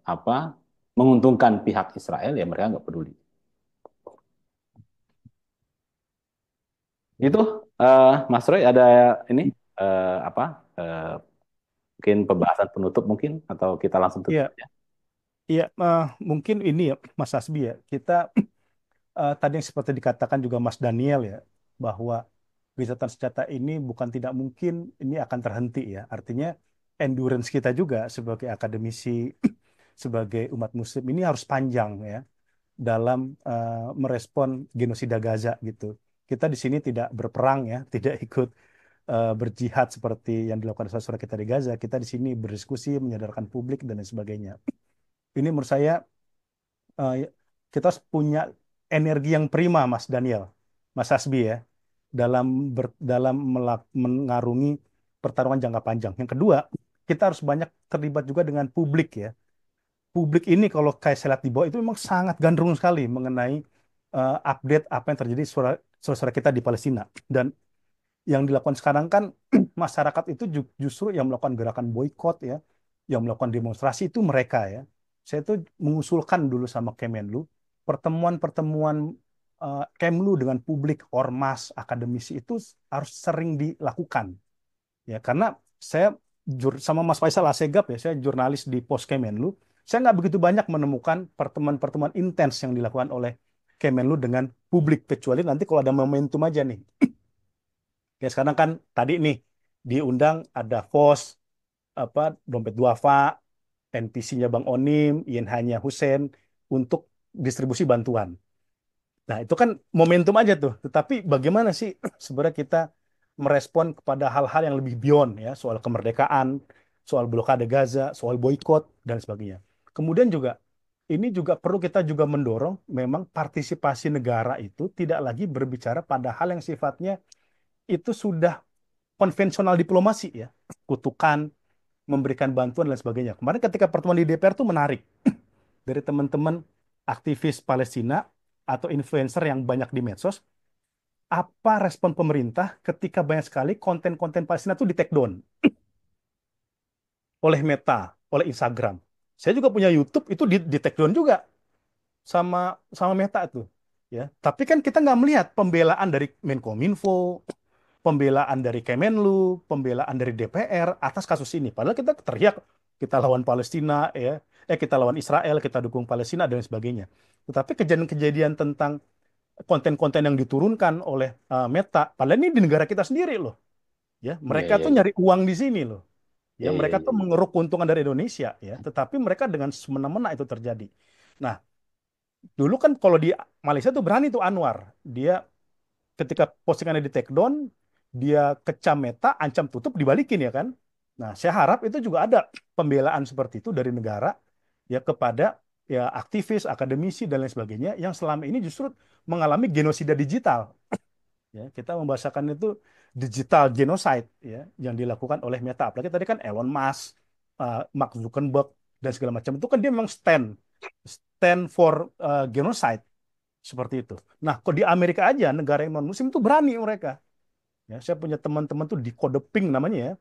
apa menguntungkan pihak Israel ya mereka nggak peduli. Itu Mas Roy ada ini apa mungkin pembahasan penutup mungkin atau kita langsung tutup Iya, aja. iya, mungkin ini ya Mas Asbi ya. Kita tadi yang seperti dikatakan juga Mas Daniel ya, bahwa gencatan senjata ini bukan tidak mungkin ini akan terhenti ya. Artinya endurance kita juga sebagai akademisi, sebagai umat Muslim ini harus panjang ya dalam merespon genosida Gaza gitu. Kita di sini tidak berperang ya, tidak ikut berjihad seperti yang dilakukan saudara kita di Gaza. Kita di sini berdiskusi, menyadarkan publik dan lain sebagainya. Ini menurut saya eh, kita harus punya energi yang prima, Mas Daniel, Mas Hasbi ya, dalam mengarungi pertarungan jangka panjang. Yang kedua, kita harus banyak terlibat juga dengan publik ya. Publik ini kalau kayak saya lihat di bawah itu memang sangat gandrung sekali mengenai update apa yang terjadi saudara kita di Palestina. Dan yang dilakukan sekarang kan masyarakat itu justru yang melakukan gerakan boykot ya, yang melakukan demonstrasi itu mereka ya. Saya tuh mengusulkan dulu sama Kemenlu pertemuan-pertemuan Kemlu dengan publik, ormas, akademisi itu harus sering dilakukan ya karena saya sama Mas Faisal Asegaf ya, saya jurnalis di Pos Kemenlu, saya nggak begitu banyak menemukan pertemuan-pertemuan intens yang dilakukan oleh Kemenlu dengan publik kecuali nanti kalau ada momentum aja nih. Ya sekarang kan tadi nih diundang ada FOS, apa Dompet Duafa, NPC-nya Bang Onim, INH-nya Husen untuk distribusi bantuan. Nah, itu kan momentum aja tuh. Tetapi bagaimana sih sebenarnya kita merespon kepada hal-hal yang lebih beyond ya, soal kemerdekaan, soal blokade Gaza, soal boykot dan sebagainya. Kemudian juga ini juga perlu kita juga mendorong memang partisipasi negara itu tidak lagi berbicara pada hal yang sifatnya itu sudah konvensional diplomasi ya, kutukan, memberikan bantuan dan sebagainya. Kemarin ketika pertemuan di DPR itu menarik dari teman-teman aktivis Palestina atau influencer yang banyak di medsos, apa respon pemerintah ketika banyak sekali konten-konten Palestina itu di take down oleh Meta, oleh Instagram. Saya juga punya YouTube itu di take down juga sama sama Meta tuh. Ya, tapi kan kita nggak melihat pembelaan dari Menkominfo, pembelaan dari Kemenlu, pembelaan dari DPR atas kasus ini. Padahal kita teriak kita lawan Palestina, ya, kita lawan Israel, kita dukung Palestina dan sebagainya. Tetapi kejadian-kejadian tentang konten-konten yang diturunkan oleh Meta, padahal ini di negara kita sendiri loh, ya, Iya, mereka iya, tuh iya. nyari uang di sini loh, ya, Iya, iya, mereka iya. tuh mengeruk keuntungan dari Indonesia, ya, tetapi mereka dengan semena-mena itu terjadi. Nah, dulu kan kalau di Malaysia tuh berani tuh Anwar, dia ketika postingannya di take down, dia kecam Meta, ancam tutup, dibalikin ya kan. Nah, saya harap itu juga ada pembelaan seperti itu dari negara ya kepada ya aktivis, akademisi dan lain sebagainya yang selama ini justru mengalami genosida digital. Ya, kita membahasakan itu digital genocide ya yang dilakukan oleh Meta. Apalagi tadi kan Elon Musk, Mark Zuckerberg dan segala macam itu kan dia memang stand for genocide seperti itu. Nah, kok di Amerika aja negara yang non muslim itu berani mereka. Ya, saya punya teman-teman tuh di Kode Pink namanya ya.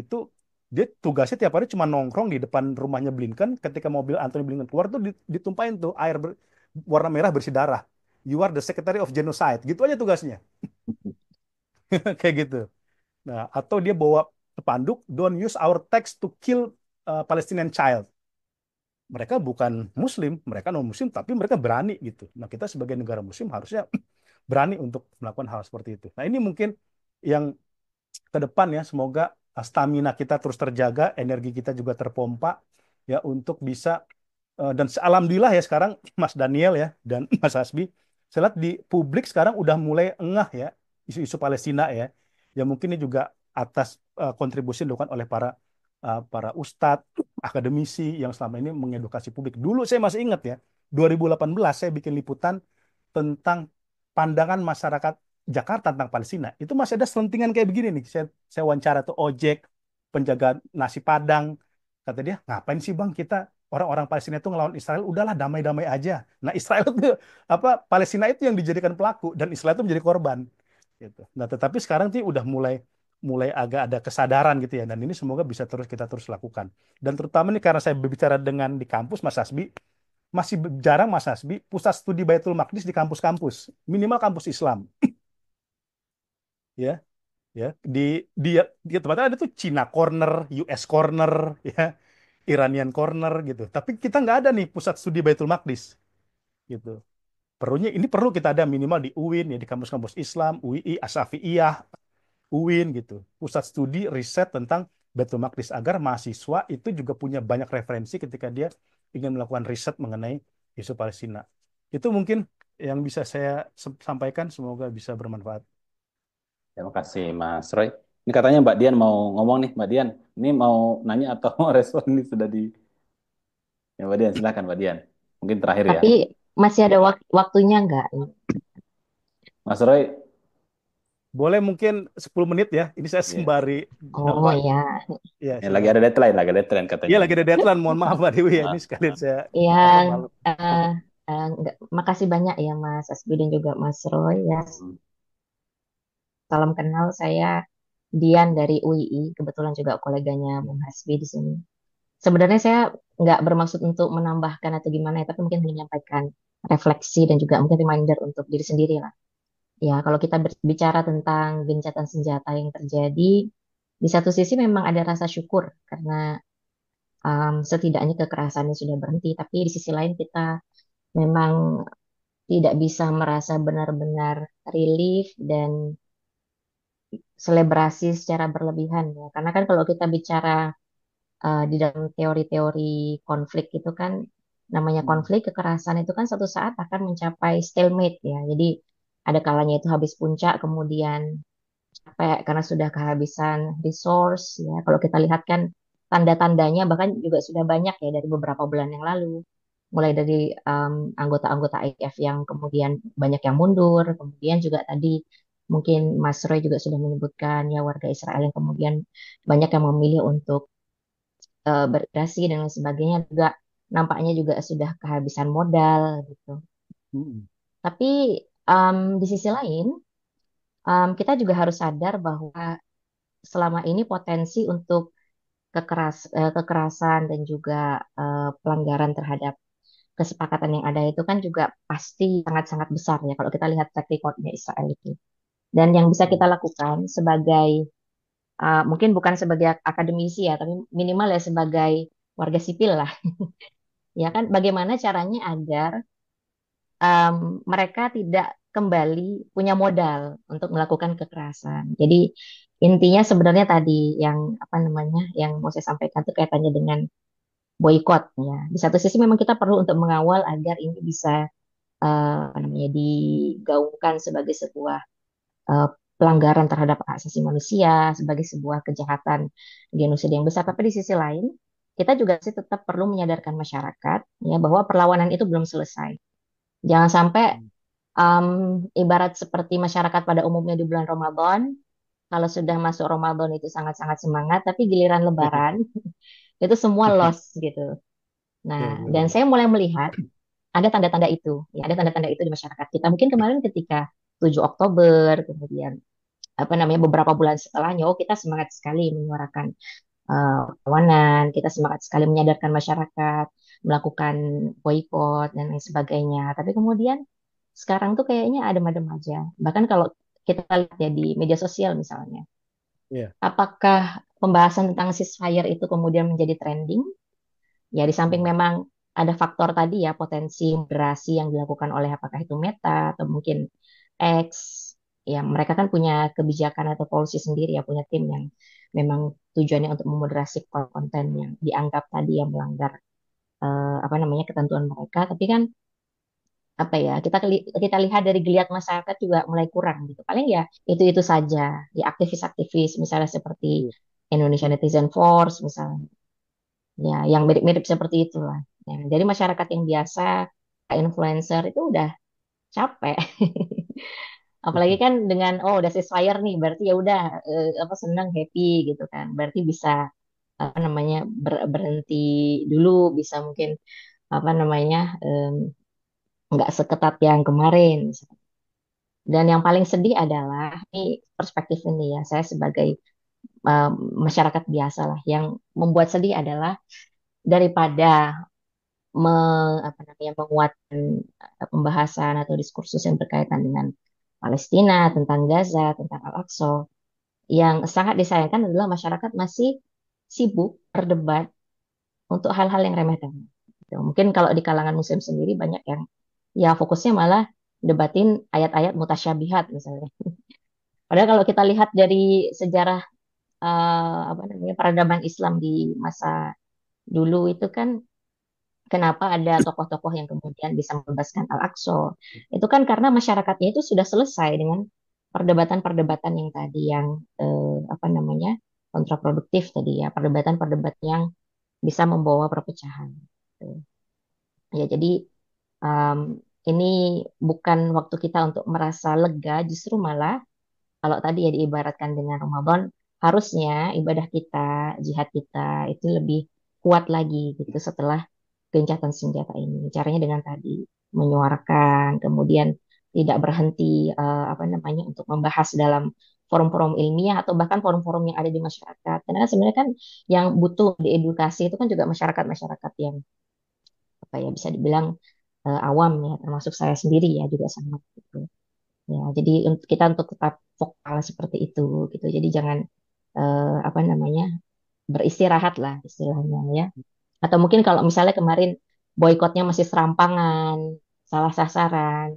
Itu dia tugasnya tiap hari cuma nongkrong di depan rumahnya Blinken. Ketika mobil Anthony Blinken keluar tuh ditumpahin tuh air warna merah bersih darah. You are the Secretary of Genocide. Gitu aja tugasnya. Kayak gitu. Nah, atau dia bawa spanduk, don't use our text to kill Palestinian child. Mereka bukan Muslim, mereka non Muslim, tapi mereka berani gitu. Nah, kita sebagai negara Muslim harusnya berani untuk melakukan hal seperti itu. Nah, ini mungkin yang ke depan ya, semoga stamina kita terus terjaga, energi kita juga terpompa ya untuk bisa dan alhamdulillah ya sekarang Mas Daniel ya dan Mas Hasbi, saya lihat di publik sekarang udah mulai engah ya isu-isu Palestina ya. Ya mungkin ini juga atas kontribusi yang dilakukan oleh para ustadz, akademisi yang selama ini mengedukasi publik. Dulu saya masih ingat ya, 2018 saya bikin liputan tentang pandangan masyarakat Jakarta tentang Palestina. Itu masih ada selentingan kayak begini nih. Saya wawancara tuh ojek, penjaga nasi Padang. Kata dia, ngapain sih bang kita orang-orang Palestina itu ngelawan Israel? Udahlah damai-damai aja. Nah Israel itu apa Palestina itu yang dijadikan pelaku dan Israel itu menjadi korban. Gitu. Nah tetapi sekarang sih udah mulai mulai agak ada kesadaran gitu ya. Dan ini semoga bisa kita terus lakukan. Dan terutama nih karena saya berbicara dengan di kampus Mas Hasbi, masih jarang Mas Hasbi pusat studi Baitul Maqdis di kampus-kampus, minimal kampus Islam, ya, ya di tempatnya ada tuh Cina corner, US corner, ya, Iranian corner gitu. Tapi kita nggak ada nih pusat studi Baitul Maqdis, gitu. Ini perlu kita ada minimal di UIN ya di kampus-kampus Islam, UII, Asafiyah, UIN gitu. Pusat studi riset tentang Baitul Maqdis agar mahasiswa itu juga punya banyak referensi ketika dia ingin melakukan riset mengenai isu Palestina. Itu mungkin yang bisa saya sampaikan, semoga bisa bermanfaat. Terima kasih Mas Roy. Ini katanya Mbak Dian mau ngomong nih, Mbak Dian. Ini mau nanya atau mau respon ini sudah di... Ya Mbak Dian, silakan Mbak Dian. Mungkin terakhir ya. Tapi masih ada waktunya nggak? Mas Roy, Boleh mungkin 10 menit ya. Ini saya ya, sembari Oh apa? ya, Ya, ya lagi ada silakan. deadline, Iya katanya. lagi ada deadline. Mohon maaf Mbak Dewi ya. Ini Ah, sekalian saya apa yang malu. makasih banyak ya Mas Asbi dan juga Mas Roy ya. hmm. Salam kenal, saya Dian dari UII, kebetulan juga koleganya Bung Hasbi di sini. Sebenarnya saya nggak bermaksud untuk menambahkan atau gimana ya, tapi mungkin menyampaikan refleksi dan juga mungkin reminder untuk diri sendiri lah. Ya, kalau kita berbicara tentang gencatan senjata yang terjadi, di satu sisi memang ada rasa syukur karena setidaknya kekerasannya sudah berhenti, tapi di sisi lain kita memang tidak bisa merasa benar-benar relief dan selebrasi secara berlebihan ya. Karena kan kalau kita bicara di dalam teori-teori konflik itu kan namanya Hmm. konflik kekerasan itu kan suatu saat akan mencapai stalemate ya. Jadi ada kalanya itu habis puncak kemudian capek karena sudah kehabisan resource ya. Kalau kita lihat kan tanda-tandanya bahkan juga sudah banyak ya dari beberapa bulan yang lalu. Mulai dari anggota-anggota IF yang kemudian banyak yang mundur, kemudian juga tadi mungkin Mas Roy juga sudah menyebutkan ya warga Israel yang kemudian banyak yang memilih untuk bermigrasi dan lain sebagainya juga nampaknya juga sudah kehabisan modal gitu. Hmm. Tapi di sisi lain, kita juga harus sadar bahwa selama ini potensi untuk kekerasan dan juga pelanggaran terhadap kesepakatan yang ada itu kan juga pasti sangat-sangat besar ya kalau kita lihat track recordnya Israel itu. Dan yang bisa kita lakukan sebagai mungkin bukan sebagai akademisi ya, tapi minimal ya sebagai warga sipil lah, ya kan? Bagaimana caranya agar mereka tidak kembali punya modal untuk melakukan kekerasan. Jadi intinya sebenarnya tadi yang apa namanya, yang mau saya sampaikan itu kaitannya dengan boykot ya. Di satu sisi memang kita perlu untuk mengawal agar ini bisa apa namanya digaungkan sebagai sebuah eh, pelanggaran terhadap hak asasi manusia, sebagai sebuah kejahatan genosida yang besar. Tapi di sisi lain, kita juga sih tetap perlu menyadarkan masyarakat ya bahwa perlawanan itu belum selesai. Jangan sampai ibarat seperti masyarakat pada umumnya di bulan Ramadan, kalau sudah masuk Ramadan itu sangat-sangat semangat, tapi giliran Lebaran itu semua loss gitu. Nah, dan saya mulai melihat ada tanda-tanda itu, ya, ada tanda-tanda itu di masyarakat kita. Mungkin kemarin ketika 7 Oktober, kemudian apa namanya beberapa bulan setelahnya, oh kita semangat sekali menyuarakan perlawanan, kita semangat sekali menyadarkan masyarakat, melakukan boykot dan lain sebagainya. Tapi kemudian sekarang tuh kayaknya adem-adem aja. Bahkan kalau kita lihat ya di media sosial misalnya, Iya. apakah pembahasan tentang ceasefire itu kemudian menjadi trending? Ya, di samping memang ada faktor tadi ya, potensi moderasi yang dilakukan oleh apakah itu Meta atau mungkin X, ya mereka kan punya kebijakan atau policy sendiri ya, punya tim yang memang tujuannya untuk memoderasi konten yang dianggap tadi yang melanggar apa namanya ketentuan mereka. Tapi kan apa ya, kita lihat dari geliat masyarakat juga mulai kurang gitu. Paling ya itu saja, ya aktivis-aktivis misalnya seperti Iya. Indonesia Netizen Force misalnya. Ya, yang mirip-mirip seperti itulah. Ya, jadi masyarakat yang biasa, kayak influencer itu udah capek. Apalagi kan dengan oh udah ceasefire nih, berarti ya udah apa senang happy gitu kan. Berarti bisa apa namanya berhenti dulu, bisa mungkin apa namanya nggak seketat yang kemarin. Dan yang paling sedih adalah ini perspektif ini ya, saya sebagai eh, masyarakat biasa lah, yang membuat sedih adalah daripada apa namanya menguatkan pembahasan atau diskursus yang berkaitan dengan Palestina, tentang Gaza, tentang Al-Aqsa. Yang sangat disayangkan adalah masyarakat masih sibuk berdebat untuk hal-hal yang remeh-temeh. Gitu. Mungkin kalau di kalangan Muslim sendiri banyak yang ya fokusnya malah debatin ayat-ayat mutasyabihat misalnya. Padahal kalau kita lihat dari sejarah apa namanya peradaban Islam di masa dulu itu kan kenapa ada tokoh-tokoh yang kemudian bisa membebaskan Al-Aqsa? Itu kan karena masyarakatnya itu sudah selesai dengan perdebatan-perdebatan yang tadi yang apa namanya kontraproduktif tadi ya, perdebatan-perdebatan yang bisa membawa perpecahan. Gitu. Ya, jadi um, ini bukan waktu kita untuk merasa lega, justru malah kalau tadi ya diibaratkan dengan Ramadan, harusnya ibadah kita, jihad kita itu lebih kuat lagi gitu setelah gencatan senjata ini. Caranya dengan tadi menyuarakan, kemudian tidak berhenti apa namanya untuk membahas dalam forum-forum ilmiah atau bahkan forum-forum yang ada di masyarakat. Karena kan sebenarnya kan yang butuh diedukasi itu kan juga masyarakat-masyarakat yang apa ya bisa dibilang awam ya, termasuk saya sendiri ya juga sama gitu. Ya, jadi kita untuk tetap vokal seperti itu gitu. Jadi jangan apa namanya beristirahat lah istilahnya ya. Atau mungkin kalau misalnya kemarin boykotnya masih serampangan, salah sasaran,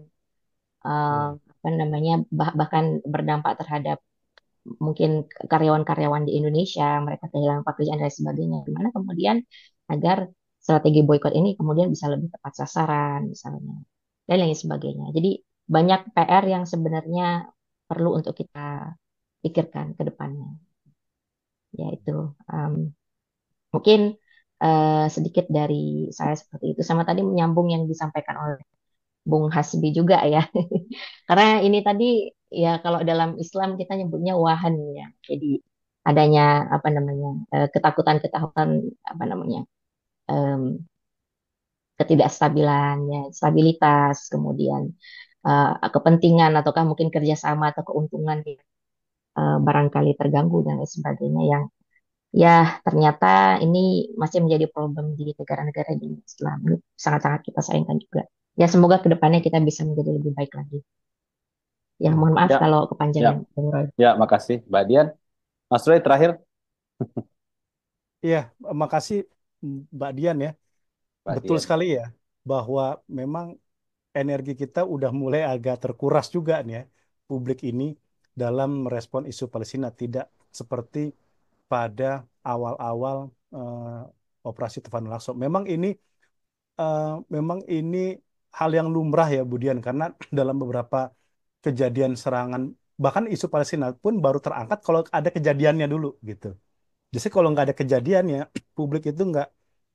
eh, Iya. apa namanya bahkan berdampak terhadap mungkin karyawan-karyawan di Indonesia, mereka kehilangan pekerjaan dan lain sebagainya. Gimana kemudian agar strategi boykot ini kemudian bisa lebih tepat sasaran misalnya dan lain sebagainya. Jadi banyak PR yang sebenarnya perlu untuk kita pikirkan ke depannya. Yaitu mungkin sedikit dari saya seperti itu. Sama tadi menyambung yang disampaikan oleh Bung Hasbi juga ya. Karena ini tadi ya kalau dalam Islam kita nyebutnya wahan ya. Jadi adanya apa namanya ketakutan-ketakutan apa namanya em, ketidakstabilan ya, stabilitas kemudian kepentingan ataukah mungkin kerjasama atau keuntungan yang barangkali terganggu dan lain sebagainya yang ya ternyata ini masih menjadi problem di negara-negara di Islam. Ini sangat-sangat kita sayangkan juga. Ya semoga kedepannya kita bisa menjadi lebih baik lagi. Ya mohon maaf Ya, kalau ya, kepanjangan, Bung Roy. ya, makasih, Mbak Dian. Mas Roy terakhir, Iya, makasih Mbak Dian ya. Mbak Betul Dian. sekali ya, bahwa memang energi kita udah mulai agak terkuras juga nih ya, publik ini dalam merespon isu Palestina. Tidak seperti pada awal-awal operasi Tufan Al-Aqsa. Memang ini hal yang lumrah ya, Budian, karena dalam beberapa kejadian serangan, bahkan isu Palestina pun baru terangkat kalau ada kejadiannya dulu gitu. Jadi kalau nggak ada kejadiannya, publik itu nggak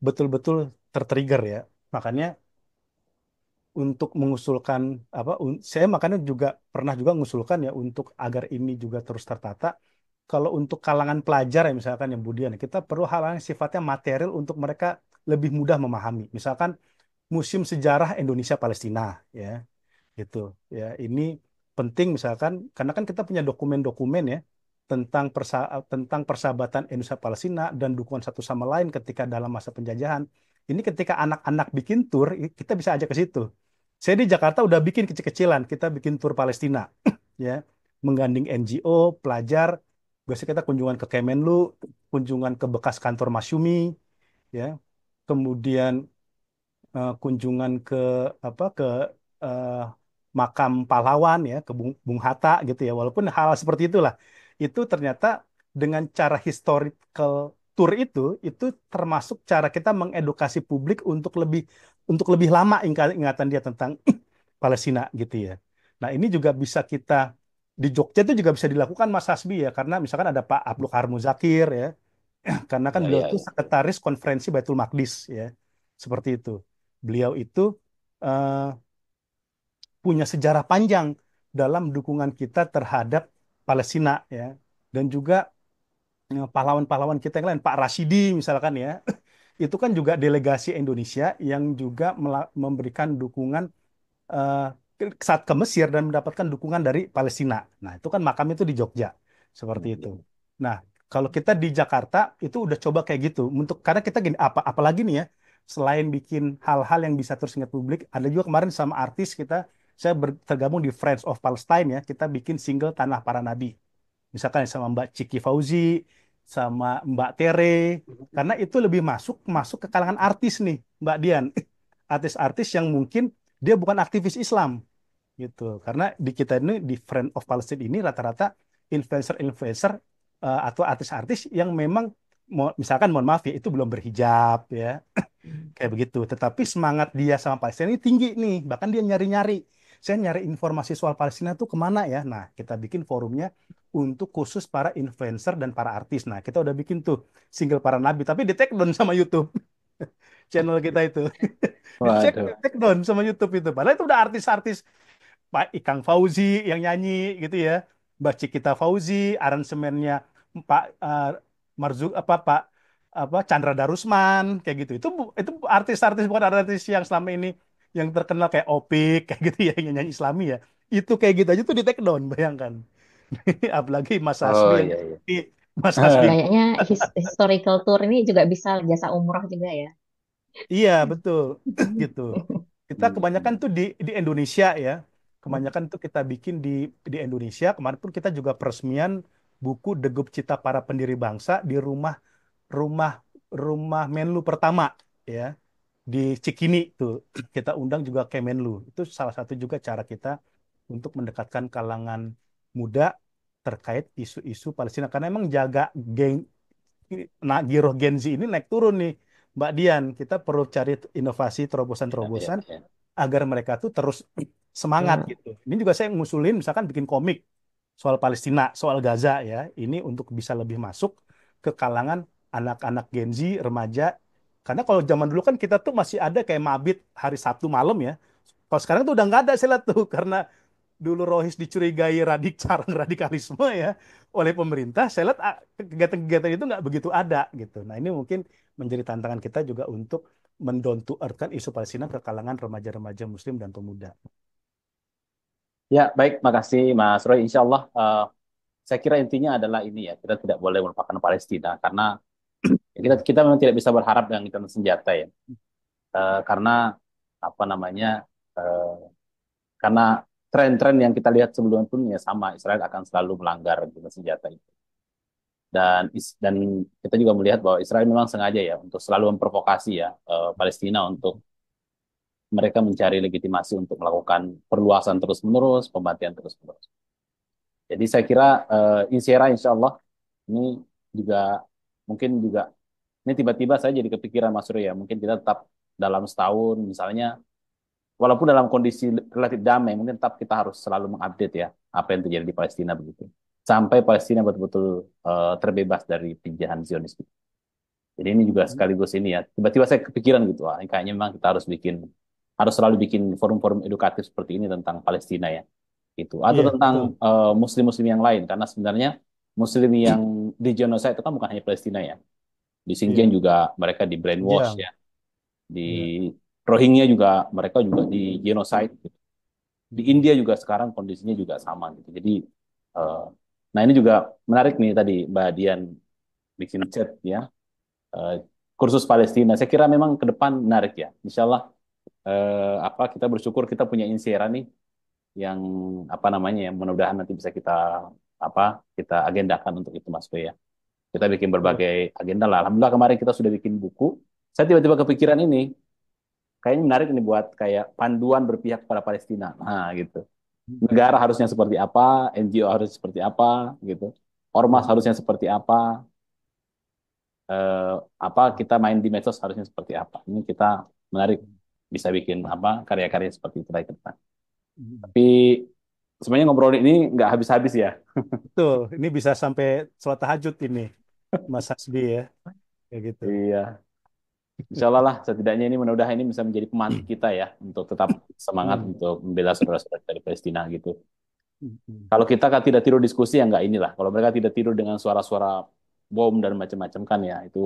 betul-betul tertrigger ya. Makanya untuk mengusulkan saya makanya juga pernah juga mengusulkan ya untuk agar ini juga terus tertata. Kalau untuk kalangan pelajar ya misalkan yang Budian, kita perlu hal-hal yang sifatnya material untuk mereka lebih mudah memahami. Misalkan Museum Sejarah Indonesia Palestina ya gitu ya, ini penting misalkan karena kan kita punya dokumen-dokumen ya tentang persahabatan Indonesia Palestina dan dukungan satu sama lain ketika dalam masa penjajahan. Ini ketika anak-anak bikin tur kita bisa ajak ke situ. Saya di Jakarta udah bikin kecil-kecilan, kita bikin tur Palestina ya, menggandeng NGO pelajar. Biasanya kita kunjungan ke Kemenlu, kunjungan ke bekas kantor Masyumi ya, kemudian kunjungan ke eh, makam pahlawan ya, ke Bung Hatta gitu ya. Walaupun hal seperti itulah, itu ternyata dengan cara historical tour itu termasuk cara kita mengedukasi publik untuk lebih lama ingatan dia tentang Palestina gitu ya. Nah, ini juga bisa kita di Jogja itu juga bisa dilakukan Mas Hasbi ya, karena misalkan ada Pak Abdul Kahar Muzakir ya, karena kan Ya, beliau ya, itu ya. sekretaris konferensi Baitul Maqdis ya, seperti itu. Beliau itu eh, punya sejarah panjang dalam dukungan kita terhadap Palestina ya, dan juga pahlawan-pahlawan kita yang lain, Pak Rashidi misalkan ya, itu kan juga delegasi Indonesia yang juga memberikan dukungan eh, saat ke Mesir dan mendapatkan dukungan dari Palestina. Nah, itu kan makam itu di Jogja, seperti itu. Nah, kalau kita di Jakarta itu udah coba kayak gitu. Karena kita gini, apalagi nih ya, selain bikin hal-hal yang bisa terus ingat publik, ada juga kemarin sama artis saya tergabung di Friends of Palestine ya, kita bikin single Tanah Para Nabi. Misalkan sama Mbak Ciki Fauzi, sama Mbak Tere, karena itu lebih masuk masuk ke kalangan artis nih, Mbak Dian. Artis-artis yang mungkin dia bukan aktivis Islam gitu. Karena di kita ini di Friend of Palestine ini rata-rata influencer-influencer atau artis-artis yang memang misalkan mohon maaf ya itu belum berhijab ya kayak begitu. Tetapi semangat dia sama Palestina ini tinggi nih. Bahkan dia nyari-nyari. Saya nyari informasi soal Palestina tuh kemana ya? Nah, kita bikin forumnya untuk khusus para influencer dan para artis. Nah, kita udah bikin tuh single para nabi, tapi di take down sama YouTube channel kita itu. Dicek, di Waduh. take down sama YouTube itu. Padahal itu udah artis-artis Pak Ikang Fauzi yang nyanyi gitu ya, Mbak Cikita Fauzi, aransemennya Pak Marzuk Pak Chandra Darusman kayak gitu. Itu artis-artis bukan artis yang selama ini yang terkenal kayak Opik kayak gitu ya yang nyanyi Islami ya. Itu kayak gitu aja tuh di take down, bayangkan. Apalagi Mas Hasbi Oh, yang iya, iya. Mas Hasbi. Kayaknya historical tour ini juga bisa jasa umroh juga ya. Iya, betul. Gitu. Kita kebanyakan tuh di Indonesia ya. Kebanyakan tuh kita bikin di Indonesia. Kemarin pun kita juga peresmian buku Degup Cita Para Pendiri Bangsa di rumah rumah Menlu pertama ya di Cikini tuh. Kita undang juga Kemenlu. Itu salah satu juga cara kita untuk mendekatkan kalangan muda terkait isu-isu Palestina karena emang jaga giroh Gen Z ini naik turun nih, Mbak Dian. Kita perlu cari inovasi Ya, ya, terobosan-terobosan ya. agar mereka tuh terus semangat Hmm. gitu. Ini juga saya ngusulin misalkan bikin komik soal Palestina, soal Gaza ya. Ini untuk bisa lebih masuk ke kalangan anak-anak Gen Z, remaja. Karena kalau zaman dulu kan kita tuh masih ada kayak mabit hari Sabtu malam ya. Kalau sekarang tuh udah nggak ada saya lihat tuh karena dulu Rohis dicurigai sarang radikalisme ya oleh pemerintah, saya lihat kegiatan-kegiatan itu nggak begitu ada gitu. Nah ini mungkin menjadi tantangan kita juga untuk mendown to earth kan isu Palestina ke kalangan remaja-remaja Muslim dan pemuda. Ya, baik, makasih Mas Roy. Insya Allah, saya kira intinya adalah ini ya, kita tidak boleh melupakan Palestina karena ya, kita memang tidak bisa berharap dengan gencatan senjata ya. Karena apa namanya? eh, karena tren-tren yang kita lihat sebelumnya pun ya sama, Israel akan selalu melanggar gencatan senjata itu. Dan kita juga melihat bahwa Israel memang sengaja ya untuk selalu memprovokasi ya Palestina untuk mereka mencari legitimasi untuk melakukan perluasan terus-menerus, pembantaian terus-menerus. Jadi saya kira Insera insya Allah ini juga mungkin juga ini tiba-tiba saya jadi kepikiran Mas Surya, mungkin kita tetap dalam setahun misalnya, walaupun dalam kondisi relatif damai, mungkin tetap kita harus selalu mengupdate ya apa yang terjadi di Palestina begitu, sampai Palestina betul-betul terbebas dari penjajahan Zionis. Jadi ini juga sekaligus ini ya, tiba-tiba saya kepikiran gitu, wah, kayaknya memang kita harus selalu bikin forum-forum edukatif seperti ini tentang Palestina ya, itu atau Iya, tentang betul. Muslim-Muslim yang lain, karena sebenarnya Muslim yang di genocide itu kan bukan hanya Palestina ya, di Xinjiang Iya, juga mereka di brainwash Xinjiang. ya, di Iya. Rohingya juga mereka juga di genocide gitu. Di India juga sekarang kondisinya juga sama gitu. Jadi eh, nah ini juga menarik nih tadi Mbak Dian bikin chat ya, eh, kursus Palestina. Saya kira memang ke depan menarik ya. Insya Allah apa kita bersyukur kita punya Insera nih yang apa namanya ya, mudah-mudahan nanti bisa apa kita agendakan untuk itu Mas Boy ya. Kita bikin Betul. berbagai agenda lah. Alhamdulillah kemarin kita sudah bikin buku. Saya tiba-tiba kepikiran ini, kayaknya menarik ini buat kayak panduan berpihak pada Palestina. Nah, gitu. Negara harusnya seperti apa, NGO harus seperti apa, gitu. Ormas Iya. harusnya seperti apa, eh, apa kita main di medsos harusnya seperti apa. Ini kita menarik bisa bikin apa karya-karya seperti itu lagi ke depan. Tapi sebenarnya ngobrol ini nggak habis-habis ya. Betul. Ini bisa sampai sholat tahajud ini, Mas Hasbi ya. Kayak gitu. Iya. Insya Allah lah, setidaknya ini mudah-mudahan ini bisa menjadi pemantik kita ya, untuk tetap semangat Hmm. untuk membela saudara-saudara dari Palestina gitu. Hmm. Kalau kita kan tidak tidur diskusi ya nggak inilah. Kalau mereka tidak tidur dengan suara-suara bom dan macam-macam kan ya, itu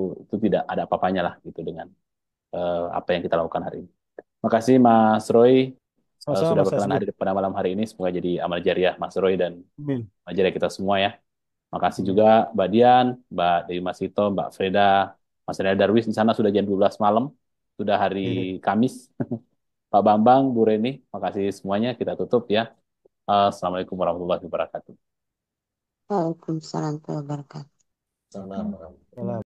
tidak ada apa-apanya lah gitu dengan apa yang kita lakukan hari ini. Makasih Mas Roy Sama-sama sudah Mas berkenan Hasbi. hadir pada malam hari ini. Semoga jadi amal jariah Mas Roy dan Amin. amal jariah kita semua ya. Makasih Amin. juga Mbak Dian, Mbak Dewi Masito, Mbak Freda, Mas Reda Darwis di sana sudah jam 12 malam, sudah hari Iya. Kamis. Pak Bambang, Bu Reni, makasih semuanya. Kita tutup ya. Assalamualaikum warahmatullahi wabarakatuh. Waalaikumsalam warahmatullahi wabarakatuh. Assalamualaikum. Salam.